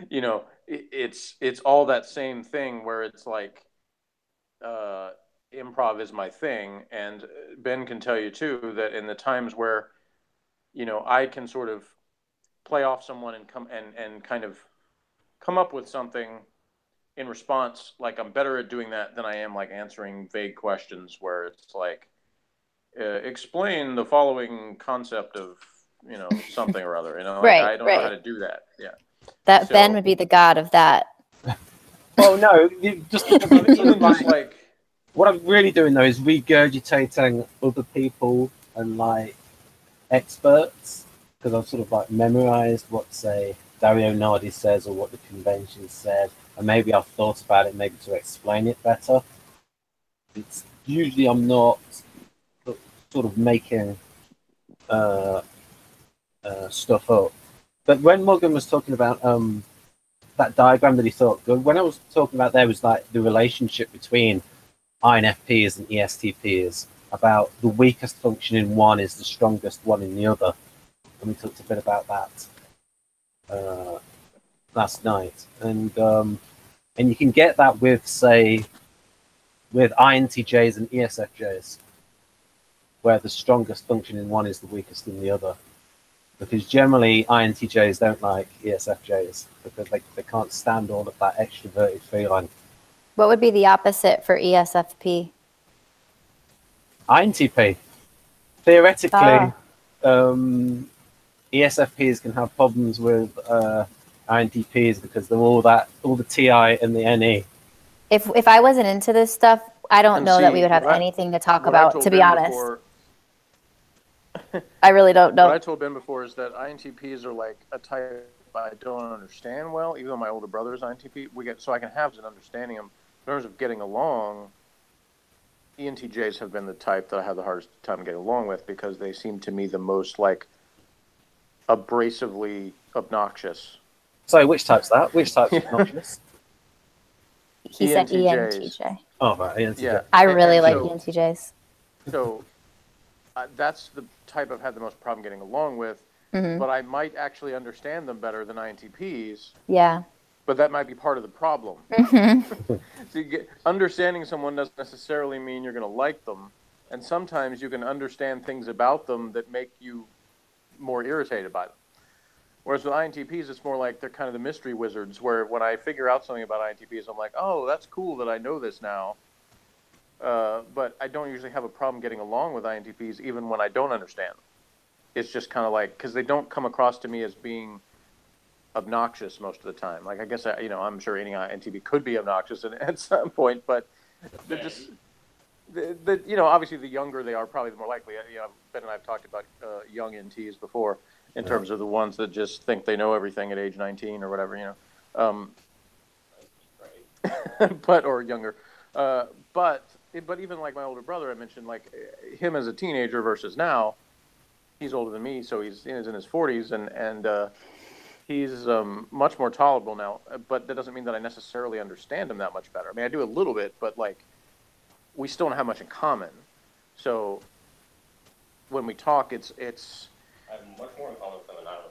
you know, it's all that same thing where it's like improv is my thing. And Ben can tell you too that in the times where, you know, I can sort of play off someone and come and kind of come up with something in response, like I'm better at doing that than I am like answering vague questions where it's like, explain the following concept of, you know, something or other, you know, like Right, I don't know how to do that. Yeah. That So- Ben would be the god of that. Oh no, just Even just like, what I'm really doing though is regurgitating other people and like experts, because I've sort of like memorized what, say, Dario Nardi says or what the convention said, and maybe I've thought about it maybe to explain it better. It's usually I'm not sort of making stuff up. But when Morgan was talking about that diagram that he thought good, when I was talking about there was like the relationship between INFPs and ESTPs, about the weakest function in one is the strongest one in the other. And we talked a bit about that last night. And you can get that with, say, with INTJs and ESFJs, where the strongest function in one is the weakest in the other. Because generally INTJs don't like ESFJs because they can't stand all of that extroverted feeling. What would be the opposite for ESFP? INTP. Theoretically, Ah. ESFPs can have problems with INTPs because they're all the TI and the NE. If I wasn't into this stuff, I don't And know that see, we would have what I- anything to talk what I about, told to be Ben honest. before- I really don't know. What I told Ben before is that INTPs are like a type I don't understand well, even though my older brother is INTP. So I can have an understanding of, in terms of getting along. ENTJs have been the type that I have the hardest time getting along with because they seem to me the most like abrasively obnoxious. So which type's that? Which type's obnoxious? He said ENTJs. ENTJ. Oh, right, ENTJ. Yeah. I really And like so- ENTJs. So that's the type I've had the most problem getting along with. Hmm. But I might actually understand them better than INTPs. Yeah. But that might be part of the problem. Hmm. So understanding someone doesn't necessarily mean you're going to like them. And sometimes you can understand things about them that make you more irritated by them. Whereas with INTPs, it's more like they're kind of the mystery wizards, where when I figure out something about INTPs, I'm like, oh, that's cool that I know this now. But I don't usually have a problem getting along with INTPs, even when I don't understand them. It's just kind of like, because they don't come across to me as being obnoxious most of the time. Like, I guess, I'm sure any INTP could be obnoxious at some point, but they're just, obviously the younger they are, probably the more likely. Ben and I have talked about young NTs before in terms of the ones that just think they know everything at age 19 or whatever, but, or younger. But even like my older brother, I mentioned, like him as a teenager versus now, he's older than me, so he's in his 40s, and he's much more tolerable now. But that doesn't mean that I necessarily understand him that much better. I mean, I do a little bit, but like we still don't have much in common. So when we talk, it's I have much more in common with them than I don't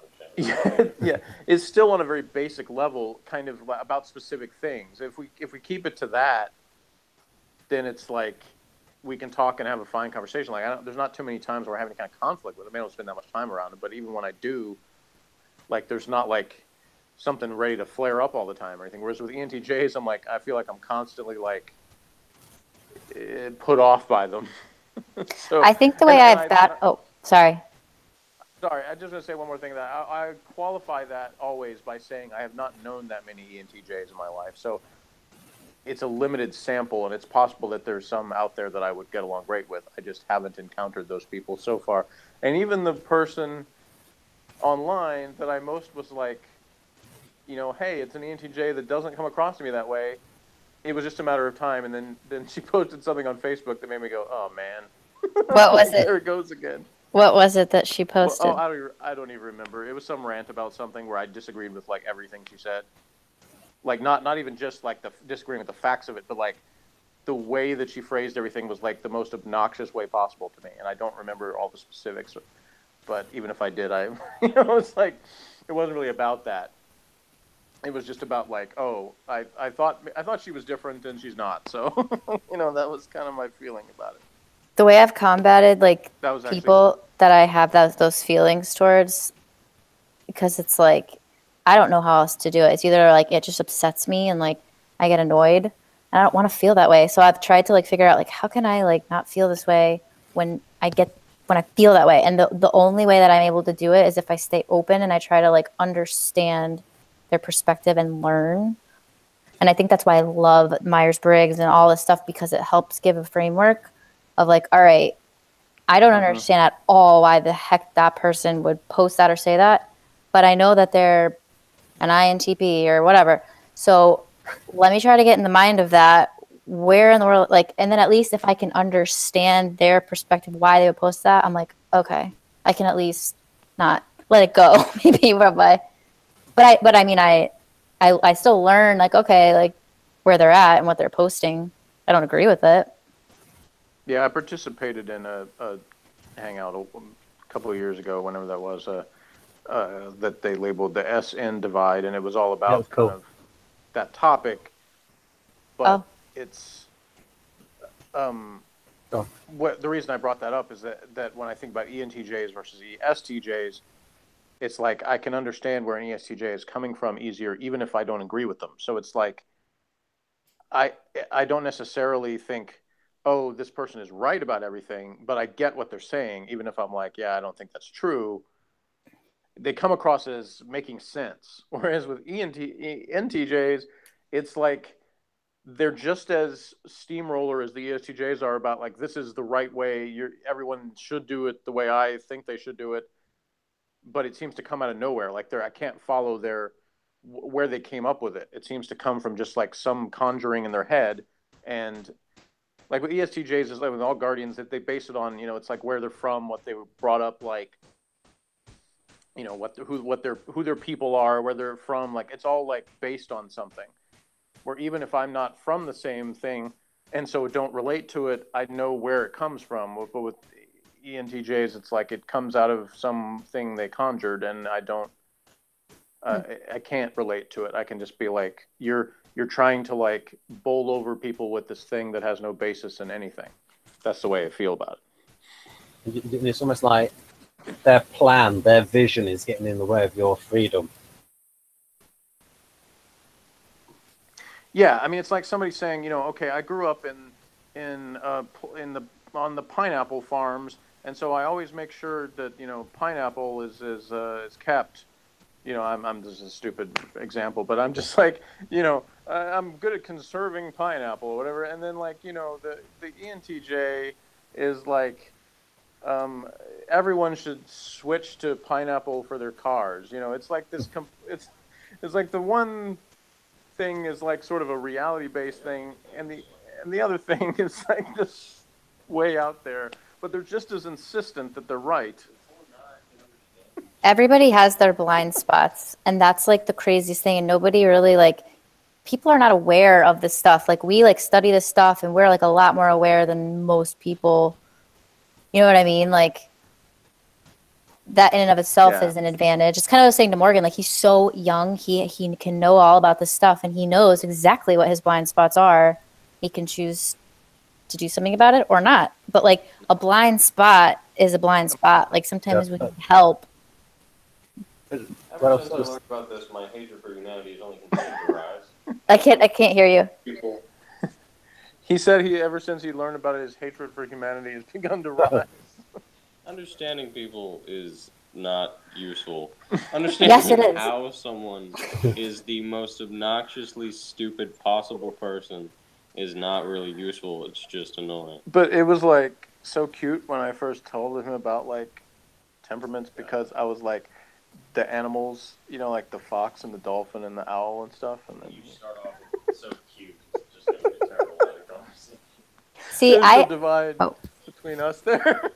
understand. yeah, it's still on a very basic level, kind of about specific things. If we keep it to that, then it's like we can talk and have a fine conversation. Like there's not too many times where I have any kind of conflict with them. I don't spend that much time around it, but even when I do, like there's not like something ready to flare up all the time or anything. Whereas with ENTJs, I feel like I'm constantly like put off by them. So I think the way I've got. Oh, sorry. Sorry, I'm just going to say one more thing. That I qualify that always by saying I have not known that many ENTJs in my life. So it's a limited sample, and it's possible that there's some out there that I would get along great with. I just haven't encountered those people so far. And even the person online that I most was like, you know, hey, it's an ENTJ that doesn't come across to me that way. It was just a matter of time, and then she posted something on Facebook that made me go, oh, man. What was it? There it goes again. What was it that she posted? Well, I don't even remember. It was some rant about something where I disagreed with like everything she said. Like not even just like the disagreeing with the facts of it, but like the way that she phrased everything was like the most obnoxious way possible to me. And I don't remember all the specifics, but even if I did, it's like it wasn't really about that. It was just about like, oh, I thought she was different and she's not. So that was kind of my feeling about it. The way I've combated like people that I have those feelings towards, because it's like I don't know how else to do it. It's either like it just upsets me and like I get annoyed and I don't want to feel that way. So I've tried to like figure out like how can I like not feel this way when I feel that way. And the only way that I'm able to do it is if I stay open and I try to like understand their perspective and learn. And I think that's why I love Myers-Briggs and all this stuff, because it helps give a framework of like, all right, I don't understand at all why the heck that person would post that or say that, but I know that they're an INTP or whatever. So let me try to get in the mind of that. Where in the world, like, and then at least if I can understand their perspective, why they would post that, I'm like, okay, I can at least not let it go. Maybe, but I mean, I still learn like, okay, like where they're at and what they're posting. I don't agree with it. Yeah, I participated in a hangout a couple of years ago, whenever that was, that they labeled the SN divide, and it was all about kind of that topic. But it's what the reason I brought that up is that when I think about ENTJs versus ESTJs, it's like I can understand where an ESTJ is coming from easier, even if I don't agree with them. So it's like I don't necessarily think, oh, this person is right about everything, but I get what they're saying, even if I'm like, yeah, I don't think that's true. They come across as making sense. Whereas with ENTJs, it's like they're just as steamroller as the ESTJs are about like, this is the right way. Everyone should do it the way I think they should do it. But it seems to come out of nowhere. Like I can't follow where they came up with it. It seems to come from just like some conjuring in their head. And like with ESTJs, is like with all Guardians, that they base it on, it's like where they're from, what they were brought up, like, who their people are, where they're from. Like it's all like based on something. Where even if I'm not from the same thing, and so don't relate to it, I know where it comes from. But with ENTJs, it's like it comes out of something they conjured, and I don't. I can't relate to it. I can just be like, you're trying to like bowl over people with this thing that has no basis in anything. That's the way I feel about it. It's almost like their plan, their vision is getting in the way of your freedom. Yeah, I mean, it's like somebody saying, okay, I grew up on the pineapple farms, and so I always make sure that pineapple is kept. I'm just a stupid example, but I'm just like, I'm good at conserving pineapple or whatever. And then like, the ENTJ is like, everyone should switch to pineapple for their cars. It's like this, it's like the one thing is like sort of a reality-based thing, and the other thing is like this way out there, but they're just as insistent that they're right. Everybody has their blind spots, and that's like the craziest thing. And nobody really like, people are not aware of this stuff. Like we like study this stuff, and we're like a lot more aware than most people. You know what I mean? Like that in and of itself is an advantage. It's kind of what I was saying to Morgan, like he's so young, he can know all about this stuff, and he knows exactly what his blind spots are. He can choose to do something about it or not. But like a blind spot is a blind spot. Like sometimes we need help. Ever since I learned about this, my hatred for humanity is only continuing to rise. I can't hear you. People. He said ever since he learned about it, his hatred for humanity has begun to rise. Understanding people is not useful. Understanding Yes, it is. how someone is the most obnoxiously stupid possible person is not really useful. It's just annoying. But it was like so cute when I first told him about like temperaments, because I was like the animals, you know, like the fox and the dolphin and the owl and stuff. And then You start off with so cute. It's just gonna be a terrible later conversation. See, there's a divide between us there.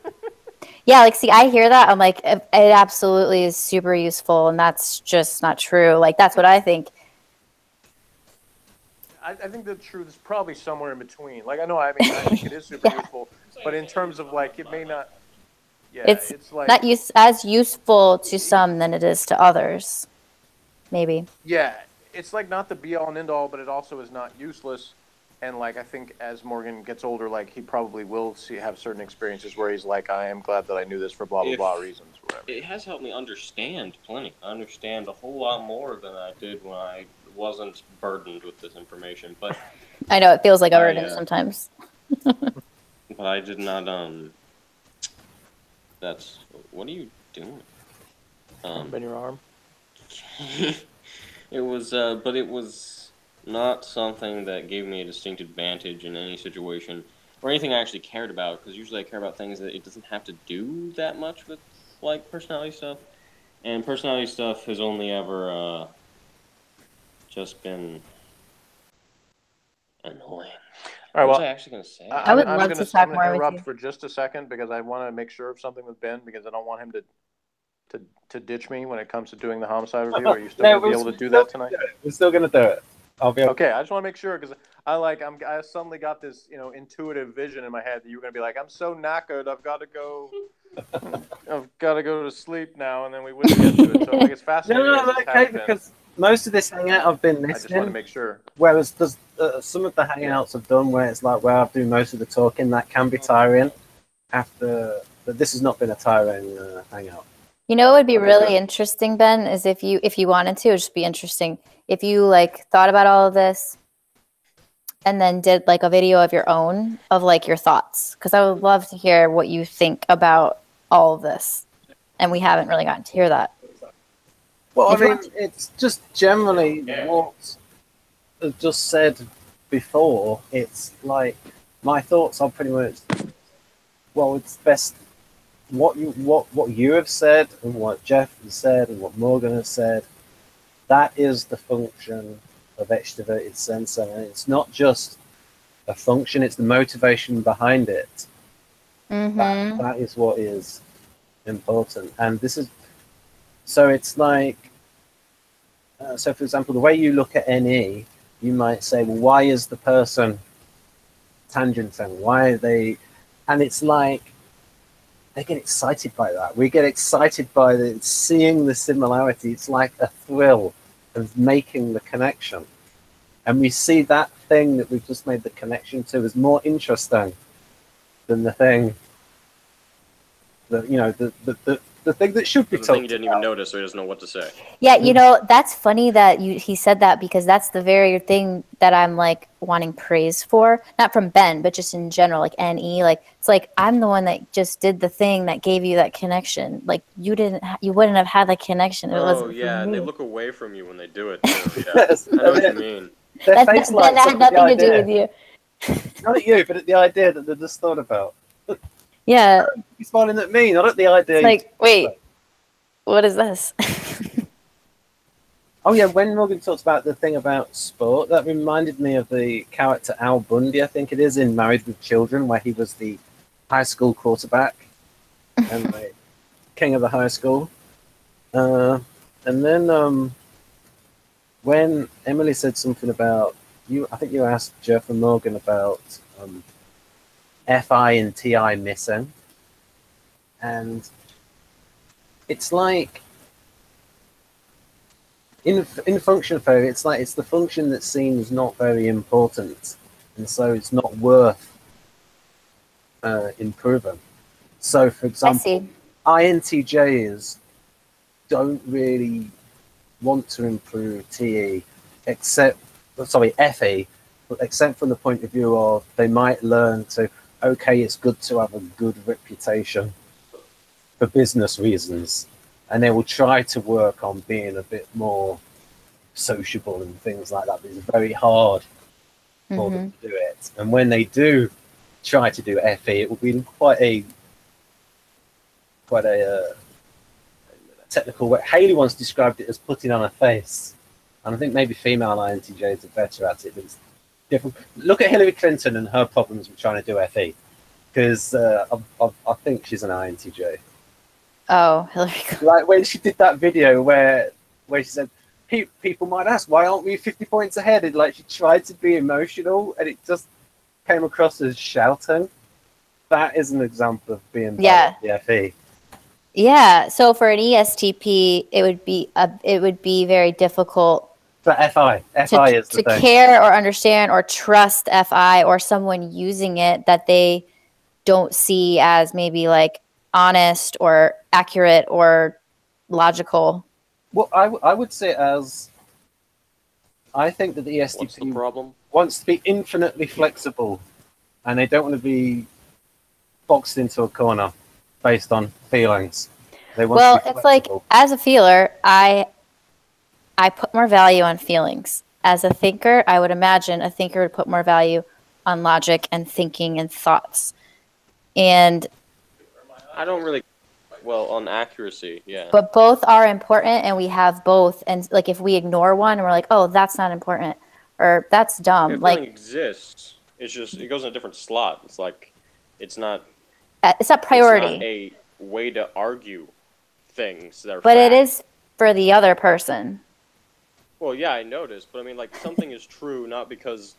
Yeah, like, see, I hear that. I'm like, it absolutely is super useful, and that's just not true. Like, that's what I think. I think the truth is probably somewhere in between. Like, I think it is super useful, but in terms of like, it may not. Yeah, It's like not as useful to some than it is to others. Maybe. Yeah, it's like not the be all and end all, but it also is not useless. And like, I think as Morgan gets older, like he probably will have certain experiences where he's like, I am glad that I knew this for blah blah blah reasons. Whatever. It has helped me understand plenty. I understand a whole lot more than I did when I wasn't burdened with this information. But I know it feels like a burden sometimes. But I did not. That's what are you doing? Bend your arm. It was, but it was not something that gave me a distinct advantage in any situation or anything I actually cared about. Because usually I care about things that it doesn't have to do that much with, like personality stuff. And personality stuff has only ever just been annoying. All right, what was well, I actually going to say? I would love to talk more with interrupt you. for just a second because I want to make sure of something with Ben, because I don't want him to ditch me when it comes to doing the homicide review. Are you still going to be able to do that tonight? We're still going to do it. I'll be okay. I just want to make sure, because I suddenly got this intuitive vision in my head that you were going to be like, I'm so knackered, I've got to go to sleep now, and then we wouldn't get to it. So like, it's fascinating. No, okay, because most of this hangout I've been listening. I just want to make sure. Whereas there's some of the hangouts I've done where it's like where I do most of the talking, that can be tiring. But this has not been a tiring hangout. You know what would be really interesting, Ben, is if you wanted to, it would just be interesting if you like thought about all of this and then did like a video of your own of like your thoughts, because I would love to hear what you think about all of this, and we haven't really gotten to hear that. Well, I mean, it's just generally what I've just said before. It's like my thoughts are pretty much, well, it's best what you have said and what Jeff has said and what Morgan has said. That is the function of extroverted sensor, and it's not just a function; it's the motivation behind it. Mm-hmm. That is what is important, and this is so. It's like so. For example, the way you look at NE, you might say, "Well, why is the person tangenting? Why are they?" And it's like they get excited by that. We get excited by seeing the similarity. It's like a thrill of making the connection. And we see that thing that we've just made the connection to as more interesting than the thing that, the thing that should be The talked thing you didn't even notice, so he doesn't know what to say. Yeah, that's funny that he said that, because that's the very thing that I'm like wanting praise for, not from Ben, but just in general, like NE. Like it's like I'm the one that just did the thing that gave you that connection. Like you wouldn't have had that connection. If it wasn't for and me. they look away from you when they do it too. Yeah. I know what you mean. Their face that lights had up at the nothing to do idea. with you. Not at you, but at the idea that they just thought about. Yeah. You're smiling at me, not at the idea. It's like, wait, what is this? Oh yeah, when Morgan talks about the thing about sport, that reminded me of the character Al Bundy, I think it is, in Married with Children, where he was the high school quarterback and the king of the high school. And then when Emily said something about you, I think you asked Jeff and Morgan about FI and TI missing, and it's like in function theory, it's like it's the function that seems not very important, and so it's not worth improving. So, for example, INTJs don't really want to improve TE, except FE, except from the point of view of they might learn to, okay, it's good to have a good reputation for business reasons. and they will try to work on being a bit more sociable and things like that. But it's very hard for them to do it. And when they do try to do FE, it will be quite a technical way. Haley once described it as putting on a face, and I think maybe female INTJs are better at it. But it's different. Look at Hillary Clinton and her problems with trying to do FE, because I think she's an INTJ. Oh, Hillary Clinton. Like when she did that video where she said, people might ask, why aren't we 50 points ahead? And like she tried to be emotional, and it just came across as shouting. That is an example of being bad at the FE. Yeah. So for an ESTP, it would be very difficult for FI. FI is the thing. Care or understand or trust FI or someone using it that they don't see as maybe like honest or accurate or logical. Well, I would say as I think that the ESTP wants to be infinitely flexible, and they don't want to be boxed into a corner based on feelings. They want to be it's like as a feeler, I put more value on feelings. As a thinker, I would imagine a thinker would put more value on logic and thinking and thoughts. And I don't really, on accuracy, yeah. But both are important, and we have both. And like if we ignore one, we're like, oh, that's not important, or that's dumb. If like feeling exists, it's just it goes in a different slot. It's like it's not priority. It's not a way to argue things that are but fact. It is for the other person. Well, yeah, I noticed, but I mean, like, something is true not because,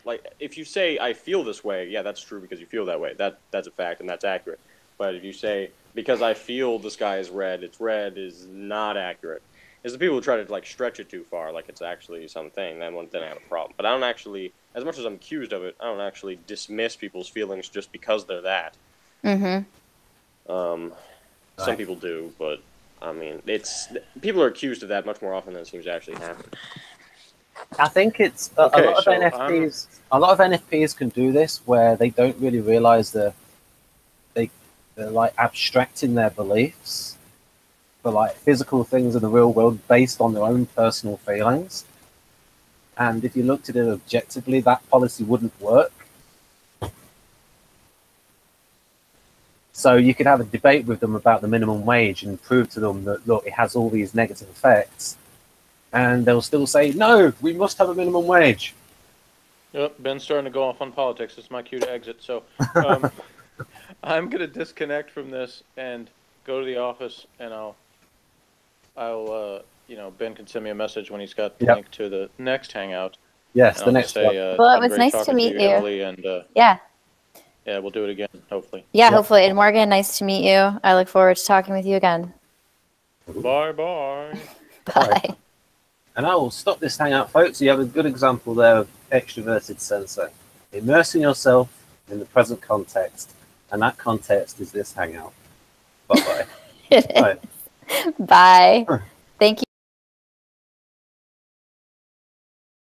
like, if you say I feel this way, yeah, that's true because you feel that way. That's a fact and that's accurate. But if you say because I feel the sky is red, it's red is not accurate. It's the people who try to like stretch it too far, like it's actually something. Then I have a problem. But I don't actually, as much as I'm accused of it, I don't actually dismiss people's feelings just because they're that. Some people do, but I mean, people are accused of that much more often than it seems to actually happen. I think it's a lot of NFPs can do this where they don't really realize they're like abstracting their beliefs for like physical things in the real world based on their own personal feelings. And if you looked at it objectively, that policy wouldn't work. So you could have a debate with them about the minimum wage and prove to them that, look, it has all these negative effects. And they'll still say, no, we must have a minimum wage. Yep, Ben's starting to go off on politics. It's my cue to exit. So I'm going to disconnect from this and go to the office, and I'll Ben can send me a message when he's got the link to the next hangout. Yes, the next one. Well, it was nice to meet you. And, yeah, we'll do it again, hopefully. Yeah, hopefully. And Morgan, nice to meet you. I look forward to talking with you again. Bye-bye. Bye. And I will stop this hangout, folks. You have a good example there of extroverted sensor. Immersing yourself in the present context, and that context is this hangout. Bye-bye. Bye. Thank you.